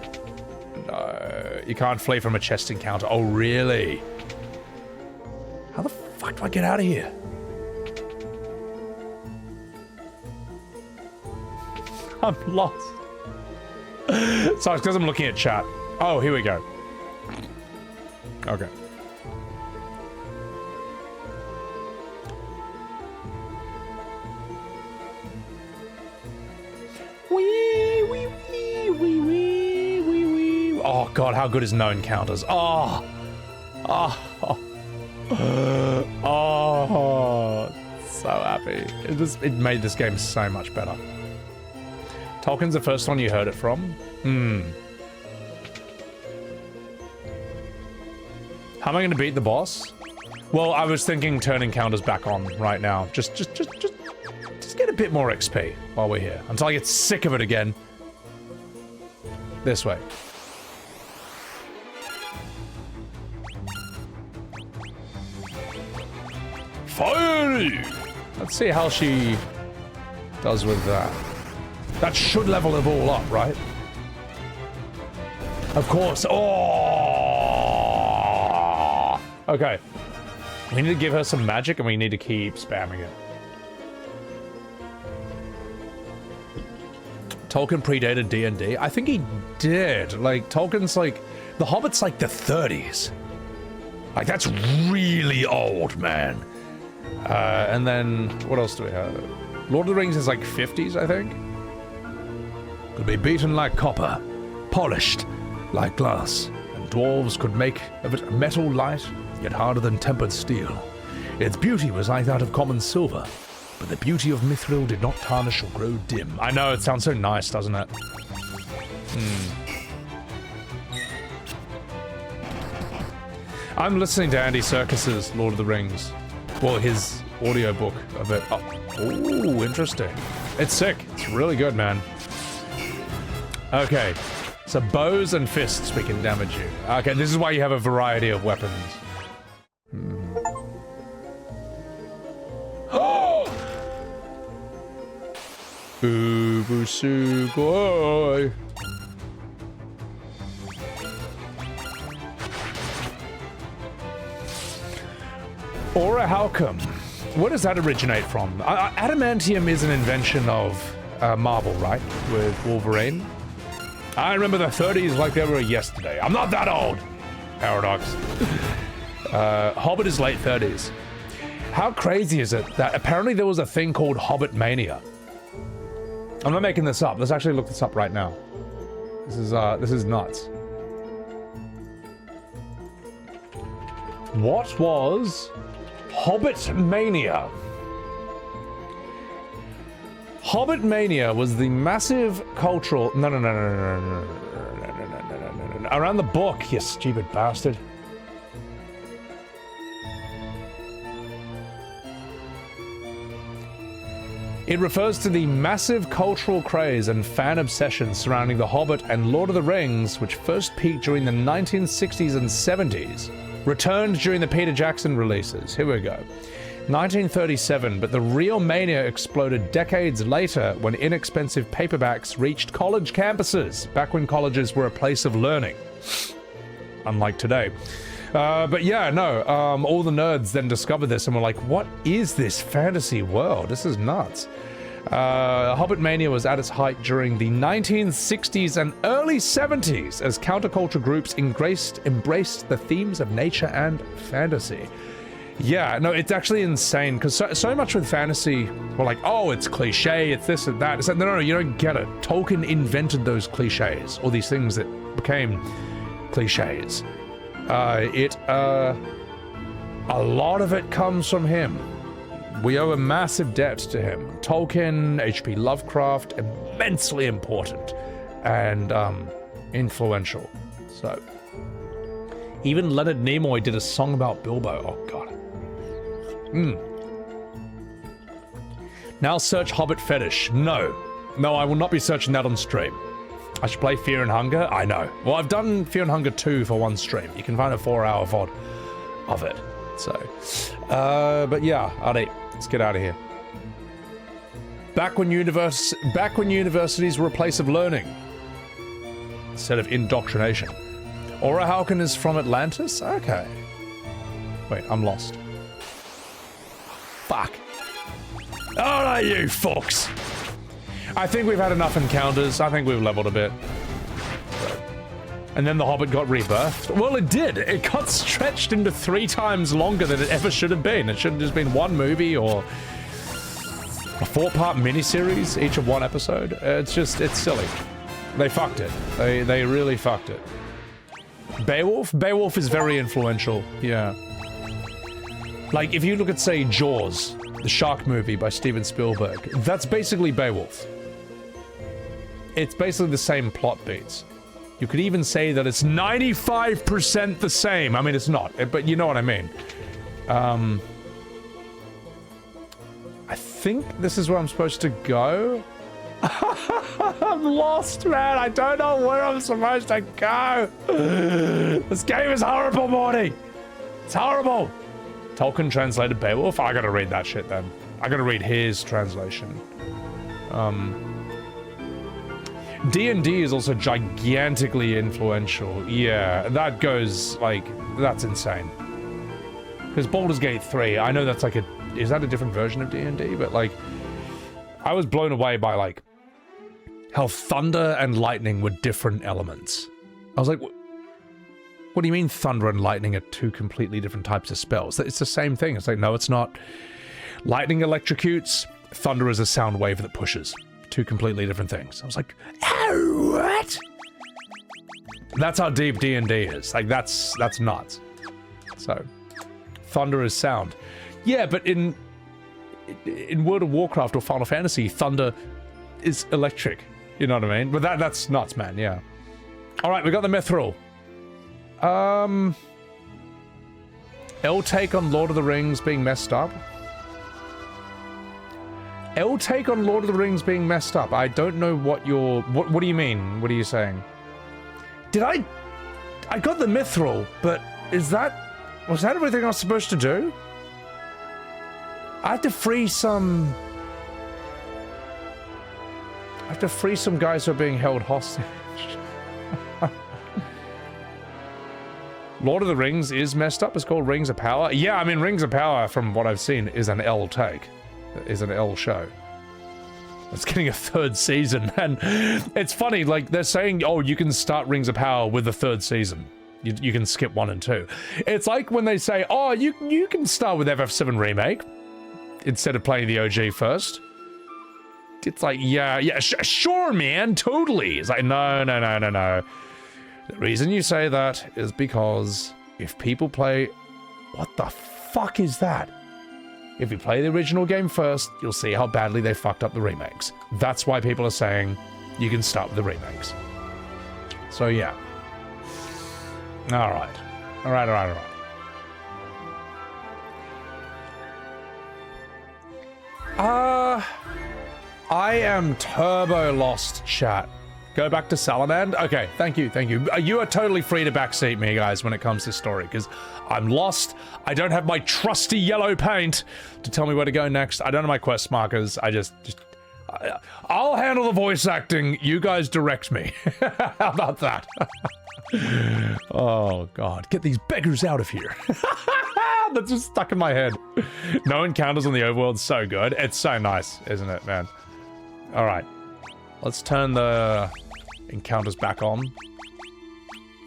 No. You can't flee from a chest encounter. Oh, really? How the fuck do I get out of here? I'm lost. So it's because I'm looking at chat. Oh, here we go. Okay. Oh god, how good is no encounters? Oh, so happy. It made this game so much better. Tolkien's the first one you heard it from? How am I going to beat the boss? Well, I was thinking turn encounters back on right now. Just get a bit more XP while we're here. Until I get sick of it again. This way. Fire! Let's see how she does with that. That should level it all up, right? Of course. Oh! Okay. We need to give her some magic and we need to keep spamming it. Tolkien predated D&D? I think he did. Like, Tolkien's like... The Hobbit's like the 30s. Like, that's really old, man. And then... What else do we have? Lord of the Rings is like 50s, I think? Could be beaten like copper, polished like glass, and dwarves could make of it metal light, yet harder than tempered steel. Its beauty was like that of common silver, but the beauty of Mithril did not tarnish or grow dim. I know, it sounds so nice, doesn't it? I'm listening to Andy Serkis's Lord of the Rings. Well, his audiobook of it. Oh, ooh, interesting. It's sick. It's really good, man. Okay. So bows and fists we can damage you. Okay, this is why you have a variety of weapons. Boo Sugoi. Aura Halcom. Where does that originate from? Adamantium is an invention of Marvel, right? With Wolverine. I remember the 30s like they were yesterday. I'm not that old. Paradox. Hobbit is late 30s. How crazy is it that apparently there was a thing called Hobbit Mania? I'm not making this up. Let's actually look this up right now. This is nuts. What was Hobbit Mania? Hobbit Mania was the massive cultural... No. Around the book, you stupid bastard. It refers to the massive cultural craze and fan obsession surrounding The Hobbit and Lord of the Rings, which first peaked during the 1960s and 70s. Returned during the Peter Jackson releases. Here we go. 1937, but the real mania exploded decades later when inexpensive paperbacks reached college campuses, back when colleges were a place of learning. Unlike today. But yeah, no, all the nerds then discovered this and were like, what is this fantasy world? This is nuts. Hobbit Mania was at its height during the 1960s and early 70s as counterculture groups embraced the themes of nature and fantasy. Yeah, no, it's actually insane because so much with fantasy, we're like, oh, it's cliche, it's this and that. It's like, no, you don't get it. Tolkien invented those cliches, or these things that became cliches. A lot of it comes from him. We owe a massive debt to him. Tolkien, H.P. Lovecraft, immensely important and influential. So, even Leonard Nimoy did a song about Bilbo. Oh god. Now search Hobbit fetish. No, I will not be searching that on stream. I should play Fear and Hunger? I know. Well, I've done Fear and Hunger 2 for one stream. You can find a 4-hour VOD of it. So, but yeah, Artie, let's get out of here. Back when universities were a place of learning instead of indoctrination. Aura Halcon is from Atlantis? Okay. Wait, I'm lost. Fuck. Alright, you fucks! I think we've had enough encounters. I think we've leveled a bit. And then the Hobbit got rebirthed. Well, it did. It got stretched into 3 times longer than it ever should have been. It should have just been one movie or a 4-part miniseries, each of one episode. It's silly. They fucked it. They really fucked it. Beowulf? Beowulf is very influential. Yeah. Like, if you look at, say, Jaws, the shark movie by Steven Spielberg, that's basically Beowulf. It's basically the same plot beats. You could even say that it's 95% the same. I mean, it's not, but you know what I mean. I think this is where I'm supposed to go. I'm lost, man. I don't know where I'm supposed to go. This game is horrible, Morty. It's horrible. Tolkien translated Beowulf? I gotta read that shit then. I gotta read his translation. D&D is also gigantically influential. Yeah, that goes, like, that's insane. Because Baldur's Gate 3, I know that's like is that a different version of D&D? But, like, I was blown away by, like, how thunder and lightning were different elements. I was like, what do you mean thunder and lightning are 2 completely different types of spells? It's the same thing. It's like, no, it's not. Lightning electrocutes, thunder is a sound wave that pushes. 2 completely different things. I was like, oh, what? That's how deep D&D is. Like, that's nuts. So, thunder is sound. Yeah, but in World of Warcraft or Final Fantasy, thunder is electric. You know what I mean? But that's nuts, man, yeah. Alright, we got the Mithril. L take on Lord of the Rings being messed up? L take on Lord of the Rings being messed up? I don't know what you're... What do you mean? What are you saying? Did I got the mithril, but was that everything I was supposed to do? I have to free some guys who are being held hostage. Lord of the Rings is messed up. It's called Rings of Power. Yeah, I mean, Rings of Power, from what I've seen, is an L take. Is an L show. It's getting a 3rd season, and it's funny, like, they're saying, oh, you can start Rings of Power with the 3rd season. You can skip 1 and 2. It's like when they say, oh, you can start with FF7 Remake instead of playing the OG first. It's like, yeah, sure, man, totally. It's like, no. The reason you say that is because if people play... What the fuck is that? If you play the original game first, you'll see how badly they fucked up the remakes. That's why people are saying you can start with the remakes. So, yeah. Alright. Alright. I am turbo lost, chat. Go back to Salamand? Okay, thank you. You are totally free to backseat me, guys, when it comes to story, because I'm lost. I don't have my trusty yellow paint to tell me where to go next. I don't have my quest markers. I'll handle the voice acting. You guys direct me. How about that? Oh, God. Get these beggars out of here. That's just stuck in my head. No encounters on the overworld. So good. It's so nice, isn't it, man? All right. Let's turn the encounters back on.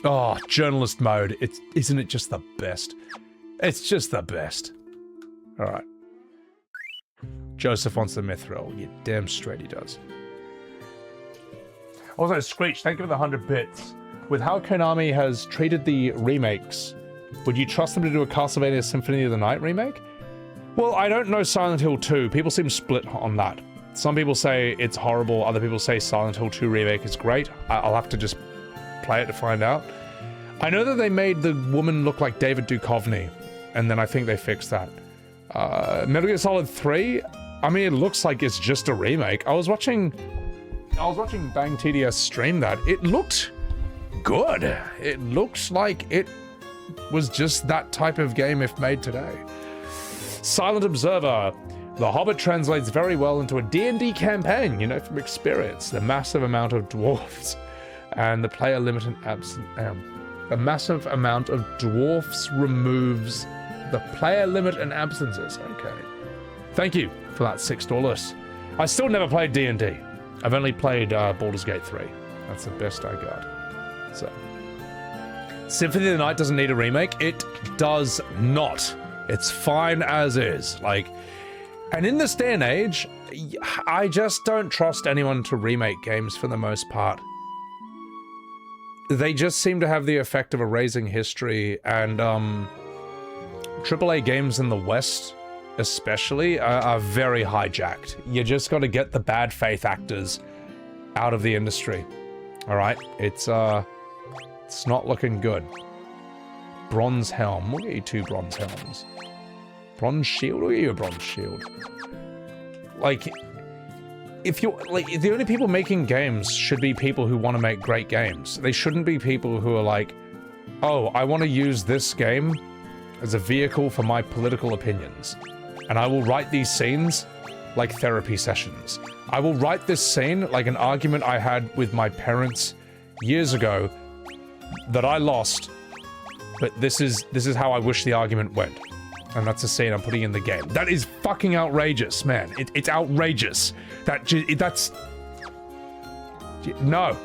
Oh, journalist mode. Isn't it just the best? It's just the best. All right. Joseph wants the mithril. You damn straight he does. Also, Screech, thank you for the 100 bits. With how Konami has treated the remakes, would you trust them to do a Castlevania Symphony of the Night remake? Well, I don't know Silent Hill 2. People seem split on that. Some people say it's horrible. Other people say Silent Hill 2 remake is great. I'll have to just play it to find out. I know that they made the woman look like David Duchovny, and then I think they fixed that. Metal Gear Solid 3, I mean, it looks like it's just a remake. I was watching Bang TDS stream that. It looked good. It looks like it was just that type of game if made today. Silent Observer. The Hobbit translates very well into a D&D campaign, you know, from experience. The massive amount of dwarfs and the player limit and a massive amount of dwarfs removes the player limit and absences. Okay. Thank you for that $6. I still never played D&D. I've only played Baldur's Gate 3. That's the best I got. So. Symphony of the Night doesn't need a remake. It does not. It's fine as is. Like... And in this day and age, I just don't trust anyone to remake games for the most part. They just seem to have the effect of erasing history, and AAA games in the West, especially, are very hijacked. You just gotta get the bad faith actors out of the industry. Alright? It's not looking good. Bronze helm. We'll get you 2 bronze helms. Bronze shield? We'll get you a bronze shield. Like, if you're, like, the only people making games should be people who want to make great games. They shouldn't be people who are like, oh, I want to use this game as a vehicle for my political opinions. And I will write these scenes like therapy sessions. I will write this scene like an argument I had with my parents years ago that I lost, but this is how I wish the argument went. And that's a scene I'm putting in the game. That is fucking outrageous, man. It's outrageous. That's... No.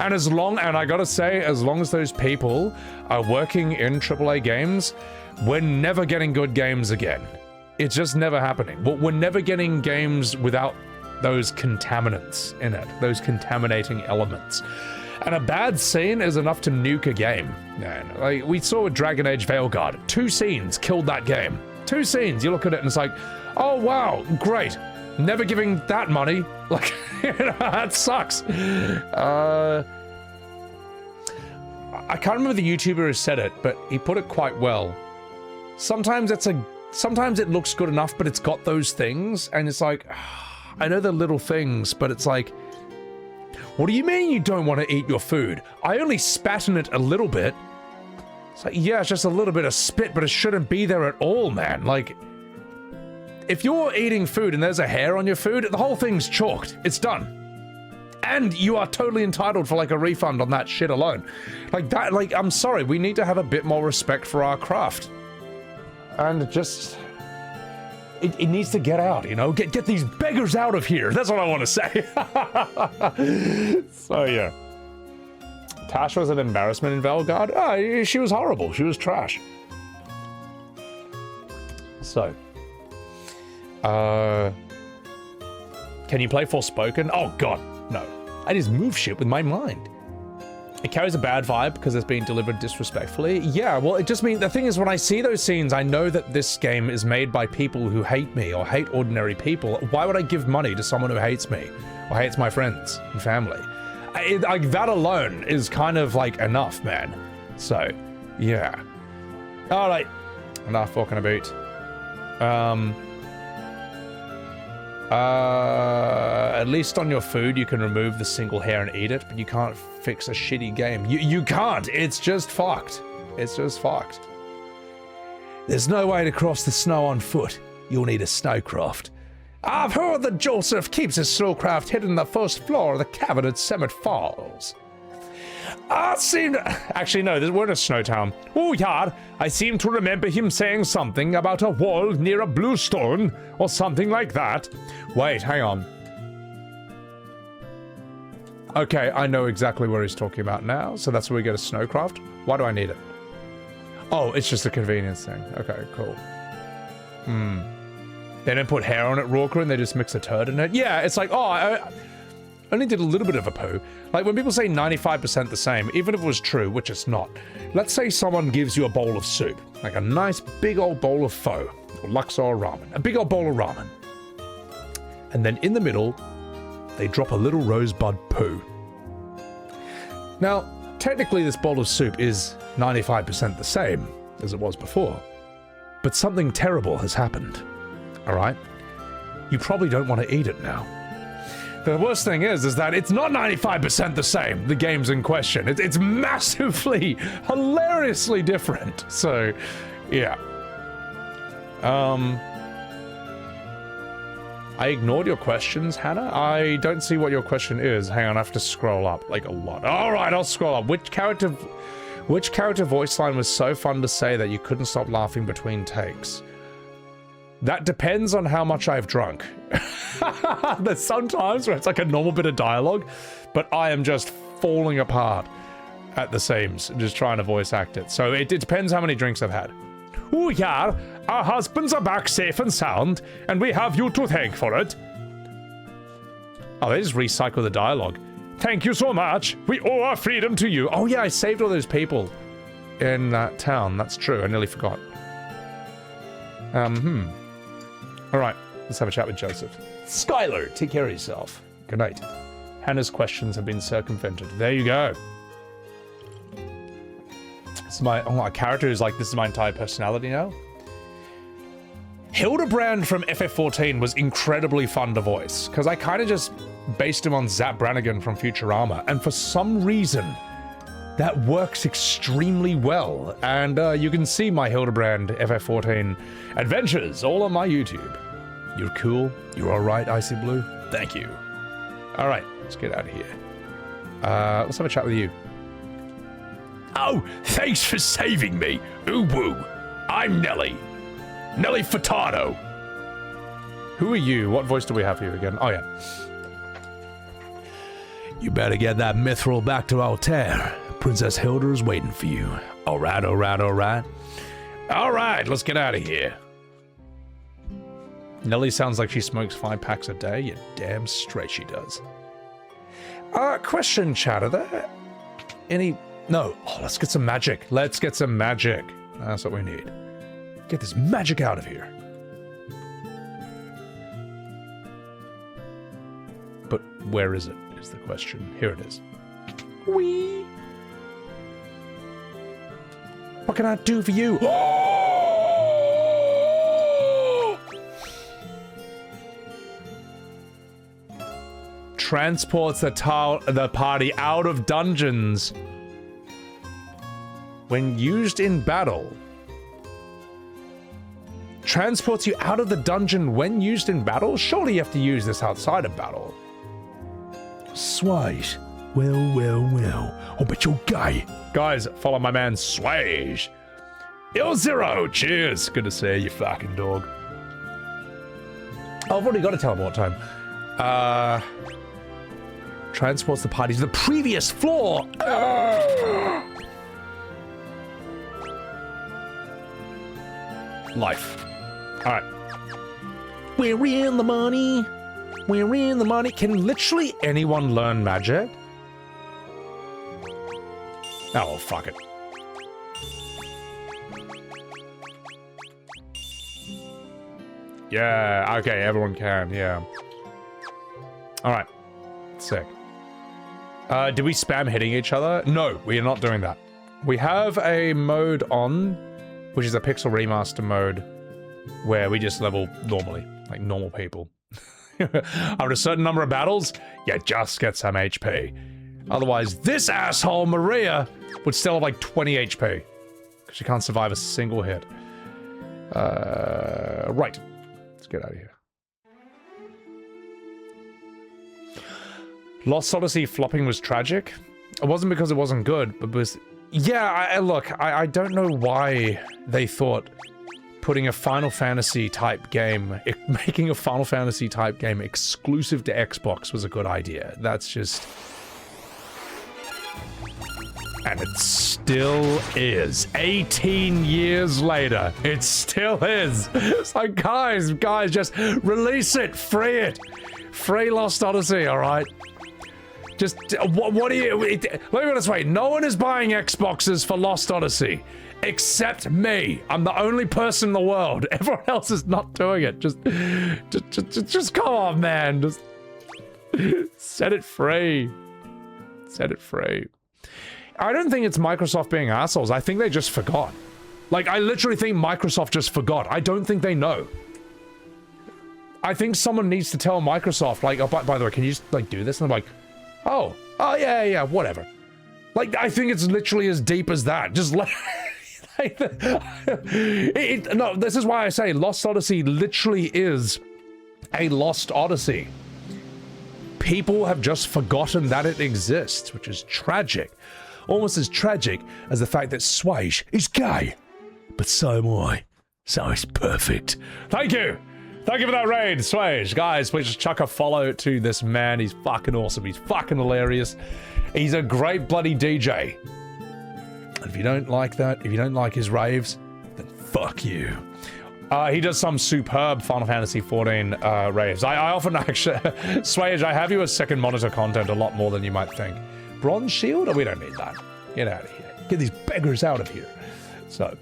And I gotta say, as long as those people are working in AAA games, we're never getting good games again. It's just never happening. We're never getting games without those contaminants in it, those contaminating elements. And a bad scene is enough to nuke a game, man. Like, we saw with Dragon Age Veilguard. 2 scenes killed that game. 2 scenes. You look at it and it's like, oh, wow, great. Never giving that money. Like, you know, that sucks. I can't remember the YouTuber who said it, but he put it quite well. sometimes it looks good enough, but it's got those things, and it's like, I know they're little things, but it's like, what do you mean you don't want to eat your food? I only spat in it a little bit. It's like, yeah, it's just a little bit of spit, but it shouldn't be there at all, man. Like, if you're eating food and there's a hair on your food, the whole thing's chalked. It's done. And you are totally entitled for, like, a refund on that shit alone. Like, that, like, I'm sorry, we need to have a bit more respect for our craft. And just... It needs to get out, you know? Get these beggars out of here. That's what I want to say. So, yeah. Tash was an embarrassment in Velgard. Oh, she was horrible. She was trash. So. Can you play Forspoken? Oh, God, no. I just move shit with my mind. It carries a bad vibe because it's being delivered disrespectfully. Yeah, well, it just means... The thing is, when I see those scenes, I know that this game is made by people who hate me or hate ordinary people. Why would I give money to someone who hates me or hates my friends and family? Like, that alone is kind of, like, enough, man. So, yeah. All right. Enough talking about. At least on your food, you can remove the single hair and eat it, but you can't fix a shitty game. You can't. It's just fucked. It's just fucked. There's no way to cross the snow on foot. You'll need a snowcraft. I've heard that Joseph keeps his snowcraft hidden in the first floor of the cabin at Summit Falls. Actually, no, we're in a snow town. Oh, yeah, I seem to remember him saying something about a wall near a blue stone, or something like that. Wait, hang on. Okay, I know exactly where he's talking about now, so that's where we get a snowcraft. Why do I need it? Oh, it's just a convenience thing. Okay, cool. They don't put hair on it, Rorker, and they just mix a turd in it? Yeah, it's like, oh, I only did a little bit of a poo. Like, when people say 95% the same, even if it was true, which it's not, let's say someone gives you a bowl of soup, like a nice big old bowl of pho, or Luxor ramen, a big old bowl of ramen. And then in the middle, they drop a little rosebud poo. Now, technically this bowl of soup is 95% the same as it was before, but something terrible has happened, all right? You probably don't want to eat it now. The worst thing is that it's not 95% the same, the game's in question. It's massively, hilariously different. So, yeah. I ignored your questions, Hannah. I don't see what your question is. Hang on, I have to scroll up, like, a lot. All right, I'll scroll up. Which character voice line was so fun to say that you couldn't stop laughing between takes? That depends on how much I've drunk. There's sometimes where it's like a normal bit of dialogue, but I am just falling apart at the seams, just trying to voice act it. So it depends how many drinks I've had. Oh yeah, our husbands are back safe and sound, and we have you to thank for it. Oh, they just recycle the dialogue. Thank you so much. We owe our freedom to you. Oh yeah, I saved all those people in that town. That's true. I nearly forgot. All right, let's have a chat with Joseph. Skylar, take care of yourself. Good night. Hannah's questions have been circumvented. There you go. This is my character is like, this is my entire personality now. Hildebrand from FF14 was incredibly fun to voice, because I kind of just based him on Zap Brannigan from Futurama, and for some reason, that works extremely well. And you can see my Hildebrand FF14 adventures all on my YouTube. You're cool. You're all right, Icy Blue. Thank you. All right, let's get out of here. Let's have a chat with you. Oh, thanks for saving me. Ooh woo. I'm Nelly. Nelly Furtado. Who are you? What voice do we have here again? Oh, yeah. You better get that mithril back to Altair. Princess Hilda is waiting for you. All right, all right, all right. All right, let's get out of here. Nelly sounds like she smokes 5 packs a day. You damn straight she does. Question, chat, are there any... No. Oh, let's get some magic. Let's get some magic. That's what we need. Get this magic out of here. But where is it, is the question. Here it is. Whee! What can I do for you? Oh! transports the party out of dungeons when used in battle. Transports you out of the dungeon when used in battle? Surely you have to use this outside of battle. Swage. Well. I bet you're gay. Guys, follow my man Swage. Yo, Zero, cheers. Good to see you, fucking dog. Oh, I've already got a teleport time. Transports the party to the previous floor. Life. All right. We're in the money. We're in the money. Can literally anyone learn magic? Oh, well, fuck it. Yeah, okay, everyone can, yeah. Alright. Sick. Do we spam hitting each other? No, we are not doing that. We have a mode on, which is a pixel remaster mode, where we just level normally, like normal people. After a certain number of battles, you just get some HP. Otherwise, this asshole, Maria, would still have like 20 HP. Because she can't survive a single hit. Right. Let's get out of here. Lost Odyssey flopping was tragic. It wasn't because it wasn't good, but because... Yeah, look, I don't know why they thought putting a Final Fantasy type game, making a Final Fantasy type game exclusive to Xbox was a good idea. That's just... And it still is. 18 years later, it still is. It's like, guys, just release it, free it. Free Lost Odyssey, all right? Just, what do you... let me put it this way, no one is buying Xboxes for Lost Odyssey. Except me. I'm the only person in the world. Everyone else is not doing it. Just come on, man. Just set it free. Set it free. I don't think it's Microsoft being assholes. I think they just forgot. Like, I literally think Microsoft just forgot. I don't think they know. I think someone needs to tell Microsoft, like, oh, by the way, can you just, like, do this? And I'm like, oh, yeah, whatever. Like, I think it's literally as deep as that. Just like... no, this is why I say Lost Odyssey literally is a Lost Odyssey. People have just forgotten that it exists, which is tragic. Almost as tragic as the fact that Swage is gay. But so am I. So it's perfect. Thank you! Thank you for that raid, Swage. Guys, please just chuck a follow to this man. He's fucking awesome. He's fucking hilarious. He's a great bloody DJ. And if you don't like that, if you don't like his raves, then fuck you. He does some superb Final Fantasy XIV raves. I often actually... Swage, I have you as second monitor content a lot more than you might think. Bronze shield? Oh, we don't need that. Get out of here. Get these beggars out of here. So.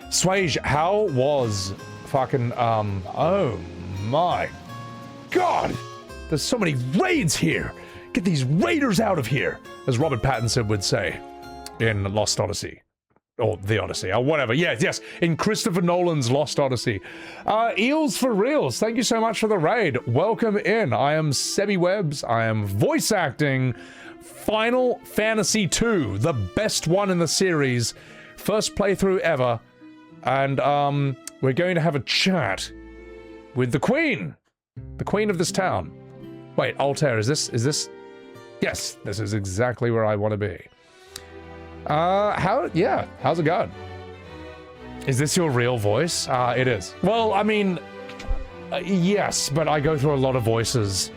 Swage, how was fucking, oh my God. There's so many raids here. Get these raiders out of here. As Robert Pattinson would say in Lost Odyssey. Or The Odyssey, or whatever. Yes, in Christopher Nolan's Lost Odyssey. Eels for Reals, thank you so much for the raid. Welcome in. I am Sebbywebz. I am voice acting Final Fantasy II, the best one in the series. First playthrough ever. And, we're going to have a chat with the Queen. The Queen of this town. Wait, Altair, is this? Yes, this is exactly where I want to be. How's it going? Is this your real voice? It is. Well, I mean, yes, but I go through a lot of voices.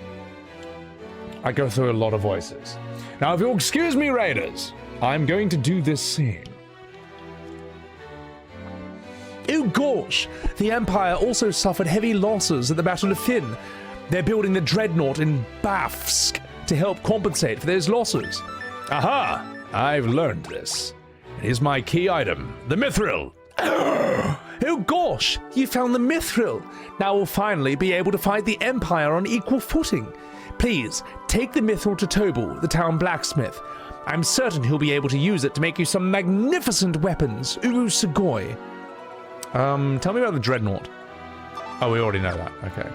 Now, if you'll excuse me, Raiders, I'm going to do this scene. Oh gosh, the Empire also suffered heavy losses at the Battle of Finn. They're building the Dreadnought in Bafsk to help compensate for those losses. Aha! I've learned this. Here's my key item, the Mithril. Oh gosh, you found the Mithril. Now we'll finally be able to fight the Empire on equal footing. Please, take the Mithril to Tobal, the town blacksmith. I'm certain he'll be able to use it to make you some magnificent weapons. Uru Sugoi. Tell me about the Dreadnought. Oh, we already know that. Okay.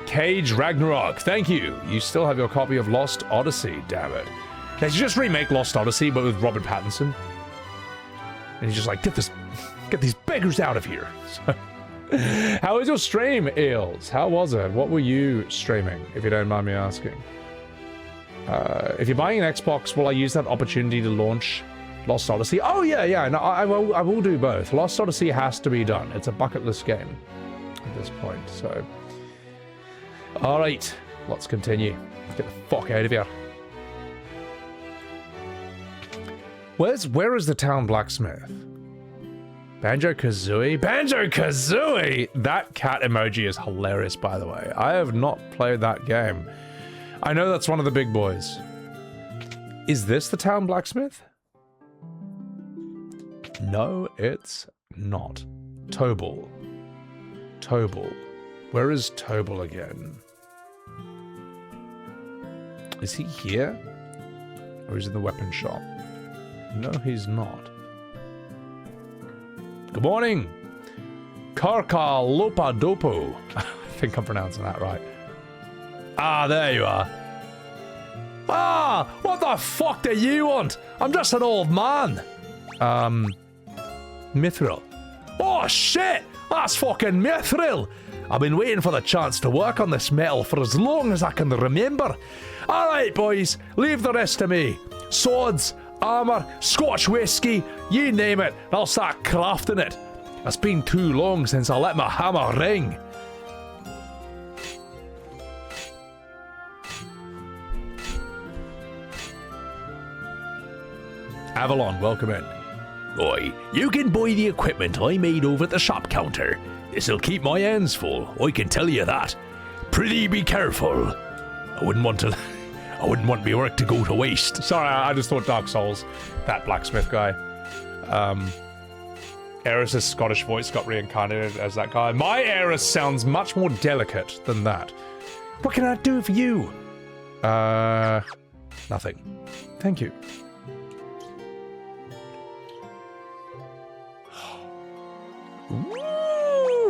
Cage Ragnarok, thank you. You still have your copy of Lost Odyssey, damn it. They should just remake Lost Odyssey, but with Robert Pattinson. And he's just like, get these beggars out of here. So, how was your stream, Eels? How was it? What were you streaming, if you don't mind me asking? If you're buying an Xbox, will I use that opportunity to launch Lost Odyssey? Oh, yeah, no, I will do both. Lost Odyssey has to be done. It's a bucket list game at this point, so... Alright, let's continue. Get the fuck out of here. Where is the town blacksmith? Banjo-Kazooie? Banjo-Kazooie! That cat emoji is hilarious, by the way. I have not played that game. I know that's one of the big boys. Is this the town blacksmith? No, it's not. Tobal. Where is Tobal again? Is he here? Or is he in the weapon shop? No, he's not. Good morning! Karka Lopadopo. I think I'm pronouncing that right. Ah, there you are. Ah, what the fuck do you want? I'm just an old man. Mithril. Oh shit, that's fucking Mithril. I've been waiting for the chance to work on this metal for as long as I can remember. Alright boys, leave the rest to me. Swords, armor, Scotch whiskey, you name it, and I'll start crafting it. It's been too long since I let my hammer ring. Avalon, welcome in. Oi, you can buy the equipment I made over at the shop counter. This'll keep my hands full, I can tell you that. Pretty be careful. I wouldn't want my work to go to waste. Sorry, I just thought Dark Souls, that blacksmith guy. Eris's Scottish voice got reincarnated as that guy. My Eris sounds much more delicate than that. What can I do for you? Nothing. Thank you.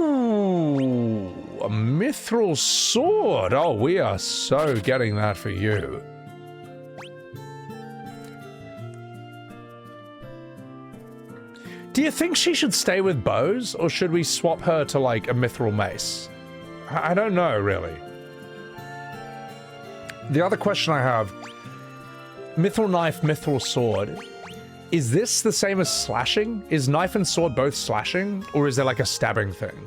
Ooh, a mithril sword. Oh, we are so getting that for you. Do you think she should stay with bows, or should we swap her to, like, a mithril mace? I don't know, really. The other question I have, mithril knife, mithril sword. Is this the same as slashing? Is knife and sword both slashing? Or is there like a stabbing thing?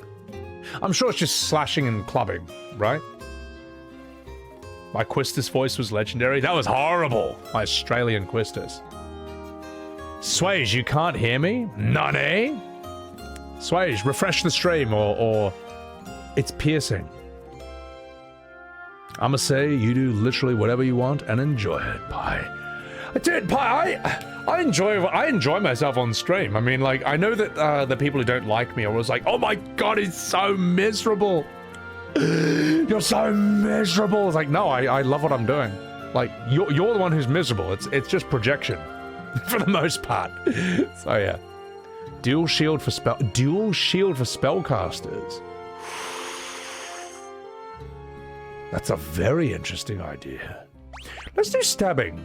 I'm sure it's just slashing and clubbing, right? My Quistis voice was legendary. That was horrible. My Australian Quistis. Swage, you can't hear me? None, eh? Swage, refresh the stream or it's piercing. I'ma say you do literally whatever you want and enjoy it. Bye. Dude, I enjoy myself on stream. I mean, like, I know that the people who don't like me are always like, oh my god, he's so miserable. You're so miserable. It's like, no, I love what I'm doing. Like, you're the one who's miserable. It's just projection for the most part. So yeah. Dual shield for spellcasters. That's a very interesting idea. Let's do stabbing.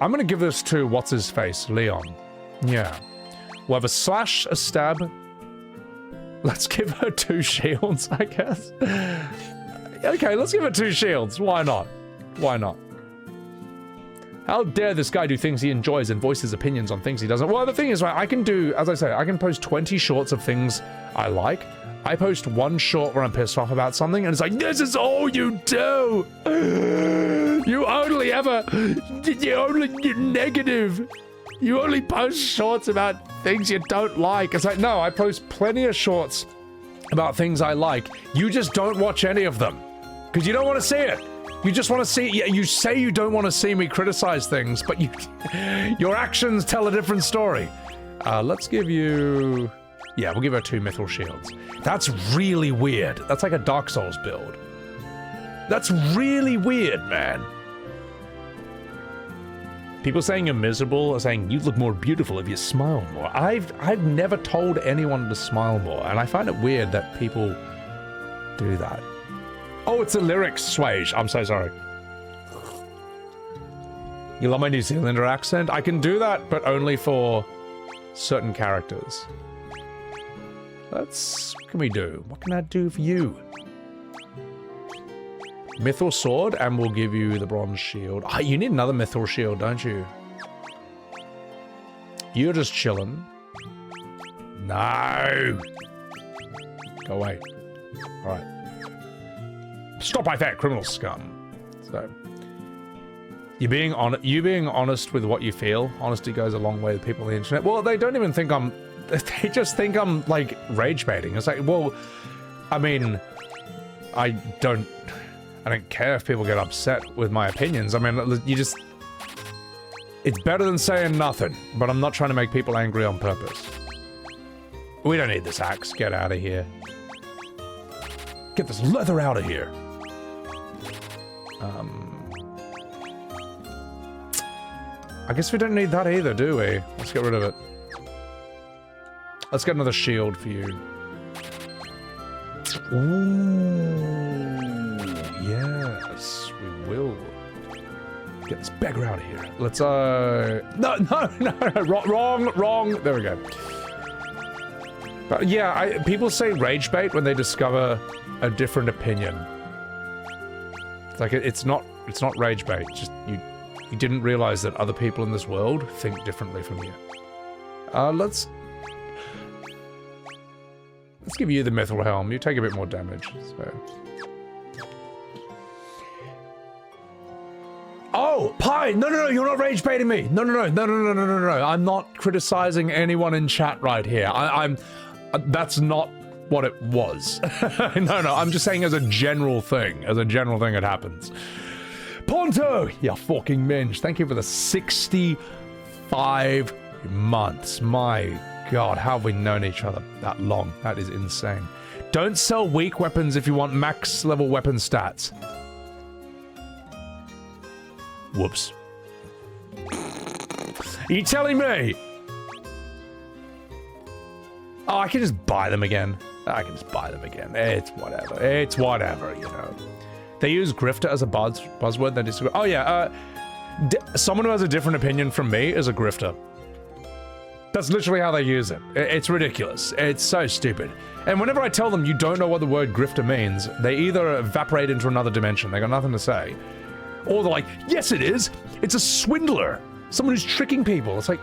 I'm gonna give this to what's-his-face, Leon. Yeah. We'll have a slash, a stab. Let's give her 2 shields, I guess. Okay, let's give her 2 shields. Why not? Why not? How dare this guy do things he enjoys and voice his opinions on things he doesn't? Well, the thing is, right, I can do, as I say, I can post 20 shorts of things I like. I post 1 short where I'm pissed off about something, and it's like, this is all you do! You're negative. You only post shorts about things you don't like. It's like, no, I post plenty of shorts about things I like. You just don't watch any of them. Because you don't want to see it. You just want to see, you say you don't want to see me criticize things, but your actions tell a different story. Let's give you... Yeah, we'll give her 2 mithril shields. That's really weird. That's like a Dark Souls build. That's really weird, man. People saying you're miserable are saying you look more beautiful if you smile more. I've never told anyone to smile more, and I find it weird that people do that. Oh, it's the lyrics, Swage. I'm so sorry. You love my New Zealander accent? I can do that, but only for certain characters. What can we do? What can I do for you? Mithril sword, and we'll give you the bronze shield. Oh, you need another mithril shield, don't you? You're just chilling. No! Go away. Alright. Stop right there, criminal scum. So, you being honest with what you feel. Honesty goes a long way with people on the internet. Well, they don't even think I'm... They just think I'm, like, rage baiting. It's like, well, I mean, I don't care if people get upset with my opinions. I mean, you just... It's better than saying nothing, but I'm not trying to make people angry on purpose. We don't need this axe. Get out of here. Get this leather out of here. I guess we don't need that either, do we? Let's get rid of it. Let's get another shield for you. Ooh, yes, we will. Get this beggar out of here. Let's, no, wrong. There we go. But yeah, people say rage bait when they discover a different opinion. It's like, it's not rage bait, it's just you didn't realize that other people in this world think differently from you. Let's give you the mithril helm. You take a bit more damage, so. Oh, Pie! No, you're not rage baiting me! No. I'm not criticizing anyone in chat right here. That's not what it was. No, I'm just saying as a general thing. As a general thing, it happens. Ponto! You fucking minge. Thank you for the 65 months. My God, how have we known each other that long? That is insane. Don't sell weak weapons if you want max level weapon stats. Whoops. Are you telling me? Oh, I can just buy them again. It's whatever, you know. They use grifter as a buzzword. They disagree. Oh yeah, someone who has a different opinion from me is a grifter. That's literally how they use it. It's ridiculous. It's so stupid. And whenever I tell them you don't know what the word grifter means, they either evaporate into another dimension, they got nothing to say, or they're like, yes it is, it's a swindler, someone who's tricking people. It's like,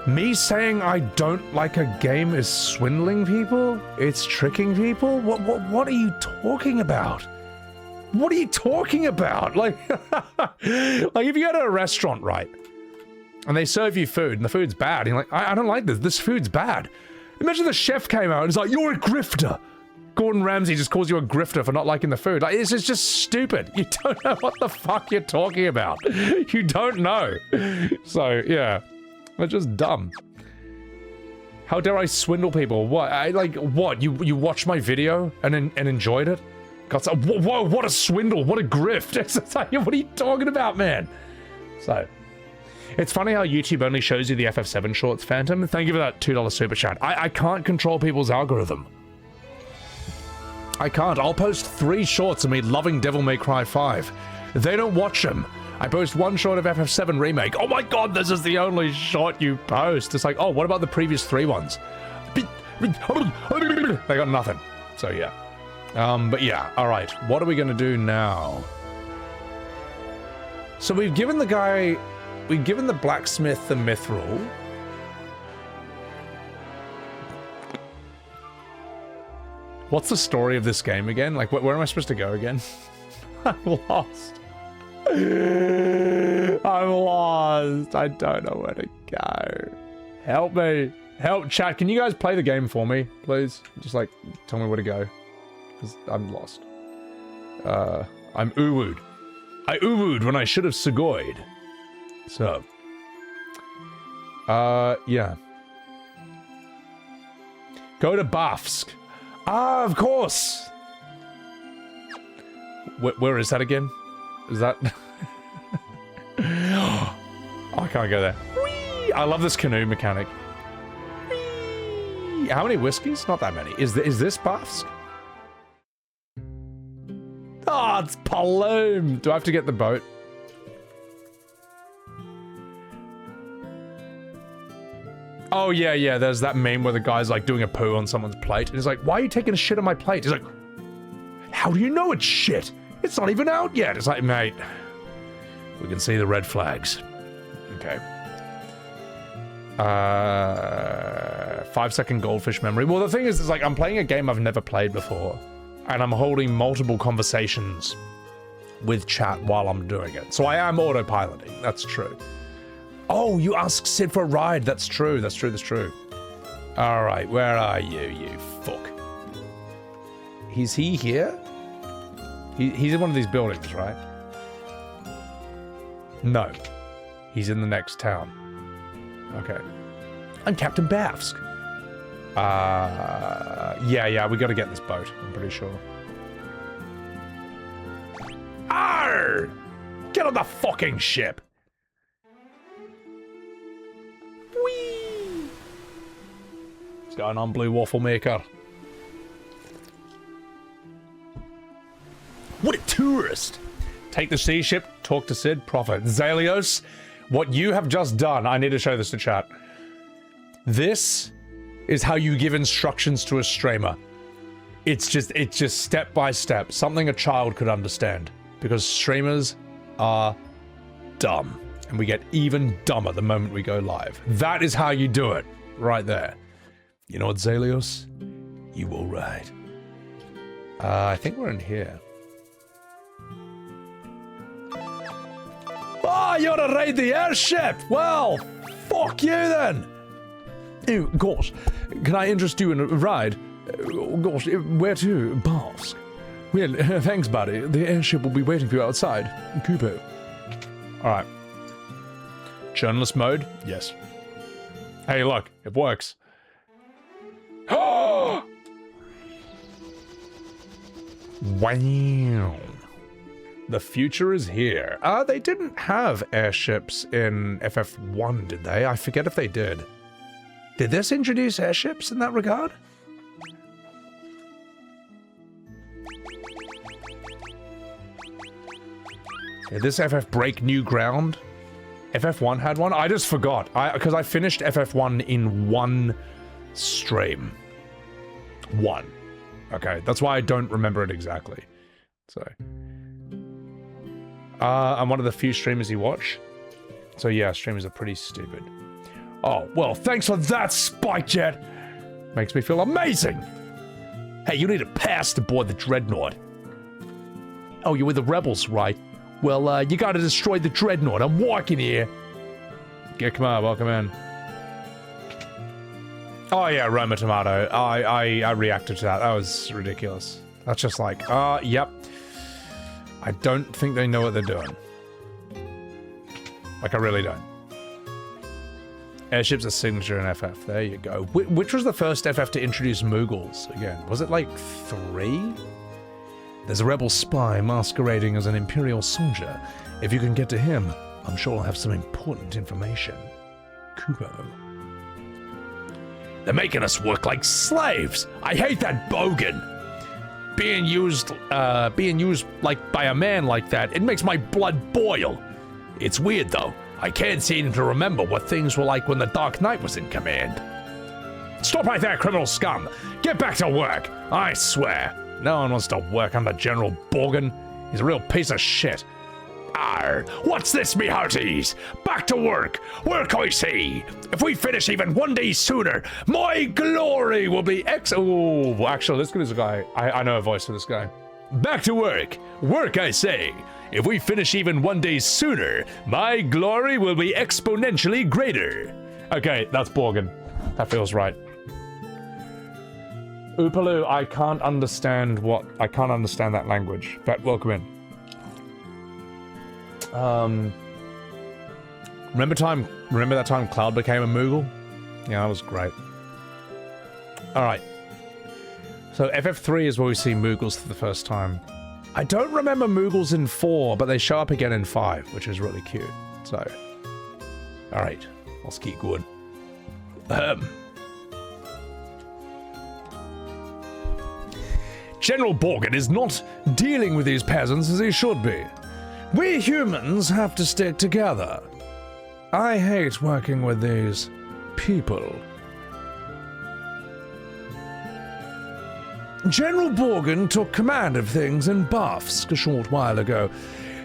me saying I don't like a game is swindling people? It's tricking people? What are you talking about? What are you talking about? Like, like if you go to a restaurant, right, and they serve you food, and the food's bad, and you're like, I don't like this. This food's bad. Imagine the chef came out and is like, you're a grifter. Gordon Ramsay just calls you a grifter for not liking the food. Like, this is just stupid. You don't know what the fuck you're talking about. You don't know. So, yeah. They're just dumb. How dare I swindle people? What? What? You watched my video and enjoyed it? God, so, whoa, what a swindle. What a grift. It's like, what are you talking about, man? So... It's funny how YouTube only shows you the FF7 shorts, Phantom. Thank you for that $2 super chat. I can't control people's algorithm. I can't. I'll post 3 shorts of me loving Devil May Cry 5. They don't watch them. I post 1 short of FF7 Remake. Oh my god, this is the only short you post. It's like, oh, what about the previous 3 ones? They got nothing. So yeah. But yeah, alright. What are we gonna do now? So we've given the guy... We've given the blacksmith the mithril. What's the story of this game again? Like, where am I supposed to go again? I'm lost. I'm lost. I don't know where to go. Help me. Help, chat. Can you guys play the game for me, please? Just, like, tell me where to go. Because I'm lost. I'm uwooed. I uwooed when I should have segoyed. So, yeah. Go to Bafsk. Ah, of course! Where is that again? Is that... can't go there. Whee! I love this canoe mechanic. Whee! How many whiskeys? Not that many. Is this Bafsk? Oh, it's Paloom. Do I have to get the boat? Oh, yeah, there's that meme where the guy's like doing a poo on someone's plate. And he's like, why are you taking a shit on my plate? He's like, how do you know it's shit? It's not even out yet. It's like, mate, we can see the red flags. Okay. 5-second goldfish memory. Well, the thing is, it's like I'm playing a game I've never played before. And I'm holding multiple conversations with chat while I'm doing it. So I am autopiloting. That's true. Oh, you asked Sid for a ride. That's true. That's true. All right, where are you, you fuck? Is he here? He's in one of these buildings, right? No. He's in the next town. Okay. I'm Captain Bafsk. Yeah, we gotta get this boat, I'm pretty sure. Arr! Get on the fucking ship! Whee! What's going on, Blue Waffle Maker? What a tourist! Take the sea ship, talk to Sid, profit. Zalios, what you have just done, I need to show this to chat. This is how you give instructions to a streamer. It's just step by step, something a child could understand. Because streamers are dumb. And we get even dumber the moment we go live. That is how you do it, right there. You know what, Zalios? You will ride. I think we're in here. Oh, you want to raid the airship? Well, fuck you then. Oh, gosh. Can I interest you in a ride? Oh, gosh, where to? Bafsk. Well, thanks, buddy. The airship will be waiting for you outside. Kupo. Alright. Journalist mode? Yes. Hey, look. It works. Oh! Wow. The future is here. They didn't have airships in FF1, did they? I forget if they did. Did this introduce airships in that regard? Did this FF break new ground? FF1 had one? I just forgot. Because I finished FF1 in one stream. One. Okay, that's why I don't remember it exactly. So... I'm one of the few streamers you watch. So yeah, streamers are pretty stupid. Oh, well, thanks for that, Spikejet! Makes me feel amazing! Hey, you need a pass to board the Dreadnought. Oh, you're with the rebels, right? Well, you gotta destroy the Dreadnought. I'm walking here. Yeah, come on, welcome in. Oh yeah, Roma Tomato. I reacted to that. That was ridiculous. That's just like, yep. I don't think they know what they're doing. Like, I really don't. Airship's a signature in FF. There you go. Which was the first FF to introduce Moogles again? Was it like 3? There's a rebel spy masquerading as an Imperial soldier. If you can get to him, I'm sure I'll have some important information. Kubo. They're making us work like slaves! I hate that bogan! Being used like by a man like that, it makes my blood boil. It's weird though. I can't seem to remember what things were like when the Dark Knight was in command. Stop right there, criminal scum! Get back to work! I swear, no one wants to work under General Borgen. He's a real piece of shit. Arr, what's this, me hearties? Back to work! Work, I say! If we finish even one day sooner, my glory will be Oh, actually, let's get this guy. I know a voice for this guy. Back to work! Work, I say! If we finish even one day sooner, my glory will be exponentially greater. Okay, that's Borgen. That feels right. Oopaloo, I can't understand that language, but welcome in. Remember that time Cloud became a Moogle? Yeah, that was great. Alright. So FF3 is where we see Moogles for the first time. I don't remember Moogles in 4, but they show up again in 5, which is really cute. So, Alright, let's keep going. General Borgin is not dealing with these peasants as he should be. We humans have to stick together. I hate working with these people. General Borgin took command of things in Buffsk a short while ago.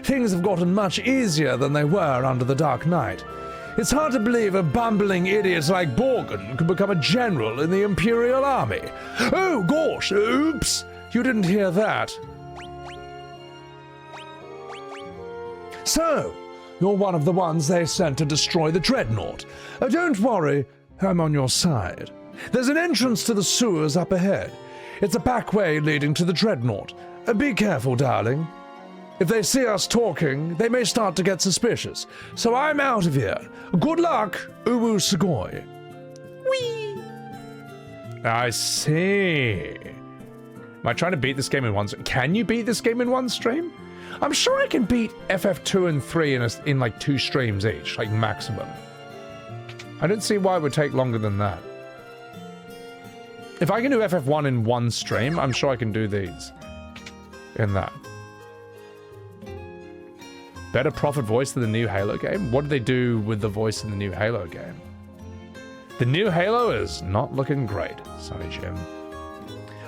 Things have gotten much easier than they were under the Dark Knight. It's hard to believe a bumbling idiot like Borgin could become a general in the Imperial Army. Oh gosh, oops! You didn't hear that. So, you're one of the ones they sent to destroy the Dreadnought. Don't worry, I'm on your side. There's an entrance to the sewers up ahead. It's a back way leading to the Dreadnought. Be careful, darling. If they see us talking, they may start to get suspicious. So I'm out of here. Good luck, Uwu Sugoi. Whee! I see. Am I trying to beat this game in one stream? Can you beat this game in one stream? I'm sure I can beat FF2 and 3 in like 2 streams each, like maximum. I don't see why it would take longer than that. If I can do FF1 in 1 stream, I'm sure I can do these in that. Better profit voice than the new Halo game? What did they do with the voice in the new Halo game? The new Halo is not looking great, Sonny Jim.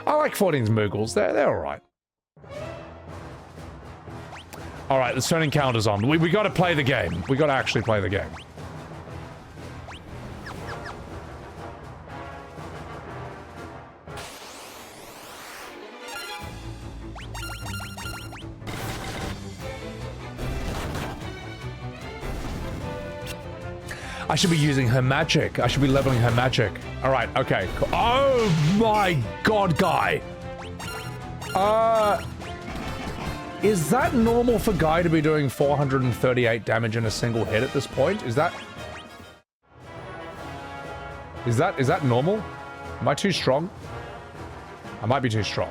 I like 14's Moogles, they're alright. Alright, let's turn encounters on. We gotta play the game. We gotta actually play the game. I should be using her magic. I should be leveling her magic. Alright, okay. Cool. Oh my god, Guy! Is that normal for Guy to be doing 438 damage in a single hit at this point? Is that normal? Am I too strong? I might be too strong.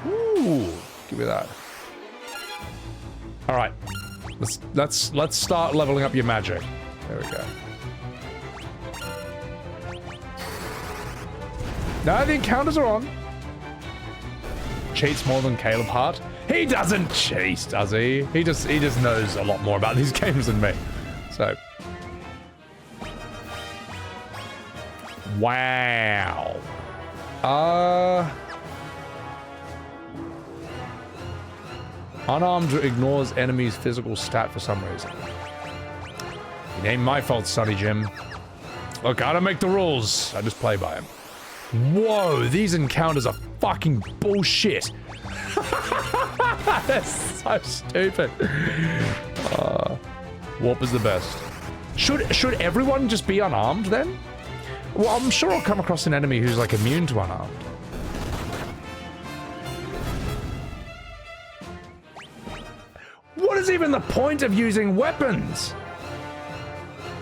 Ooh, give me that. Alright. Let's start leveling up your magic. There we go. No, the encounters are on. Cheats more than Caleb Hart. He doesn't cheat, does he? He just knows a lot more about these games than me. So. Wow. Unarmed ignores enemy's physical stat for some reason. It ain't my fault, Sonny Jim. Look, I don't make the rules. I just play by them. Whoa, these encounters are fucking bullshit. That's so stupid. Warp is the best. Should everyone just be unarmed then? Well, I'm sure I'll come across an enemy who's like immune to unarmed. What is even the point of using weapons?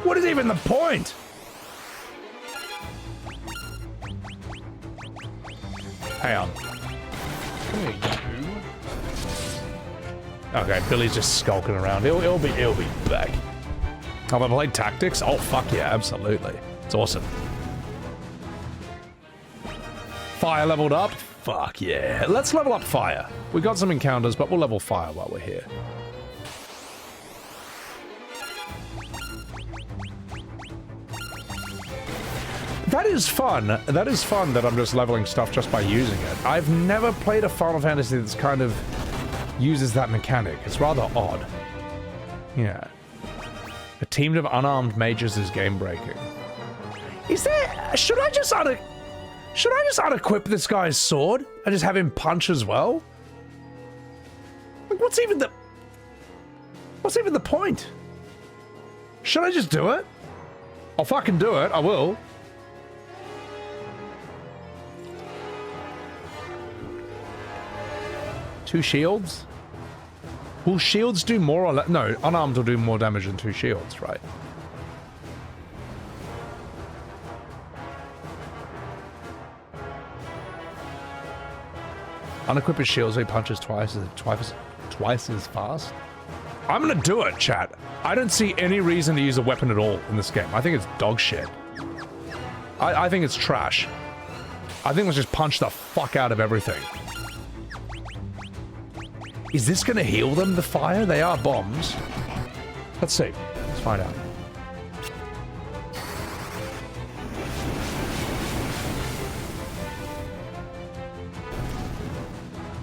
What is even the point? Hang on. There you go. Okay, Billy's just skulking around. He'll be back. Have I played tactics? Oh fuck yeah, absolutely. It's awesome. Fire leveled up? Fuck yeah. Let's level up fire. We got some encounters, but we'll level fire while we're here. That is fun. That is fun that I'm just leveling stuff just by using it. I've never played a Final Fantasy that's kind of uses that mechanic. It's rather odd. Yeah. A team of unarmed mages is game-breaking. Is there... Should I just unequip this guy's sword and just have him punch as well? Like, what's even the point? Should I just do it? I'll fucking do it. I will. Two shields? Will shields do more or less? No, unarmed will do more damage than 2 shields, right? Unequip his shield so he punches twice as fast. I'm gonna do it, chat. I don't see any reason to use a weapon at all in this game. I think it's dog shit. I think it's trash. I think let's just punch the fuck out of everything. Is this gonna heal them, the fire? They are bombs. Let's see. Let's find out.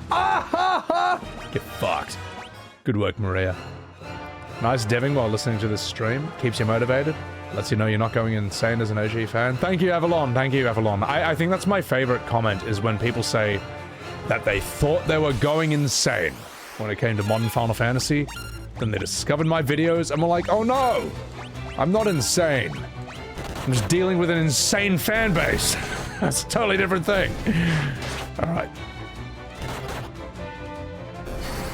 Ah ha ha! Get fucked. Good work, Maria. Nice deving while listening to this stream. Keeps you motivated. Lets you know you're not going insane as an OG fan. Thank you, Avalon. Thank you, Avalon. I think that's my favorite comment, is when people say that they thought they were going insane when it came to modern Final Fantasy. Then they discovered my videos and were like, oh no! I'm not insane. I'm just dealing with an insane fan base. That's a totally different thing. Alright.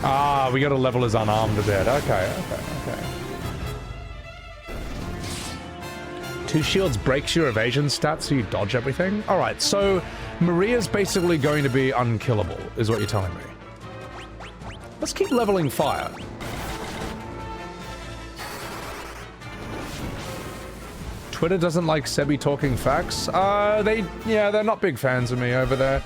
Ah, we gotta level his unarmed a bit. Okay. Two shields breaks your evasion stats so you dodge everything? Alright, so Maria's basically going to be unkillable, is what you're telling me. Let's keep leveling fire. Twitter doesn't like Sebby talking facts. They're not big fans of me over there.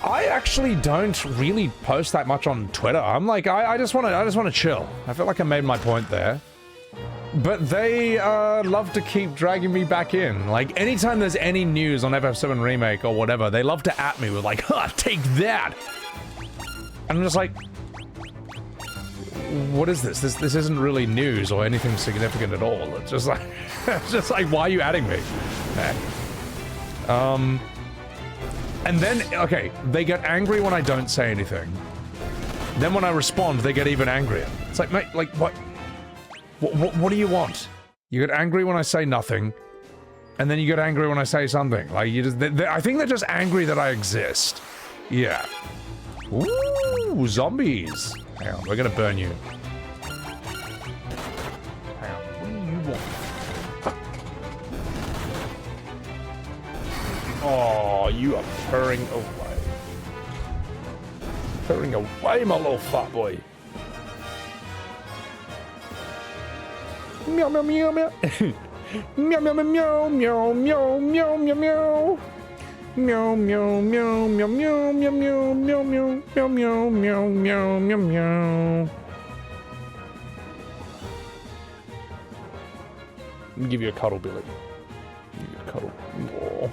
I actually don't really post that much on Twitter. I'm like, I just want to chill. I feel like I made my point there. But they love to keep dragging me back in. Like, anytime there's any news on FF7 Remake or whatever, they love to at me with like, huh, take that! And I'm just like, what is this? This isn't really news or anything significant at all. It's just like, why are you adding me? And then, okay, they get angry when I don't say anything. Then when I respond, they get even angrier. It's like, mate, like, what do you want? You get angry when I say nothing, and then you get angry when I say something. Like, you just, I think they're just angry that I exist. Yeah. Ooh, zombies. Hang on, we're gonna burn you. Hang on, what do you want? Oh, you are purring away. Purring away, my little fat boy. Meow, meow, meow, meow. Meow, meow, meow, meow, meow, meow, meow, meow. Meow, meow, meow, meow, meow, meow, meow, meow, meow, meow, meow, meow, meow, meow, meow. Let me give you a cuddle, Billy. Give you a cuddle. Oh.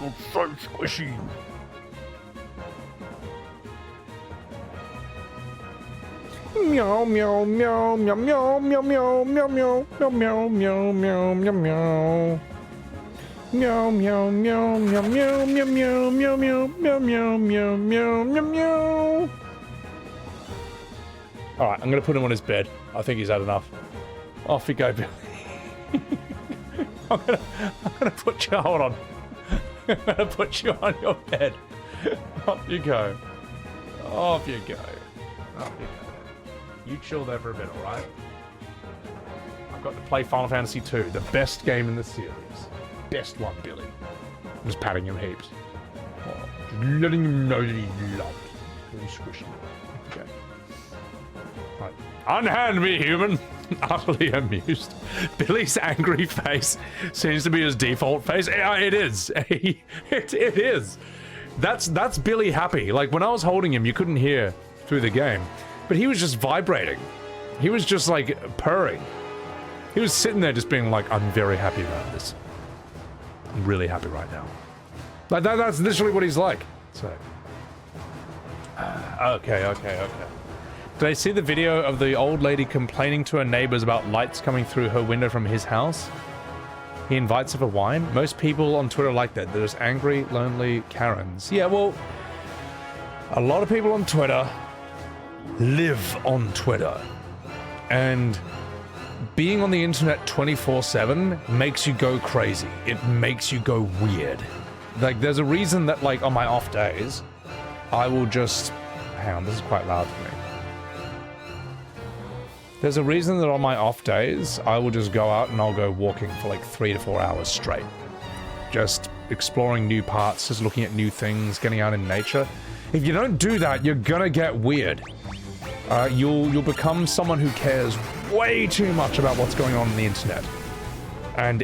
Oh, so squishy. Meow, meow, meow, meow, meow, meow, meow, meow, meow, meow, meow, meow, meow, meow. Meow, meow, meow, meow, meow, meow, meow, meow, meow, meow, meow, meow, meow, meow, meow. Alright, I'm gonna put him on his bed. I think he's had enough. Off you go, Billy. I'm gonna put you, hold on. I'm gonna put you on your bed. Off you go. Off you go. Off you go. You chill there for a bit, alright? I've got to play Final Fantasy 2, the best game in the series. Best one, Billy. I'm just patting him heaps. Oh, just letting him know that he's loved. Very squishy. Okay. Right. Unhand me, human! Utterly amused. Billy's angry face seems to be his default face. It is. It is. That's Billy happy. Like, when I was holding him, you couldn't hear through the game. But he was just vibrating. He was just, like, purring. He was sitting there just being like, I'm very happy about this. I'm really happy right now. Like, that's literally what he's like. So. Okay. Did I see the video of the old lady complaining to her neighbors about lights coming through her window from his house? He invites her for wine? Most people on Twitter like that. They're just angry, lonely Karens. Yeah, well, a lot of people on Twitter live on Twitter. And being on the internet 24/7 makes you go crazy. It makes you go weird. Like, there's a reason that, like, on my off days, I will just... Hang on, this is quite loud for me. There's a reason that on my off days, I will just go out and I'll go walking for like 3 to 4 hours straight. Just exploring new parts, just looking at new things, getting out in nature. If you don't do that, you're gonna get weird. you'll become someone who cares way too much about what's going on the internet. And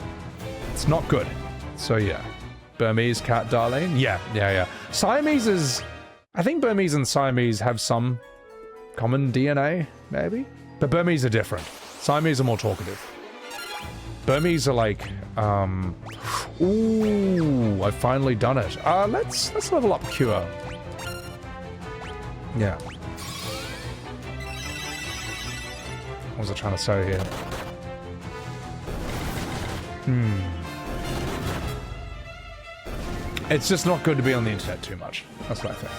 it's not good. So yeah. Burmese cat Darlene? Yeah. Siamese is... I think Burmese and Siamese have some common DNA, maybe? But Burmese are different. Siamese are more talkative. Burmese are like, ooh, I've finally done it. Let's level up Cure. Yeah. What was I trying to say here? It's just not good to be on the internet too much. That's what I think.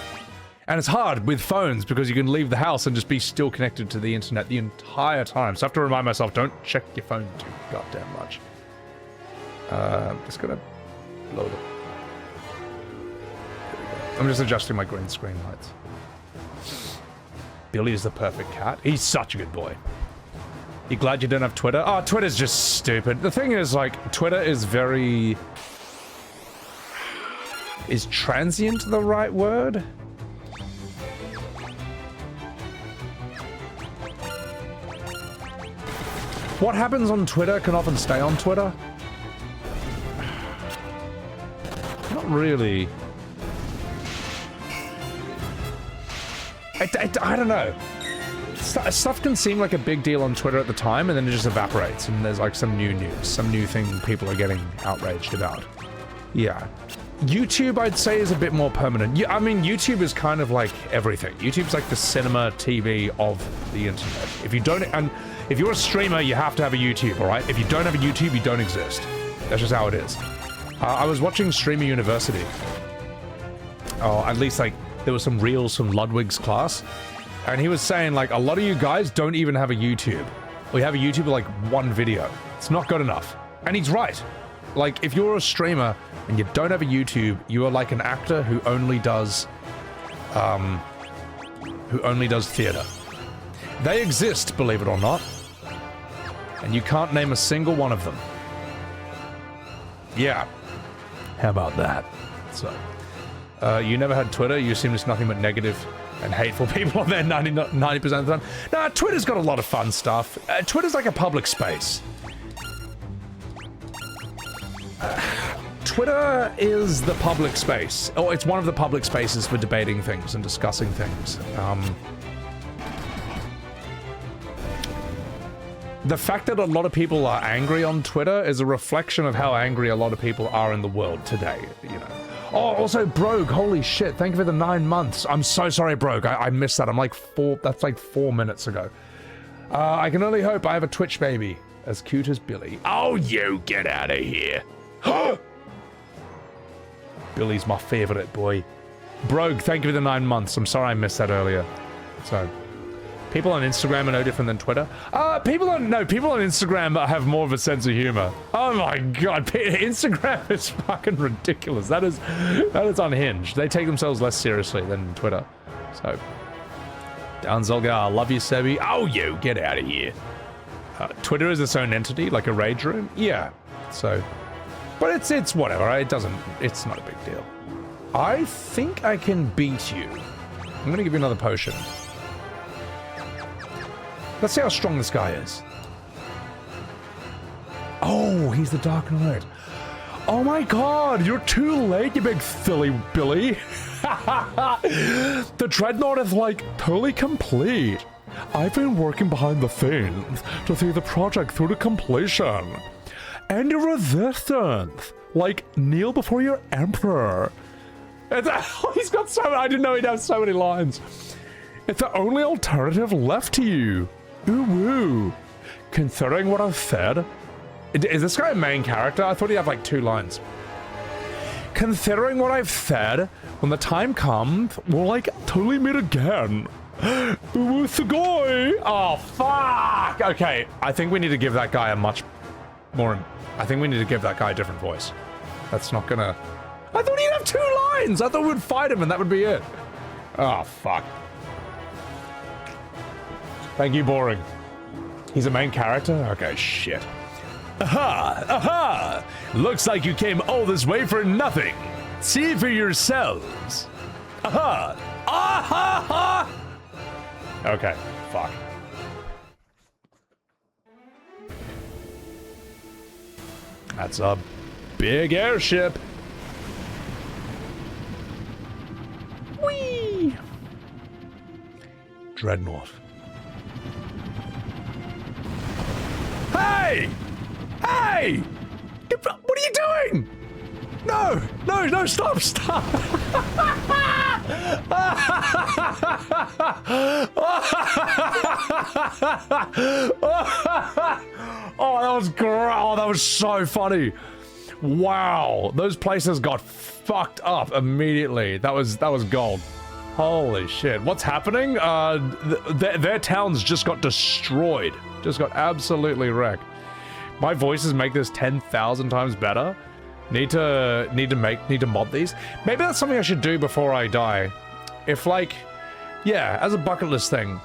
And it's hard with phones because you can leave the house and just be still connected to the internet the entire time. So I have to remind myself, don't check your phone too goddamn much. Just gonna load it. There we go. I'm just adjusting my green screen lights. Billy is the perfect cat. He's such a good boy. You glad you don't have Twitter? Oh, Twitter's just stupid. The thing is, like, Twitter is very... Is transient the right word? What happens on Twitter can often stay on Twitter. Not really. I don't know. Stuff can seem like a big deal on Twitter at the time, and then it just evaporates, and there's like some new news, some new thing people are getting outraged about. Yeah. YouTube, I'd say, is a bit more permanent. I mean, YouTube is kind of like everything. YouTube's like the cinema TV of the internet. If you don't, and if you're a streamer, you have to have a YouTube, all right? If you don't have a YouTube, you don't exist. That's just how it is. I was watching Streamer University. Oh, at least like there were some reels from Ludwig's class, and he was saying like a lot of you guys don't even have a YouTube. We have a YouTube with like one video. It's not good enough, and he's right. Like, if you're a streamer and you don't have a YouTube, you are like an actor who only does theater. They exist, believe it or not, and you can't name a single one of them. Yeah. How about that? So, you never had Twitter? You assume it's nothing but negative and hateful people on there 90% of the time? Nah, Twitter's got a lot of fun stuff. Twitter's like a public space. Twitter is the public space. Oh, it's one of the public spaces for debating things and discussing things. The fact that a lot of people are angry on Twitter is a reflection of how angry a lot of people are in the world today, you know. Oh, also Brogue, holy shit, thank you for the 9 months. I'm so sorry, Brogue, I missed that. I'm like that's like 4 minutes ago. I can only hope I have a Twitch baby as cute as Billy. Oh, you get out of here. Billy's my favorite boy. Brogue, thank you for the 9 months. I'm sorry I missed that earlier. So, people on Instagram are no different than Twitter. People on Instagram have more of a sense of humor. Oh my god, Instagram is fucking ridiculous. That is unhinged. They take themselves less seriously than Twitter. So, down Zolgar, love you, Sebby. Oh, you get out of here. Twitter is its own entity, like a rage room. Yeah. So. But it's whatever, it's not a big deal. I think I can beat you. I'm gonna give you another potion. Let's see how strong this guy is. Oh, he's the Dark Knight. Oh my god, you're too late, you big silly Billy. The Dreadnought is like totally complete. I've been working behind the scenes to see the project through to completion. And your resistance, like kneel before your emperor. He's got so many, I didn't know he'd have so many lines. It's the only alternative left to you. Ooh woo. Considering what I've said, is this guy a main character? I thought he'd have like 2 lines. Considering what I've said, when the time comes, we'll like totally meet again. Ooh woo sugoi. Oh fuck. Okay, I think we need to give that guy a much more. I think we need to give that guy a different voice. That's not gonna... I thought he'd have 2 lines! I thought we'd fight him and that would be it. Oh, fuck. Thank you, boring. He's a main character? Okay, shit. Aha! Aha! Looks like you came all this way for nothing. See for yourselves. Aha! Ah ha ha! Okay, fuck. That's a big airship. Whee! Dreadnought. Hey! Hey! What are you doing? No! No, no, stop, stop! Oh, that was great. Oh, that was so funny. Wow, those places got fucked up immediately. That was gold. Holy shit. What's happening? Their towns just got destroyed. Just got absolutely wrecked. My voices make this 10,000 times better. Need to mod these. Maybe that's something I should do before I die. If like, yeah, as a bucket list thing,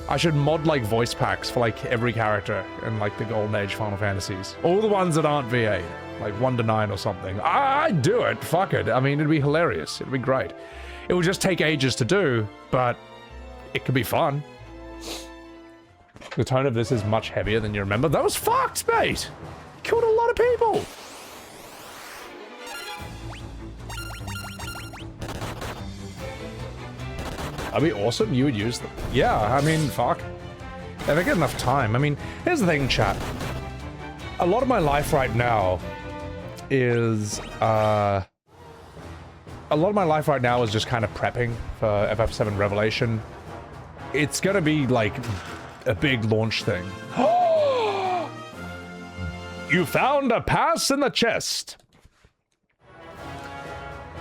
I should mod like voice packs for like every character in like the Golden Age Final Fantasies. All the ones that aren't VA, like 1 to 9 or something. I'd do it. Fuck it. I mean, it'd be hilarious. It'd be great. It would just take ages to do, but it could be fun. The tone of this is much heavier than you remember. That was fucked, mate! Killed a lot of people! That'd be awesome. You would use them. Yeah, I mean, fuck. If I get enough time. I mean, here's the thing, chat. A lot of my life right now is, a lot of my life right now is just kind of prepping for FF7 Revelation. It's gonna be, like, a big launch thing. You found a pass in the chest!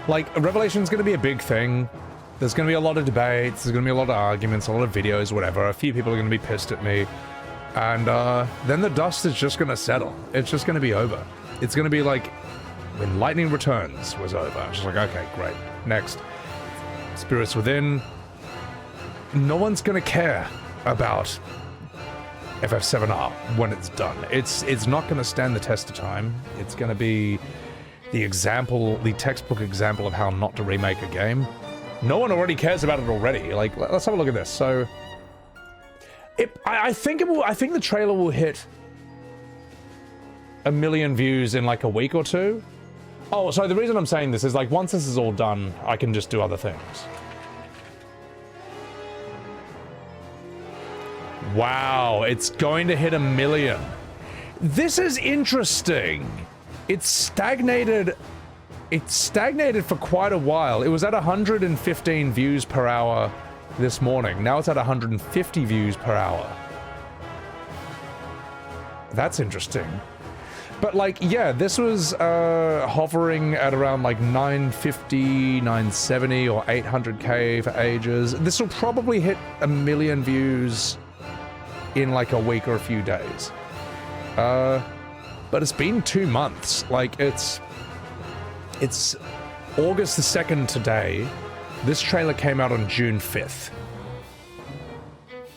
Like, Revelation's gonna be a big thing. There's gonna be a lot of debates, there's gonna be a lot of arguments, a lot of videos, whatever. A few people are gonna be pissed at me. And, then the dust is just gonna settle. It's just gonna be over. It's gonna be like when Lightning Returns was over. It's just like, okay, great. Next. Spirits Within. No one's gonna care about FF7R when it's done. It's not gonna stand the test of time. It's gonna be the textbook example of how not to remake a game. No one already cares about it already. Like, let's have a look at this. So, I think the trailer will hit 1 million views in like a week or two. Oh, so the reason I'm saying this is like once this is all done, I can just do other things. Wow, it's going to hit 1 million. This is interesting. It's stagnated for quite a while. It was at 115 views per hour this morning. Now it's at 150 views per hour. That's interesting. But like, yeah, this was hovering at around like 950, 970 or 800k for ages. This will probably hit 1 million views in like a week or a few days. But it's been 2 months. Like, it's August the 2nd today. This trailer came out on June 5th.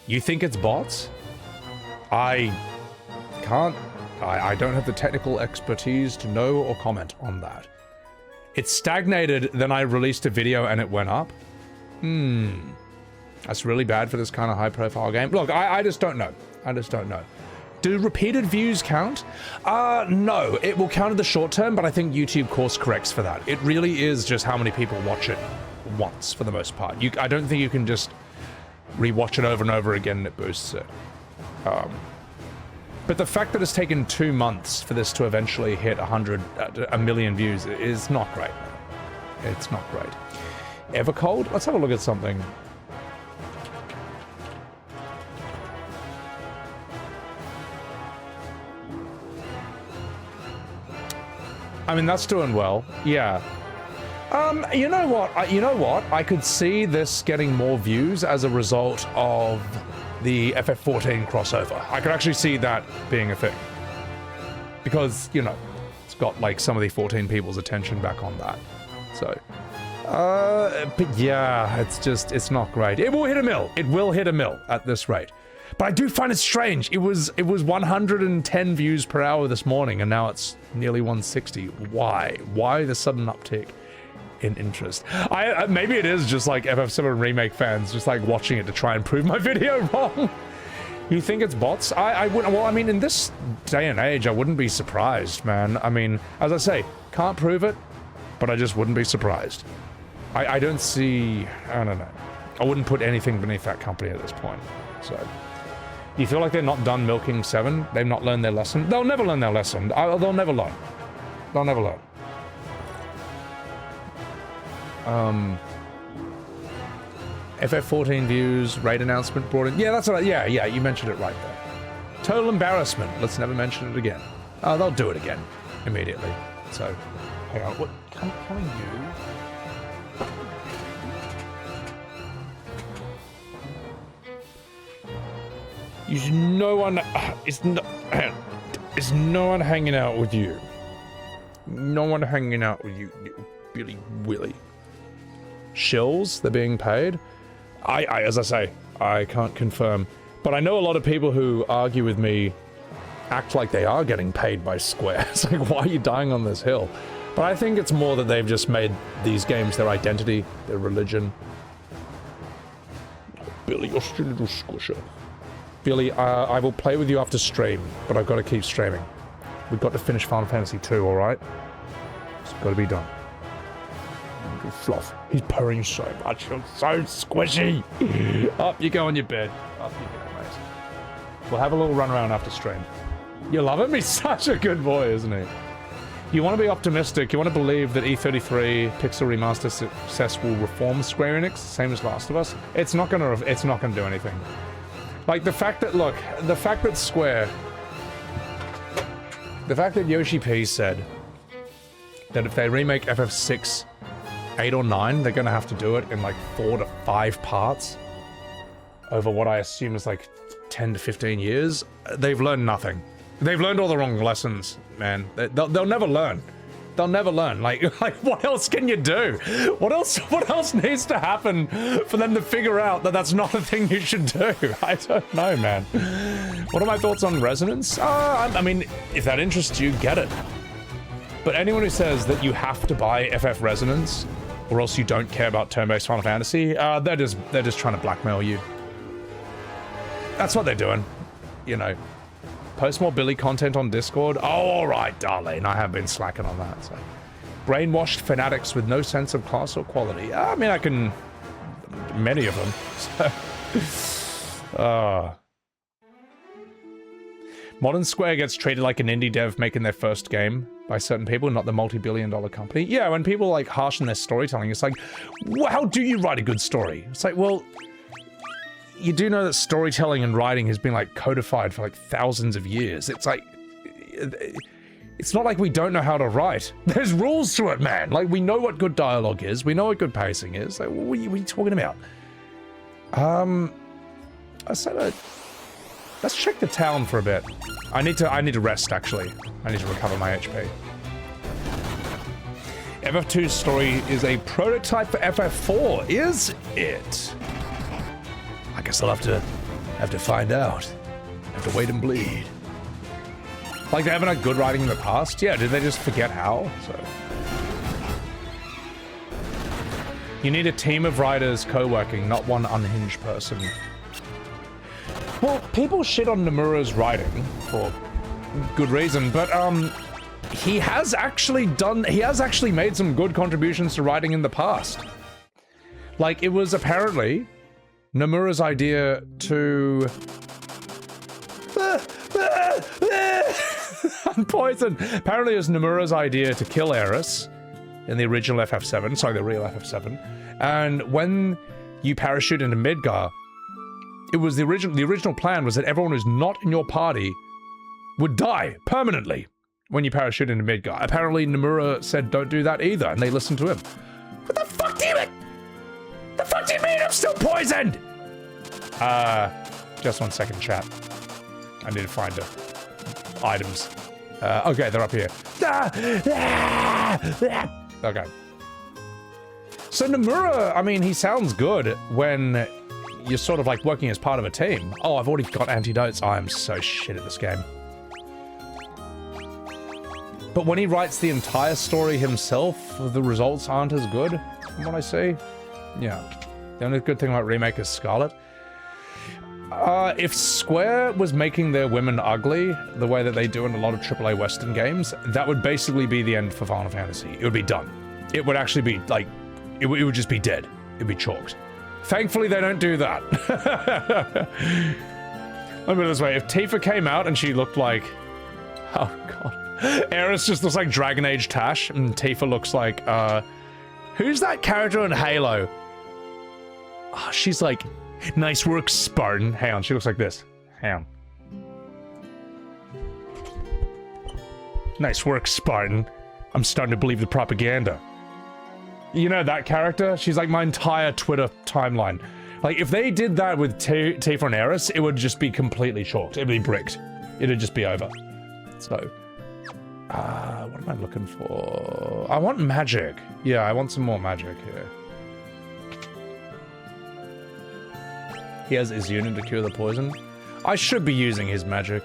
You think it's bots? I don't have the technical expertise to know or comment on that. It stagnated, then I released a video and it went up. That's really bad for this kind of high-profile game. Look, I just don't know. I just don't know. Do repeated views count? No. It will count in the short term, but I think YouTube course corrects for that. It really is just how many people watch it once, for the most part. I don't think you can just rewatch it over and over again and it boosts it. But the fact that it's taken 2 months for this to eventually hit 1 million views is not great. It's not great. Evercold? Let's have a look at something. I mean, that's doing well. Yeah. You know what? I could see this getting more views as a result of the FF14 crossover. I could actually see that being a thing. Because, you know, it's got, like, some of the 14 people's attention back on that. So, but yeah, it's not great. It will hit 1 mil. It will hit 1 mil at this rate. But I do find it strange. It was 110 views per hour this morning, and now it's nearly 160. Why? Why the sudden uptick in interest. Maybe it is just like FF7 Remake fans just like watching it to try and prove my video wrong. You think it's bots? I wouldn't. Well, I mean, in this day and age, I wouldn't be surprised, man. I mean, as I say, can't prove it, but I just wouldn't be surprised. I don't see. I don't know. I wouldn't put anything beneath that company at this point. So, you feel like they're not done milking 7? They've not learned their lesson. They'll never learn their lesson. They'll never learn. They'll never learn. FF14 views, raid announcement brought in. Yeah, that's right. Yeah, you mentioned it right there. Total embarrassment. Let's never mention it again. They'll do it again immediately. So, hang on. What? Come you. Is no one. Is no one hanging out with you? No one hanging out with you, Billy Willy. Shills, they're being paid. As I say, I can't confirm, but I know a lot of people who argue with me act like they are getting paid by Square. It's like, why are you dying on this hill? But I think it's more that they've just made these games their identity, their religion. Billy, you're still a little squisher. Billy, I will play with you after stream, but I've got to keep streaming. We've got to finish Final Fantasy 2, alright? It's got to be done. Fluff. He's purring so much. You're so squishy. Up you go on your bed. Up you go, mate. We'll have a little run around after stream. You love him? He's such a good boy, isn't he? You want to be optimistic. You want to believe that E33 Pixel Remaster success will reform Square Enix, same as Last of Us. It's not gonna do anything. Like the fact that Yoshi P said that if they remake FF6 8 or 9, they're gonna have to do it in like 4 to 5 parts over what I assume is like 10 to 15 years. They've learned nothing. They've learned all the wrong lessons, man. They'll never learn. They'll never learn. Like what else can you do? What else needs to happen for them to figure out that that's not a thing you should do? I don't know, man. What are my thoughts on Resonance? I mean, if that interests you, get it. But anyone who says that you have to buy FF Resonance or else you don't care about turn-based Final Fantasy, they're just trying to blackmail you. That's what they're doing, you know. Post more Billy content on Discord. Oh, alright, darling. I have been slacking on that. So. Brainwashed fanatics with no sense of class or quality. I mean, I can... many of them. So. Modern Square gets treated like an indie dev making their first game by certain people, not the multi-billion-dollar company. Yeah, when people like harshen their storytelling, it's like, well, how do you write a good story? It's like, well... You do know that storytelling and writing has been like codified for like thousands of years. It's like, it's not like we don't know how to write. There's rules to it, man. Like we know what good dialogue is. We know what good pacing is. Like, what are you talking about? I said, let's check the town for a bit. I need to rest actually. I need to recover my HP. FF2's story is a prototype for FF4, is it? I guess I'll have to find out. Have to wait and bleed. Like they haven't had good writing in the past? Yeah, did they just forget how? So you need a team of writers co-working, not one unhinged person. Well, people shit on Nomura's writing for good reason, but he has actually made some good contributions to writing in the past. Like it was apparently Nomura's idea to poison. Apparently, it was Nomura's idea to kill Eris in the original FF7, sorry, the real FF7. And when you parachute into Midgar, it was the original plan was that everyone who's not in your party would die permanently when you parachute into Midgar. Apparently, Nomura said, "Don't do that either," and they listened to him. What the fuck do you mean? The fuck do you mean I'm still poisoned? Just 1 second, chat. I need to find the items. Okay, they're up here. Okay. So Nomura, I mean, he sounds good when you're sort of like working as part of a team. Oh, I've already got antidotes. I am so shit at this game. But when he writes the entire story himself, the results aren't as good, from what I see. Yeah. The only good thing about Remake is Scarlet. If Square was making their women ugly, the way that they do in a lot of AAA Western games, that would basically be the end for Final Fantasy. It would be done. It would actually be, like, it would just be dead. It would be chalked. Thankfully, they don't do that. Let me put it this way. If Tifa came out and she looked like... Oh, God. Aerith just looks like Dragon Age Tash, and Tifa looks like, who's that character in Halo? Oh, she's like... Nice work, Spartan. Hang on, she looks like this. Hang on. Nice work, Spartan. I'm starting to believe the propaganda. You know that character? She's like my entire Twitter timeline. Like, if they did that with Tifa and Aerith, it would just be completely chalked. It'd be bricked. It'd just be over. So, what am I looking for? I want magic. Yeah, I want some more magic here. He has Izuna to cure the poison. I should be using his magic.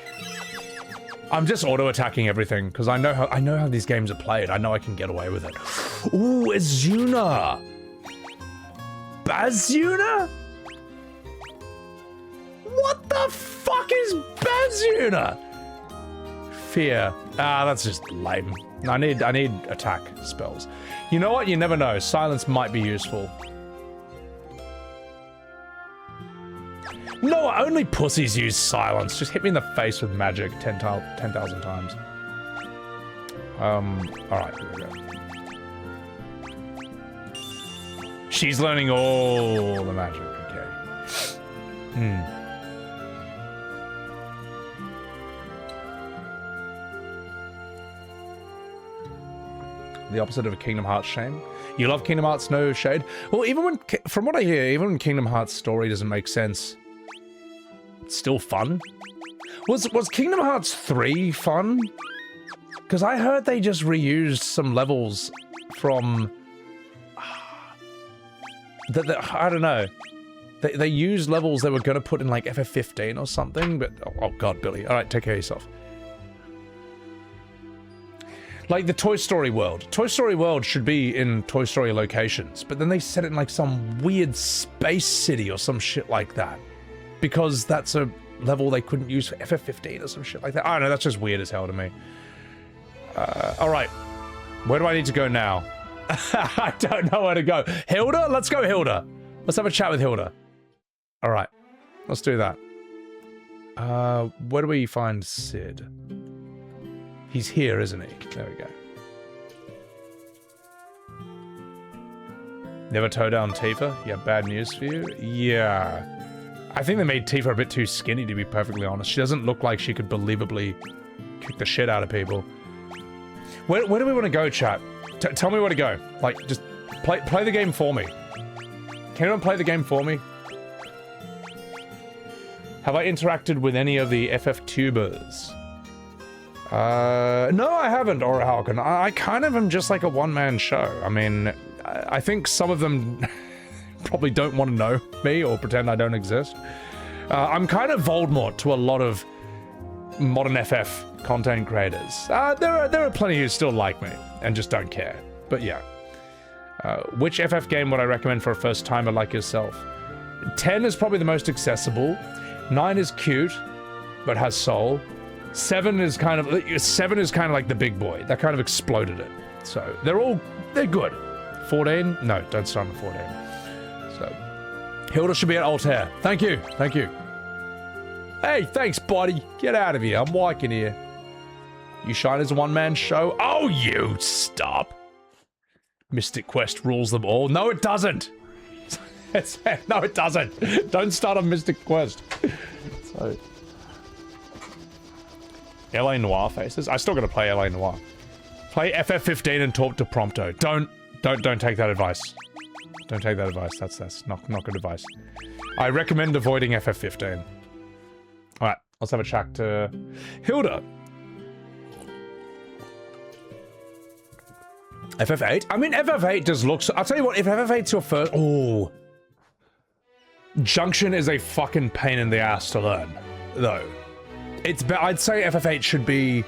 I'm just auto-attacking everything, because I know how these games are played. I know I can get away with it. Ooh, Izuna! Bazuna? What the fuck is Bazuna? Fear. Ah, that's just lame. I need attack spells. You know what? You never know. Silence might be useful. No, only pussies use silence. Just hit me in the face with magic 10,000 times. Alright, here we go. She's learning all the magic, okay. The opposite of a Kingdom Hearts shame. You love Kingdom Hearts, no shade? Well, even when, from what I hear, even when Kingdom Hearts story doesn't make sense, still fun? Was Kingdom Hearts 3 fun? Because I heard they just reused some levels from... I don't know. They used levels they were going to put in like FF15 or something, but... Oh god, Billy. Alright, take care of yourself. Like the Toy Story world. Toy Story world should be in Toy Story locations, but then they set it in like some weird space city or some shit like that. Because that's a level they couldn't use for FF15 or some shit like that. I don't know, that's just weird as hell to me. Alright. Where do I need to go now? I don't know where to go. Hilda? Let's go Hilda. Let's have a chat with Hilda. Alright. Let's do that. Where do we find Sid? He's here, isn't he? There we go. Never toe down Tifa? Yeah, bad news for you? Yeah. I think they made Tifa a bit too skinny, to be perfectly honest. She doesn't look like she could believably kick the shit out of people. Where do we want to go, chat? Tell me where to go. Like, just play the game for me. Can anyone play the game for me? Have I interacted with any of the FF tubers? No, I haven't, Aura Halcon. I kind of am just like a one-man show. I mean, I think some of them probably don't want to know me or pretend I don't exist. I'm kind of Voldemort to a lot of modern FF content creators. There are plenty who still like me and just don't care. But yeah. Which FF game would I recommend for a first-timer like yourself? 10 is probably the most accessible. 9 is cute, but has soul. 7 is kind of like the big boy. That kind of exploded it. So they're good. 14? No, don't start on 14. So Hilda should be at Altair. Thank you. Thank you. Hey, thanks, buddy. Get out of here. I'm walking here. You shine as a one-man show? Oh, you stop. Mystic Quest rules them all. No, it doesn't. No, it doesn't. Don't start on Mystic Quest. So, LA Noire faces. I still gotta play LA Noire. Play FF15 and talk to Prompto. Don't take that advice. Don't take that advice. That's not good advice. I recommend avoiding FF15. Alright, let's have a chat to Hilda. FF8? I mean, FF8 does look so... I'll tell you what, if FF8's your first... Oh. Junction is a fucking pain in the ass to learn, though. I'd say FF8 should be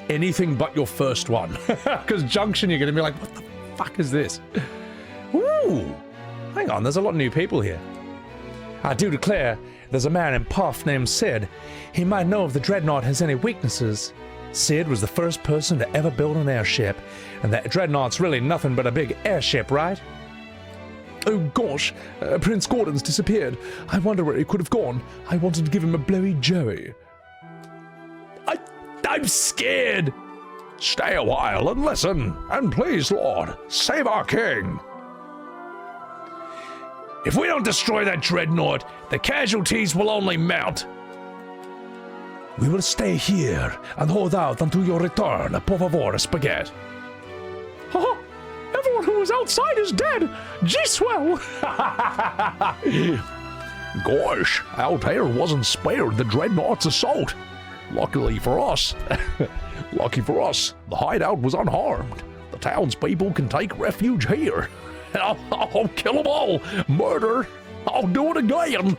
anything but your first one. Because Junction, you're going to be like, what the fuck is this? Ooh, hang on, there's a lot of new people here. I do declare, there's a man in Puff named Sid. He might know if the Dreadnought has any weaknesses. Sid was the first person to ever build an airship, and that Dreadnought's really nothing but a big airship, right? Oh gosh, Prince Gordon's disappeared. I wonder where he could have gone. I wanted to give him a blowy joey. I'm scared! Stay a while and listen, and please, Lord, save our king. If we don't destroy that Dreadnought, the casualties will only mount. We will stay here and hold out until your return, por favor, Spaghetti. Oh, everyone who was outside is dead! G-swell! Gosh, Altair wasn't spared the Dreadnought's assault. Luckily for us, the hideout was unharmed. The townspeople can take refuge here. I'll kill them all. Murder. I'll do it again.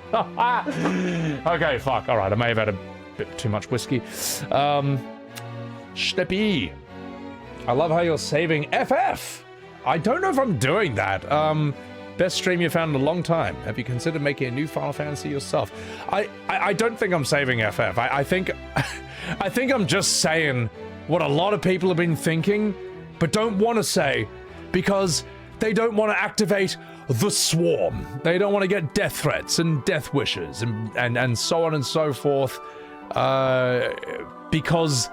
Okay, fuck. All right, I may have had a bit too much whiskey. Steppy. I love how you're saving FF. I don't know if I'm doing that. Best stream you found in a long time. Have you considered making a new Final Fantasy yourself? I don't think I'm saving FF. I think I'm just saying what a lot of people have been thinking, but don't want to say, because they don't want to activate the swarm. They don't want to get death threats and death wishes and so on and so forth, because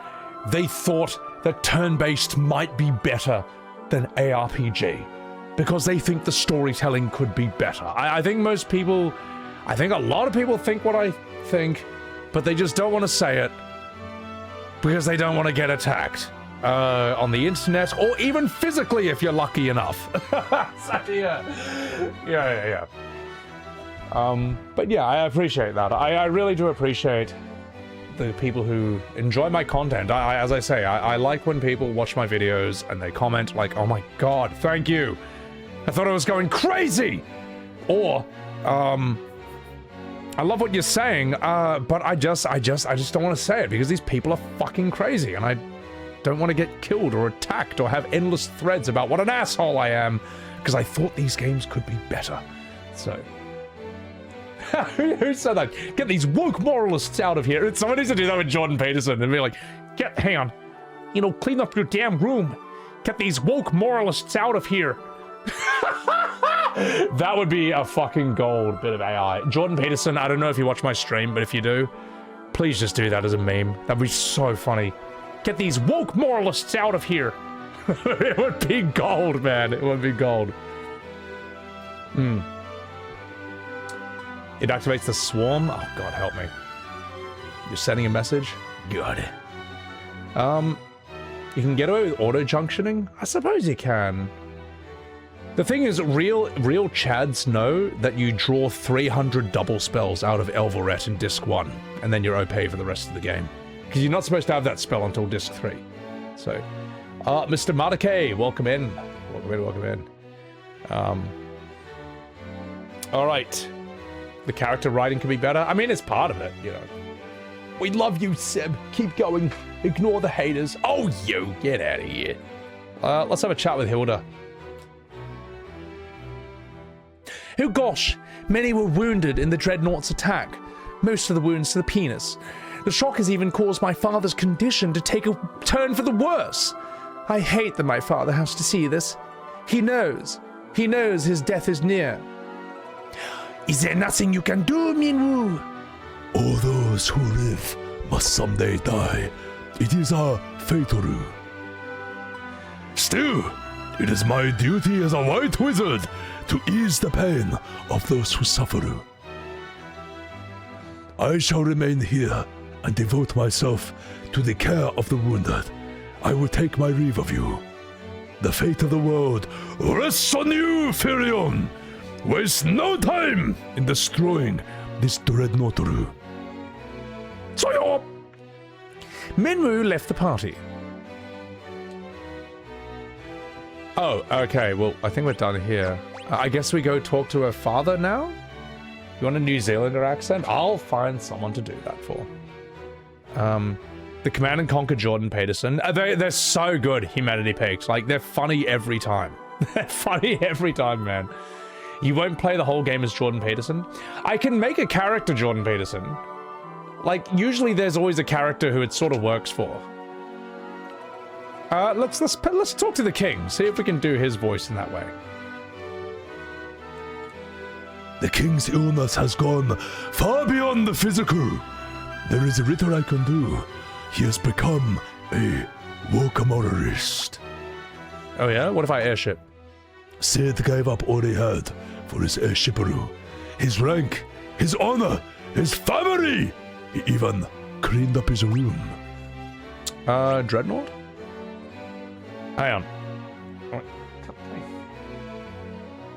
they thought that turn-based might be better than ARPG. Because they think the storytelling could be better. I think a lot of people think what I think, but they just don't want to say it because they don't want to get attacked on the internet or even physically if you're lucky enough. So, yeah. But yeah, I appreciate that. I really do appreciate the people who enjoy my content. As I say, I like when people watch my videos and they comment like, "Oh my god, thank you. I thought I was going crazy," or "I love what you're saying, but I just don't want to say it because these people are fucking crazy, and I don't want to get killed or attacked or have endless threads about what an asshole I am because I thought these games could be better." So, who said that? Get these woke moralists out of here. Someone needs to do that with Jordan Peterson and be like, hang on, clean up your damn room. Get these woke moralists out of here. That would be a fucking gold bit of AI. Jordan Peterson, I don't know if you watch my stream, but if you do, please just do that as a meme. That'd be so funny. Get these woke moralists out of here. It would be gold, man. It would be gold. It activates the swarm? Oh, God, help me. You're sending a message? Got it. You can get away with auto-junctioning? I suppose you can. The thing is, real Chads know that you draw 300 double spells out of Elvoret in Disc 1, and then you're OP for the rest of the game. Because you're not supposed to have that spell until Disc 3. So, Mr. Madake, welcome in. Welcome in. Alright. The character writing can be better. I mean, it's part of it, We love you, Seb. Keep going. Ignore the haters. Oh, you. Get out of here. Let's have a chat with Hilda. Oh gosh, many were wounded in the Dreadnought's attack. Most of the wounds to the penis. The shock has even caused my father's condition to take a turn for the worse. I hate that my father has to see this. He knows his death is near. Is there nothing you can do, Minwoo? All those who live must someday die. It is our fatal. Still, it is my duty as a white wizard to ease the pain of those who suffer. I shall remain here and devote myself to the care of the wounded. I will take my leave of you. The fate of the world rests on you, Firion. Waste no time in destroying this Dreadnought. So Minwoo left the party. Oh, okay, well, I think we're done here. I guess we go talk to her father now? You want a New Zealander accent? I'll find someone to do that for. The Command and Conquer Jordan Peterson. They're so good, Humanity Peaked. Like, they're funny every time. They're funny every time, man. You won't play the whole game as Jordan Peterson? I can make a character Jordan Peterson. Like, usually there's always a character who it sort of works for. Let's talk to the king, see if we can do his voice in that way. The king's illness has gone far beyond the physical. There is little I can do. He has become a woke-moralist. Oh yeah? What if I airship? Sid gave up all he had for his airshipperoo. His rank, his honor, his family! He even cleaned up his room. Dreadnought? Hang on.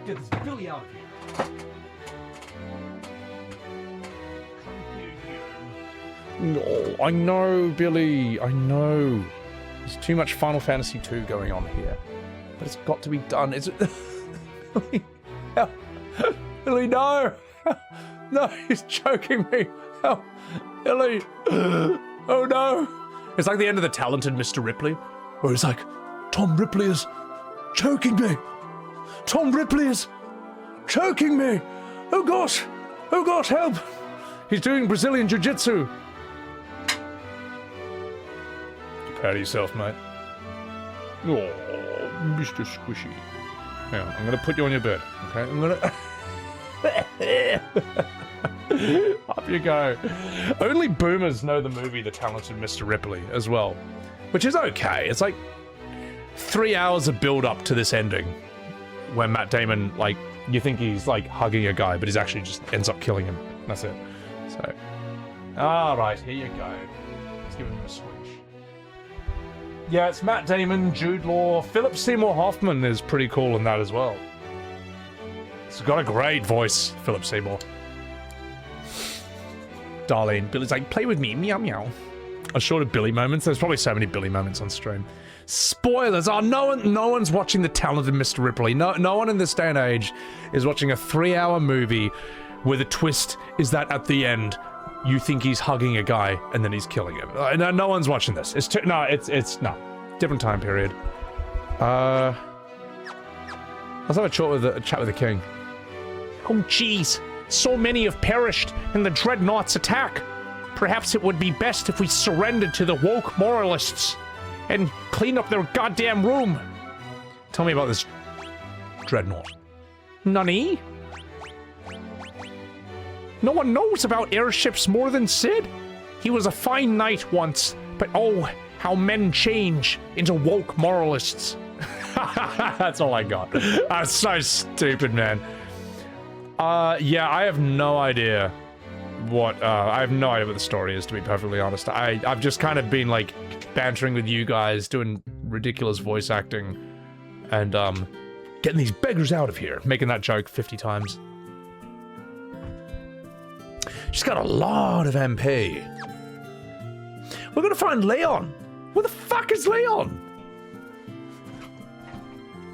Get this Billy out of here. No, I know, Billy. I know. There's too much Final Fantasy II going on here. But it's got to be done. It's... Billy, help. Billy, no! No, he's choking me. Help. Billy. Oh, no. It's like the end of The Talented Mr. Ripley, where he's like, Tom Ripley is choking me. Tom Ripley is choking me. Oh, gosh. Oh, gosh, help. He's doing Brazilian Jiu-Jitsu. Proud of yourself, mate. Oh, Mr. Squishy. Hang on, I'm gonna put you on your bed, okay? I'm gonna... Up you go. Only boomers know the movie The Talented Mr. Ripley as well, which is okay. It's like 3 hours of build-up to this ending, where Matt Damon, like, you think he's, like, hugging a guy, but he's actually just ends up killing him. That's it. So, alright, here you go. Let's give him a switch. Yeah, it's Matt Damon, Jude Law, Philip Seymour Hoffman is pretty cool in that as well. He's got a great voice, Philip Seymour. Darlene, Billy's like, play with me, meow meow. A short of Billy moments. There's probably so many Billy moments on stream. Spoilers! Oh, no one's watching The Talented Mr. Ripley. No one in this day and age is watching a 3-hour movie where the twist is that at the end, you think he's hugging a guy and then he's killing him. No one's watching this. It's different time period. Let's have a chat with the king. Oh jeez, so many have perished in the Dreadnought's attack. Perhaps it would be best if we surrendered to the woke moralists and clean up their goddamn room. Tell me about this Dreadnought. Nani? No one knows about airships more than Sid. He was a fine knight once, but oh, how men change into woke moralists. That's all I got. That's so stupid, man. Yeah, I have no idea what the story is, to be perfectly honest. I've just kind of been, like, bantering with you guys, doing ridiculous voice acting, and, getting these beggars out of here, making that joke 50 times. She's got a lot of MP. We're gonna find Leon. Where the fuck is Leon?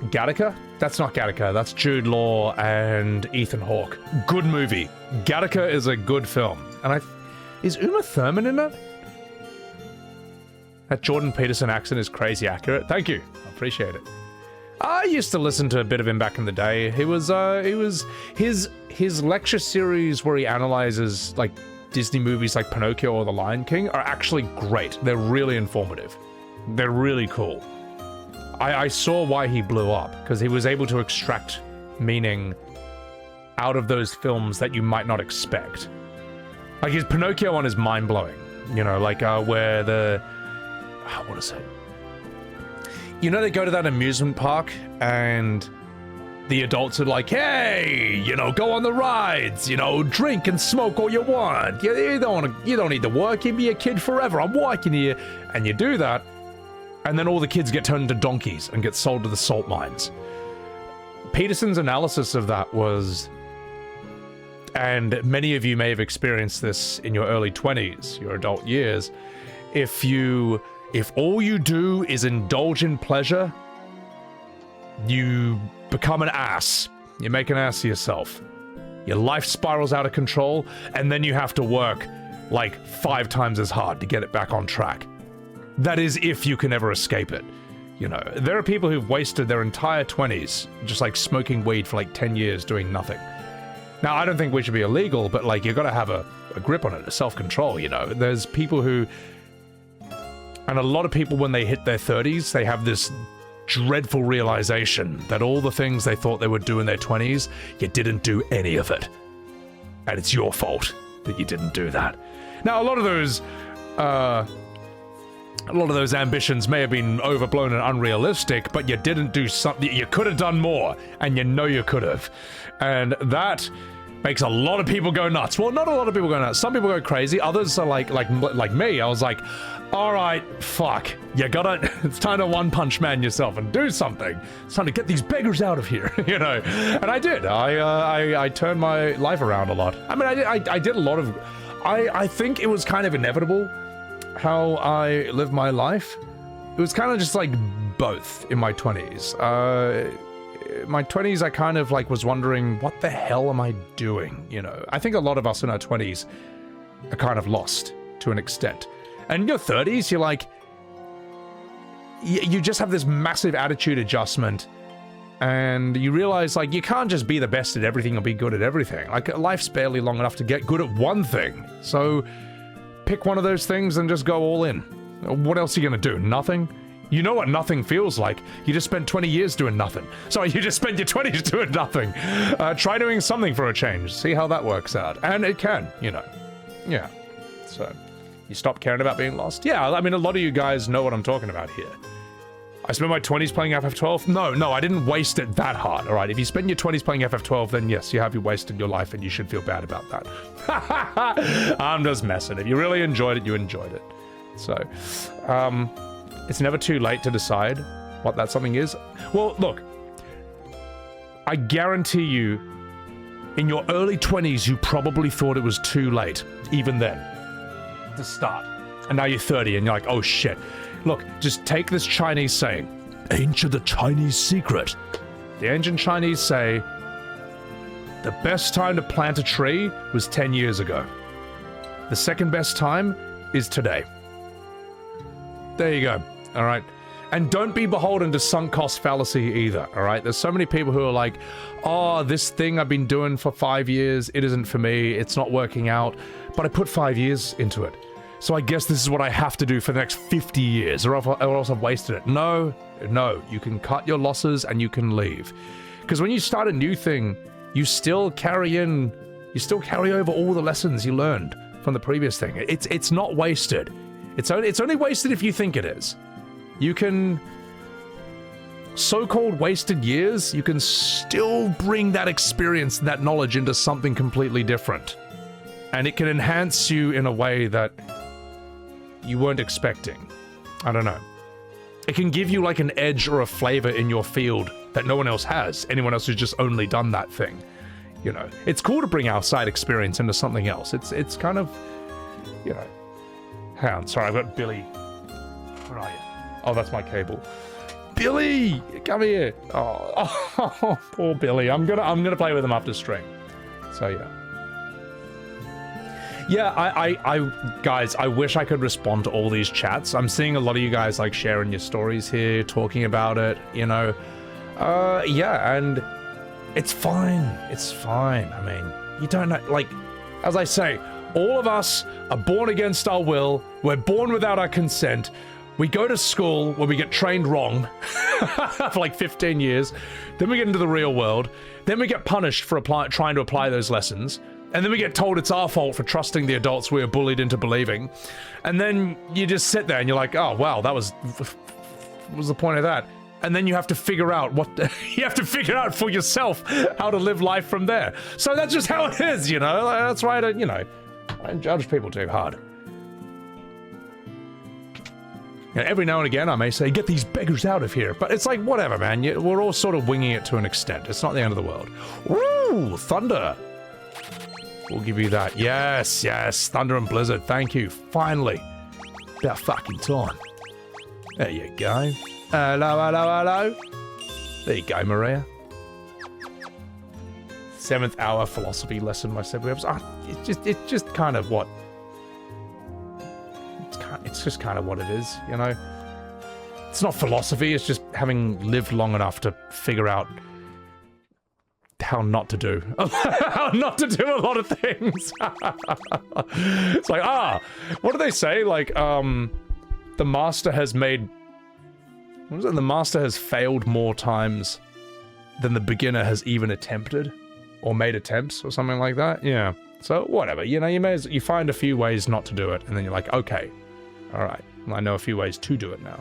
Gattaca? That's not Gattaca. That's Jude Law and Ethan Hawke. Good movie. Gattaca is a good film. And is Uma Thurman in it? That Jordan Peterson accent is crazy accurate. Thank you. I appreciate it. I used to listen to a bit of him back in the day. He was his lecture series where he analyzes, like, Disney movies like Pinocchio or The Lion King are actually great. They're really informative. They're really cool. I saw why he blew up, because he was able to extract meaning out of those films that you might not expect. Like, his Pinocchio one is mind-blowing. You know, like, where the... what is it? You know, they go to that amusement park, and the adults are like, hey, you know, go on the rides, you know, drink and smoke all you want. You don't need to work, you be a kid forever, I'm working here. And you do that, and then all the kids get turned into donkeys and get sold to the salt mines. Peterson's analysis of that was, and many of you may have experienced this in your early 20s, your adult years, if all you do is indulge in pleasure, you become an ass. You make an ass of yourself. Your life spirals out of control, and then you have to work like 5 times as hard to get it back on track. That is if you can ever escape it. You know, there are people who've wasted their entire 20s just like smoking weed for like 10 years doing nothing. Now, I don't think we should be illegal, but like you got to have a grip on it, a self-control, you know. There's people who, and a lot of people when they hit their 30s, they have this dreadful realization that all the things they thought they would do in their 20s, you didn't do any of it. And it's your fault that you didn't do that. Now, a lot of those ambitions may have been overblown and unrealistic, but you didn't do something. You could have done more, and you know you could have. And that makes a lot of people go nuts. Well, not a lot of people go nuts. Some people go crazy. Others are like me. I was like, all right, fuck. You gotta, it's time to one-punch man yourself and do something. It's time to get these beggars out of here, you know? And I did. I turned my life around a lot. I mean, I did a lot of, I think it was kind of inevitable how I lived my life. It was kind of just like both in my 20s. My 20s, I kind of like was wondering, what the hell am I doing? You know, I think a lot of us in our 20s are kind of lost to an extent. And in your 30s, you're like, you just have this massive attitude adjustment, and you realize like you can't just be the best at everything or be good at everything. Like life's barely long enough to get good at one thing. So pick one of those things and just go all in. What else are you gonna do? Nothing? You know what nothing feels like. You just spent 20 years doing nothing. Sorry, you just spent your 20s doing nothing. Try doing something for a change. See how that works out. And it can, you know. Yeah. So, you stop caring about being lost? Yeah, I mean, a lot of you guys know what I'm talking about here. I spent my 20s playing FF12? No, I didn't waste it that hard, alright? If you spend your 20s playing FF12, then yes, you have wasted your life and you should feel bad about that. I'm just messing. If you really enjoyed it, you enjoyed it. So, it's never too late to decide what that something is. Well, look, I guarantee you, in your early 20s, you probably thought it was too late, even then, to start. And now you're 30 and you're like, oh shit. Look, just take this Chinese saying. Ancient Chinese secret. The ancient Chinese say, the best time to plant a tree was 10 years ago. The second best time is today. There you go. All right. And don't be beholden to sunk cost fallacy either. All right. There's so many people who are like, oh, this thing I've been doing for 5 years, it isn't for me. It's not working out. But I put 5 years into it. So I guess this is what I have to do for the next 50 years or else I've wasted it. No. You can cut your losses and you can leave. Because when you start a new thing, you still carry over all the lessons you learned from the previous thing. It's not wasted. It's only wasted if you think it is. You can, so-called wasted years, you can still bring that experience, that knowledge into something completely different. And it can enhance you in a way that you weren't expecting. I don't know. It can give you like an edge or a flavor in your field that no one else has. Anyone else who's just only done that thing. You know, it's cool to bring outside experience into something else. It's kind of, you know. Hang on, sorry, I've got Billy. Where are you? Oh, that's my cable. Billy, come here. Oh, poor Billy. I'm gonna play with him after stream. So yeah. Yeah, I guys, I wish I could respond to all these chats. I'm seeing a lot of you guys like sharing your stories here, talking about it, you know. Yeah, and it's fine. It's fine. I mean, you don't know, like, as I say, all of us are born against our will. We're born without our consent. We go to school where we get trained wrong for like 15 years. Then we get into the real world. Then we get punished for trying to apply those lessons. And then we get told it's our fault for trusting the adults we were bullied into believing. And then you just sit there and you're like, oh, wow, what was the point of that? And then you have to figure out you have to figure out for yourself how to live life from there. So that's just how it is, you know? That's why I don't judge people too hard. And every now and again I may say, get these beggars out of here. But it's like, whatever, man. We're all sort of winging it to an extent. It's not the end of the world. Woo! Thunder! We'll give you that. Yes, Thunder and Blizzard. Thank you. Finally. About fucking time. There you go. Hello. There you go, Maria. 7th hour philosophy lesson by Sebbywebz. It's just kind of what? just kind of what it is, you know? It's not philosophy, it's just having lived long enough to figure out how not to do. How not to do a lot of things. It's like, what do they say? Like, the master has made... What was it? The master has failed more times than the beginner has even attempted. Or made attempts, or something like that. Yeah. So, whatever. You know, you find a few ways not to do it, and then you're like, okay. Alright. Well, I know a few ways to do it now.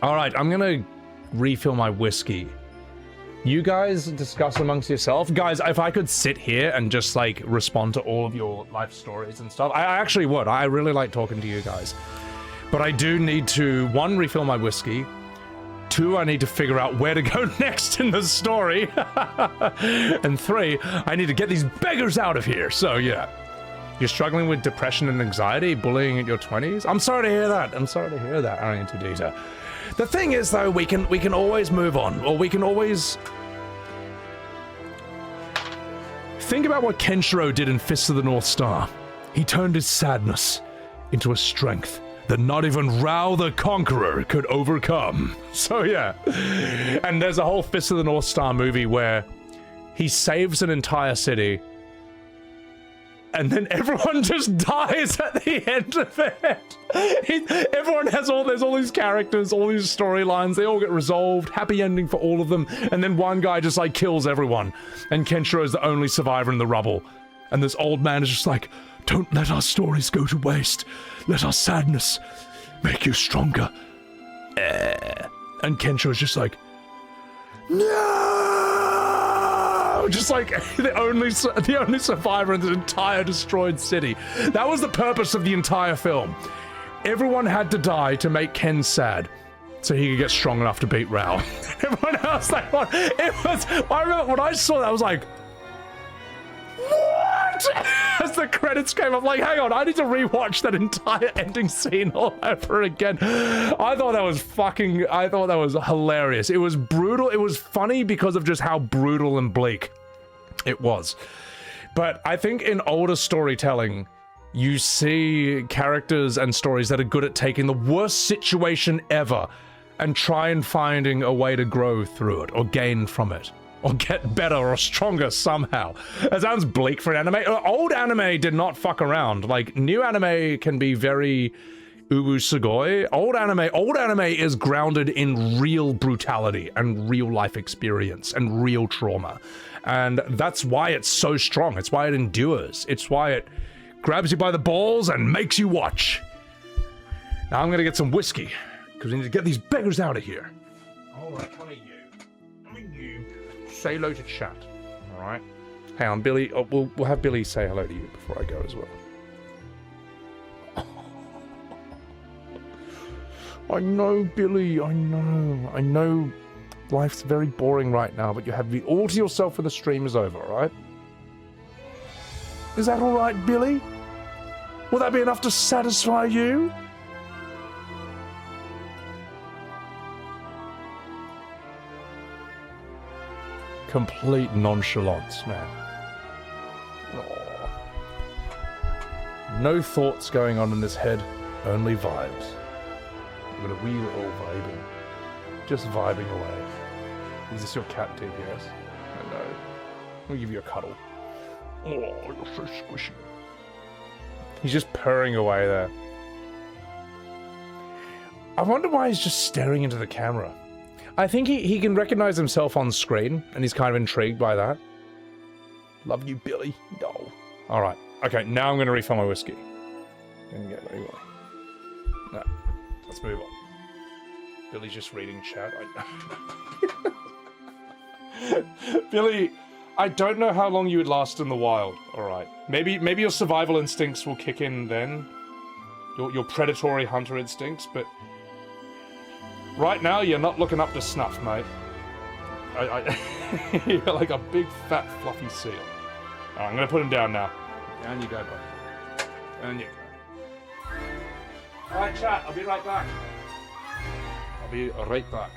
Alright, I'm gonna refill my whiskey. You guys discuss amongst yourself. Guys, if I could sit here and just, like, respond to all of your life stories and stuff, I actually would. I really like talking to you guys. But I do need to, 1, refill my whiskey. 2, I need to figure out where to go next in the story. And 3, I need to get these beggars out of here. So, yeah. You're struggling with depression and anxiety, bullying at your 20s? I'm sorry to hear that. I'm sorry to hear that, Arian Tudita. The thing is, though, we can always move on. Or we can always... Think about what Kenshiro did in Fists of the North Star. He turned his sadness into a strength that not even Rao the Conqueror could overcome. So yeah. And there's a whole Fists of the North Star movie where he saves an entire city and then everyone just dies at the end of it. Everyone has there's all these characters, all these storylines, they all get resolved, happy ending for all of them, and then one guy just like kills everyone. And Kenshiro is the only survivor in the rubble. And this old man is just like, don't let our stories go to waste. Let our sadness make you stronger. And Kenshiro is just like, no! Just like the only survivor in the entire destroyed city. That was the purpose of the entire film. Everyone had to die to make Ken sad, so he could get strong enough to beat Rao. Everyone else, like, what? It was. I remember when I saw that, I was like, what? As the credits came up, like, hang on, I need to rewatch that entire ending scene all over again. I thought that was hilarious. It was brutal. It was funny because of just how brutal and bleak it was. But I think in older storytelling, you see characters and stories that are good at taking the worst situation ever and try and finding a way to grow through it or gain from it. Or get better or stronger somehow. That sounds bleak for an anime. Old anime did not fuck around. Like, new anime can be very ubu sugoi. Old anime is grounded in real brutality and real life experience and real trauma. And that's why it's so strong. It's why it endures. It's why it grabs you by the balls and makes you watch. Now I'm gonna get some whiskey, because we need to get these beggars out of here. Alright, come here, you. Come here, you. Say hello to chat. Alright. Hang on, Billy. Oh, we'll have Billy say hello to you before I go as well. I know, Billy. I know life's very boring right now, but you have it all to yourself when the stream is over, alright? Is that alright, Billy? Will that be enough to satisfy you? Complete nonchalance, man. Aww. No thoughts going on in this head, only vibes. I'm gonna wee little vibing. Just vibing away. Is this your cat, Dig? Yes? I know. I'll give you a cuddle. Oh, you're so squishy. He's just purring away there. I wonder why he's just staring into the camera. I think he can recognize himself on screen, and he's kind of intrigued by that. Love you, Billy. No. Alright. Okay, now I'm going to refill my whiskey. Didn't get very well. No. Let's move on. Billy's just reading chat. Billy, I don't know how long you would last in the wild. Alright. Maybe your survival instincts will kick in then. Your predatory hunter instincts, but... right now, you're not looking up to snuff, mate. You're like a big, fat, fluffy seal. Alright, I'm gonna put him down now. Down you go, bud. Down you go. Alright, chat, I'll be right back. I'll be right back.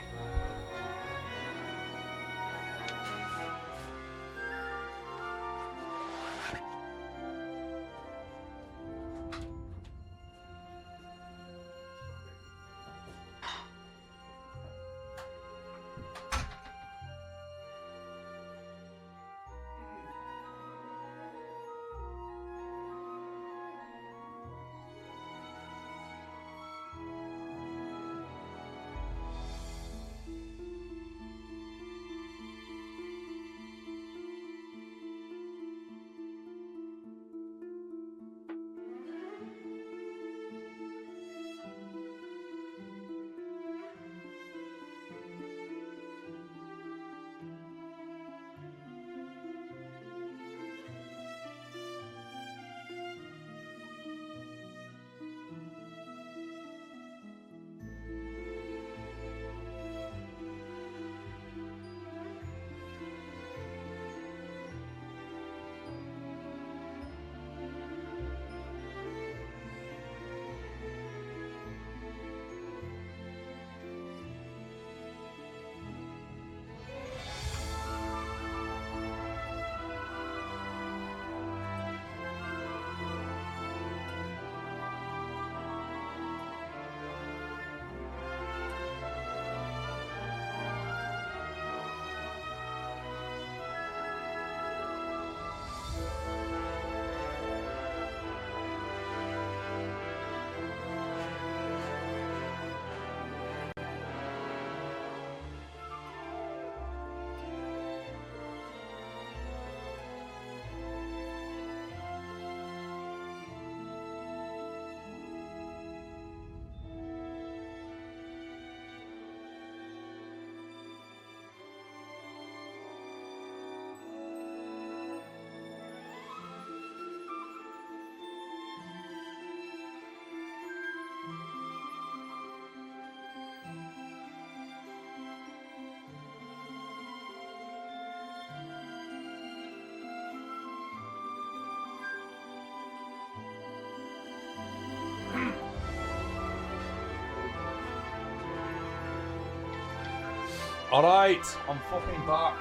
Alright, I'm fucking back.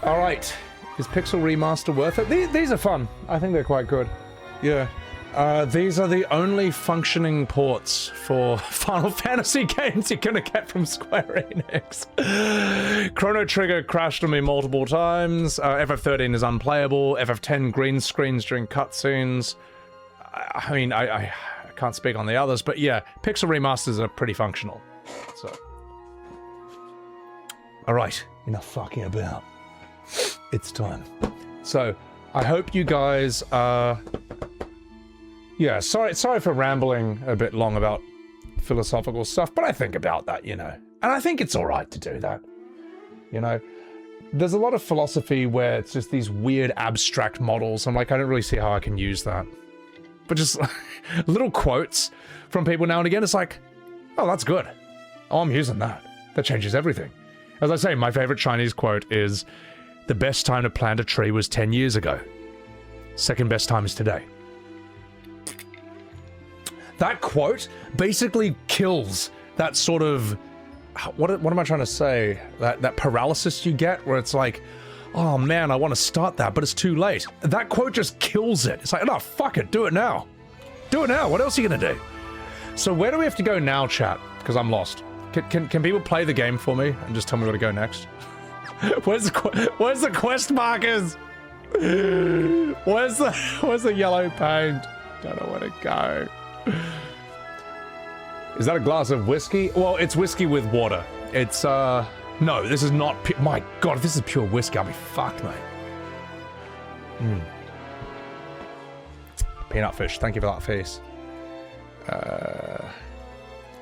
Alright, is Pixel Remaster worth it? These are fun. I think they're quite good. Yeah. These are the only functioning ports for Final Fantasy games you're gonna get from Square Enix. Chrono Trigger crashed on me multiple times. FF13 is unplayable. FF10 green screens during cutscenes. I mean, I can't speak on the others, but yeah, Pixel Remasters are pretty functional. So, all right, enough fucking about. It's time. So, I hope you guys yeah, sorry for rambling a bit long about philosophical stuff, but I think about that, you know. And I think it's alright to do that. You know? There's a lot of philosophy where it's just these weird abstract models. I'm like, I don't really see how I can use that. But just little quotes from people now and again, it's like, oh, that's good. Oh, I'm using that. That changes everything. As I say, my favorite Chinese quote is, the best time to plant a tree was 10 years ago. Second best time is today. That quote basically kills that sort of, what am I trying to say? That paralysis you get where it's like, oh man, I want to start that, but it's too late. That quote just kills it. It's like, no, fuck it, do it now. Do it now, what else are you gonna do? So where do we have to go now, chat? Because I'm lost. Can people play the game for me and just tell me where to go next? Where's the quest markers? Where's the yellow paint? Don't know where to go. Is that a glass of whiskey? Well, it's whiskey with water. It's, no, this is not my god, if this is pure whiskey, I'll be fucked, mate. Peanut fish, thank you for that face.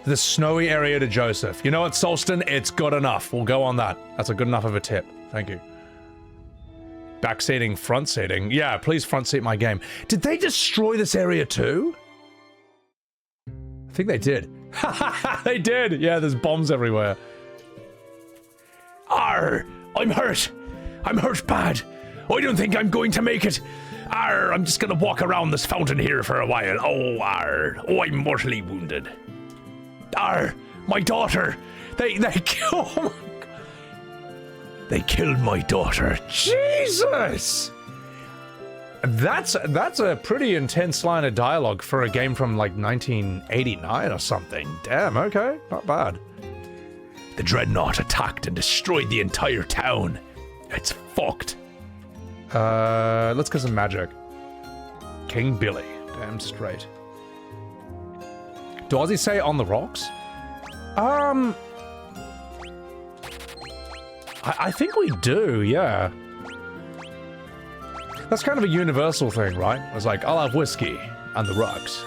The snowy area to Joseph. You know what, Solston? It's good enough. We'll go on that. That's a good enough of a tip. Thank you. Back seating, front seating. Yeah, please front seat my game. Did they destroy this area too? I think they did. They did! Yeah, there's bombs everywhere. Arr! I'm hurt! I'm hurt bad! I don't think I'm going to make it! Arr! I'm just gonna walk around this fountain here for a while. Oh, arr! Oh, I'm mortally wounded. Arr! My daughter! They killed... They killed my daughter. Jesus! That's a pretty intense line of dialogue for a game from like 1989 or something. Damn, okay, not bad. The Dreadnought attacked and destroyed the entire town. It's fucked. Let's get some magic. King Billy, damn straight. Does he say on the rocks? I think we do, yeah. That's kind of a universal thing, right? It's like, I'll have whiskey and the rocks.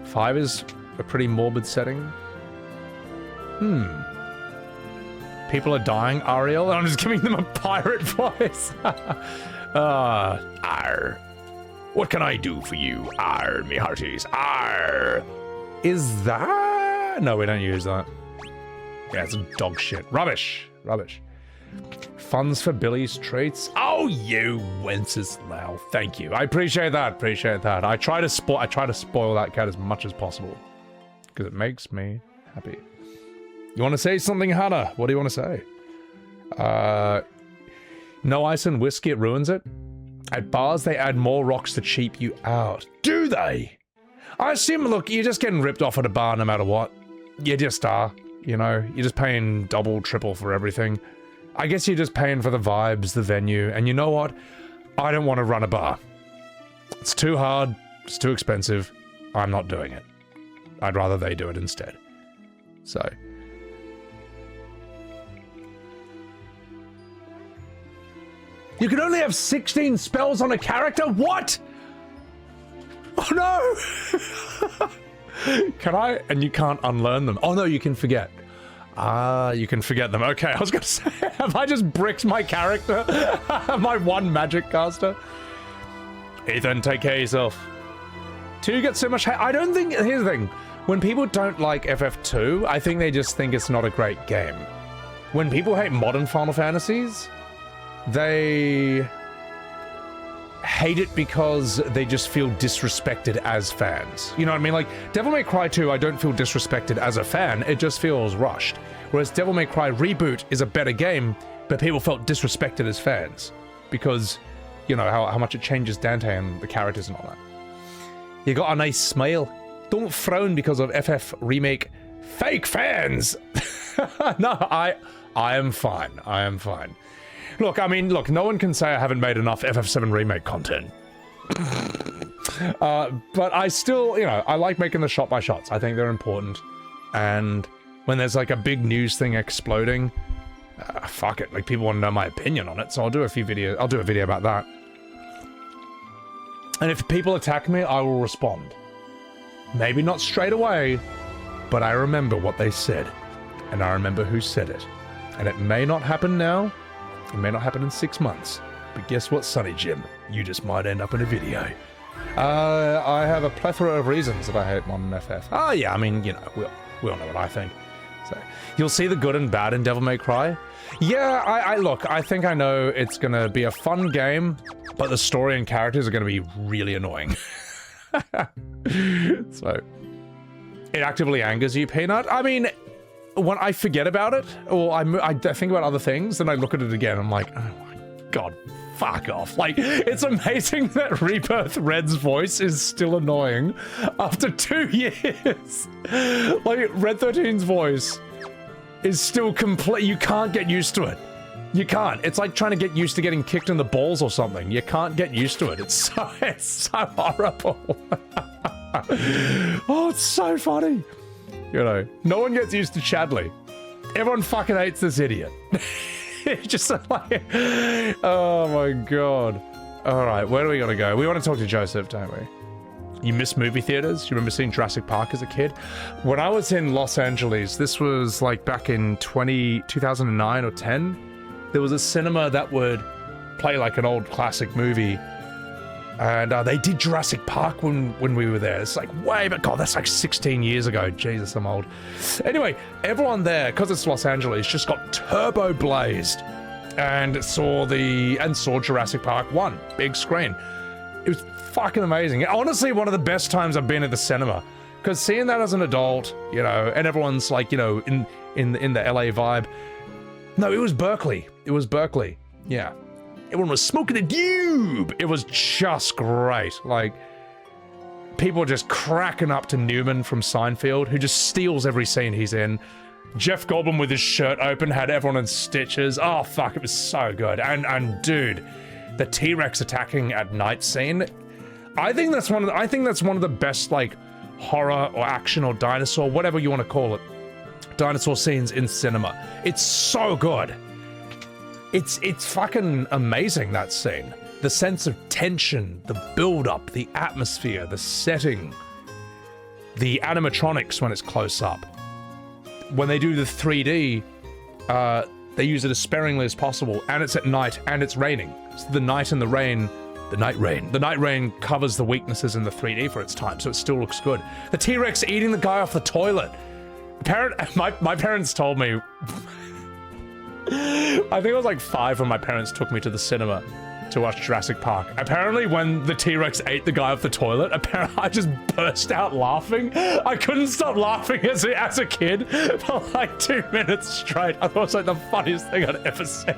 5 is a pretty morbid setting. People are dying, Ariel, and I'm just giving them a pirate voice. Arr. What can I do for you? Arr, me hearties. Arr. Is that? No, we don't use that. Yeah, it's dog shit. Rubbish. Rubbish. Funds for Billy's treats. Oh, you Wenceslau. Thank you. I appreciate that. Appreciate that. I try to spoil that cat as much as possible because it makes me happy. You want to say something, Hannah? What do you want to say? No ice and whiskey, it ruins it. At bars, they add more rocks to cheap you out. Do they? I assume, look, you're just getting ripped off at a bar no matter what. You just are. You know, you're just paying double, triple for everything. I guess you're just paying for the vibes, the venue, and you know what? I don't want to run a bar. It's too hard, it's too expensive. I'm not doing it. I'd rather they do it instead. So. You can only have 16 spells on a character? What? Oh no! Can I? And you can't unlearn them. Oh no, you can forget. Ah, you can forget them. Okay, I was gonna say, have I just bricked my character? My one magic caster? Ethan, take care of yourself. 2 get so much hate. I don't think, here's the thing. When people don't like FF2, I think they just think it's not a great game. When people hate modern Final Fantasies, they hate it because they just feel disrespected as fans. You know what I mean? Like, Devil May Cry 2, I don't feel disrespected as a fan, it just feels rushed. Whereas Devil May Cry Reboot is a better game, but people felt disrespected as fans. Because, you know, how much it changes Dante and the characters and all that. You got a nice smile. Don't frown because of FF Remake fake fans! No, I am fine. I am fine. Look, I mean, look, no one can say I haven't made enough FF7 Remake content. But I still, you know, I like making the shot-by-shots. I think they're important. And when there's like a big news thing exploding, fuck it, like people want to know my opinion on it, so I'll do a video about that. And if people attack me, I will respond. Maybe not straight away, but I remember what they said. And I remember who said it. And it may not happen now, it may not happen in 6 months, but guess what, Sonny Jim? You just might end up in a video. I have a plethora of reasons that I hate modern FF. Oh yeah, I mean, you know, we all know what I think. So, you'll see the good and bad in Devil May Cry. Yeah, look, I think I know it's gonna be a fun game, but the story and characters are gonna be really annoying. So, it actively angers you, Peanut? I mean, when I forget about it, or I think about other things, then I look at it again, I'm like, oh my god, fuck off. Like, it's amazing that Rebirth Red's voice is still annoying after 2 years. Like, Red 13's voice is still complete. You can't get used to it. You can't. It's like trying to get used to getting kicked in the balls or something. You can't get used to it. It's so horrible. Oh, it's so funny. You know, no one gets used to Chadley. Everyone fucking hates this idiot. Just like, oh my god. All right, where do we gotta go? We want to talk to Joseph, don't we? You miss movie theaters? You remember seeing Jurassic Park as a kid? When I was in Los Angeles, this was like back in 2009 or 10, there was a cinema that would play like an old classic movie. And they did Jurassic Park when we were there. It's like way back. God, that's like 16 years ago. Jesus, I'm old. Anyway, everyone there, because it's Los Angeles, just got turbo blazed and saw Jurassic Park 1, big screen. It was fucking amazing. Honestly, one of the best times I've been at the cinema. Because seeing that as an adult, you know, and everyone's like, you know, in the LA vibe. No, it was Berkeley. It was Berkeley. Yeah. Everyone was smoking a doob. It was just great. Like, people were just cracking up to Newman from Seinfeld, who just steals every scene he's in. Jeff Goldblum with his shirt open had everyone in stitches. Oh, fuck, it was so good. And dude, the T-Rex attacking at night scene, I think that's one of the best, like, horror or action or dinosaur, whatever you want to call it, dinosaur scenes in cinema. It's so good. It's fucking amazing, that scene. The sense of tension, the build-up, the atmosphere, the setting, the animatronics when it's close up. When they do the 3D, they use it as sparingly as possible, and it's at night, and it's raining. So the night and the rain, the night rain covers the weaknesses in the 3D for its time, so it still looks good. The T-Rex eating the guy off the toilet. My parents told me... I think I was like 5 when my parents took me to the cinema to watch Jurassic Park. Apparently when the T-Rex ate the guy off the toilet, apparently I just burst out laughing. I couldn't stop laughing as a kid for like 2 minutes straight. I thought it was like the funniest thing I'd ever seen.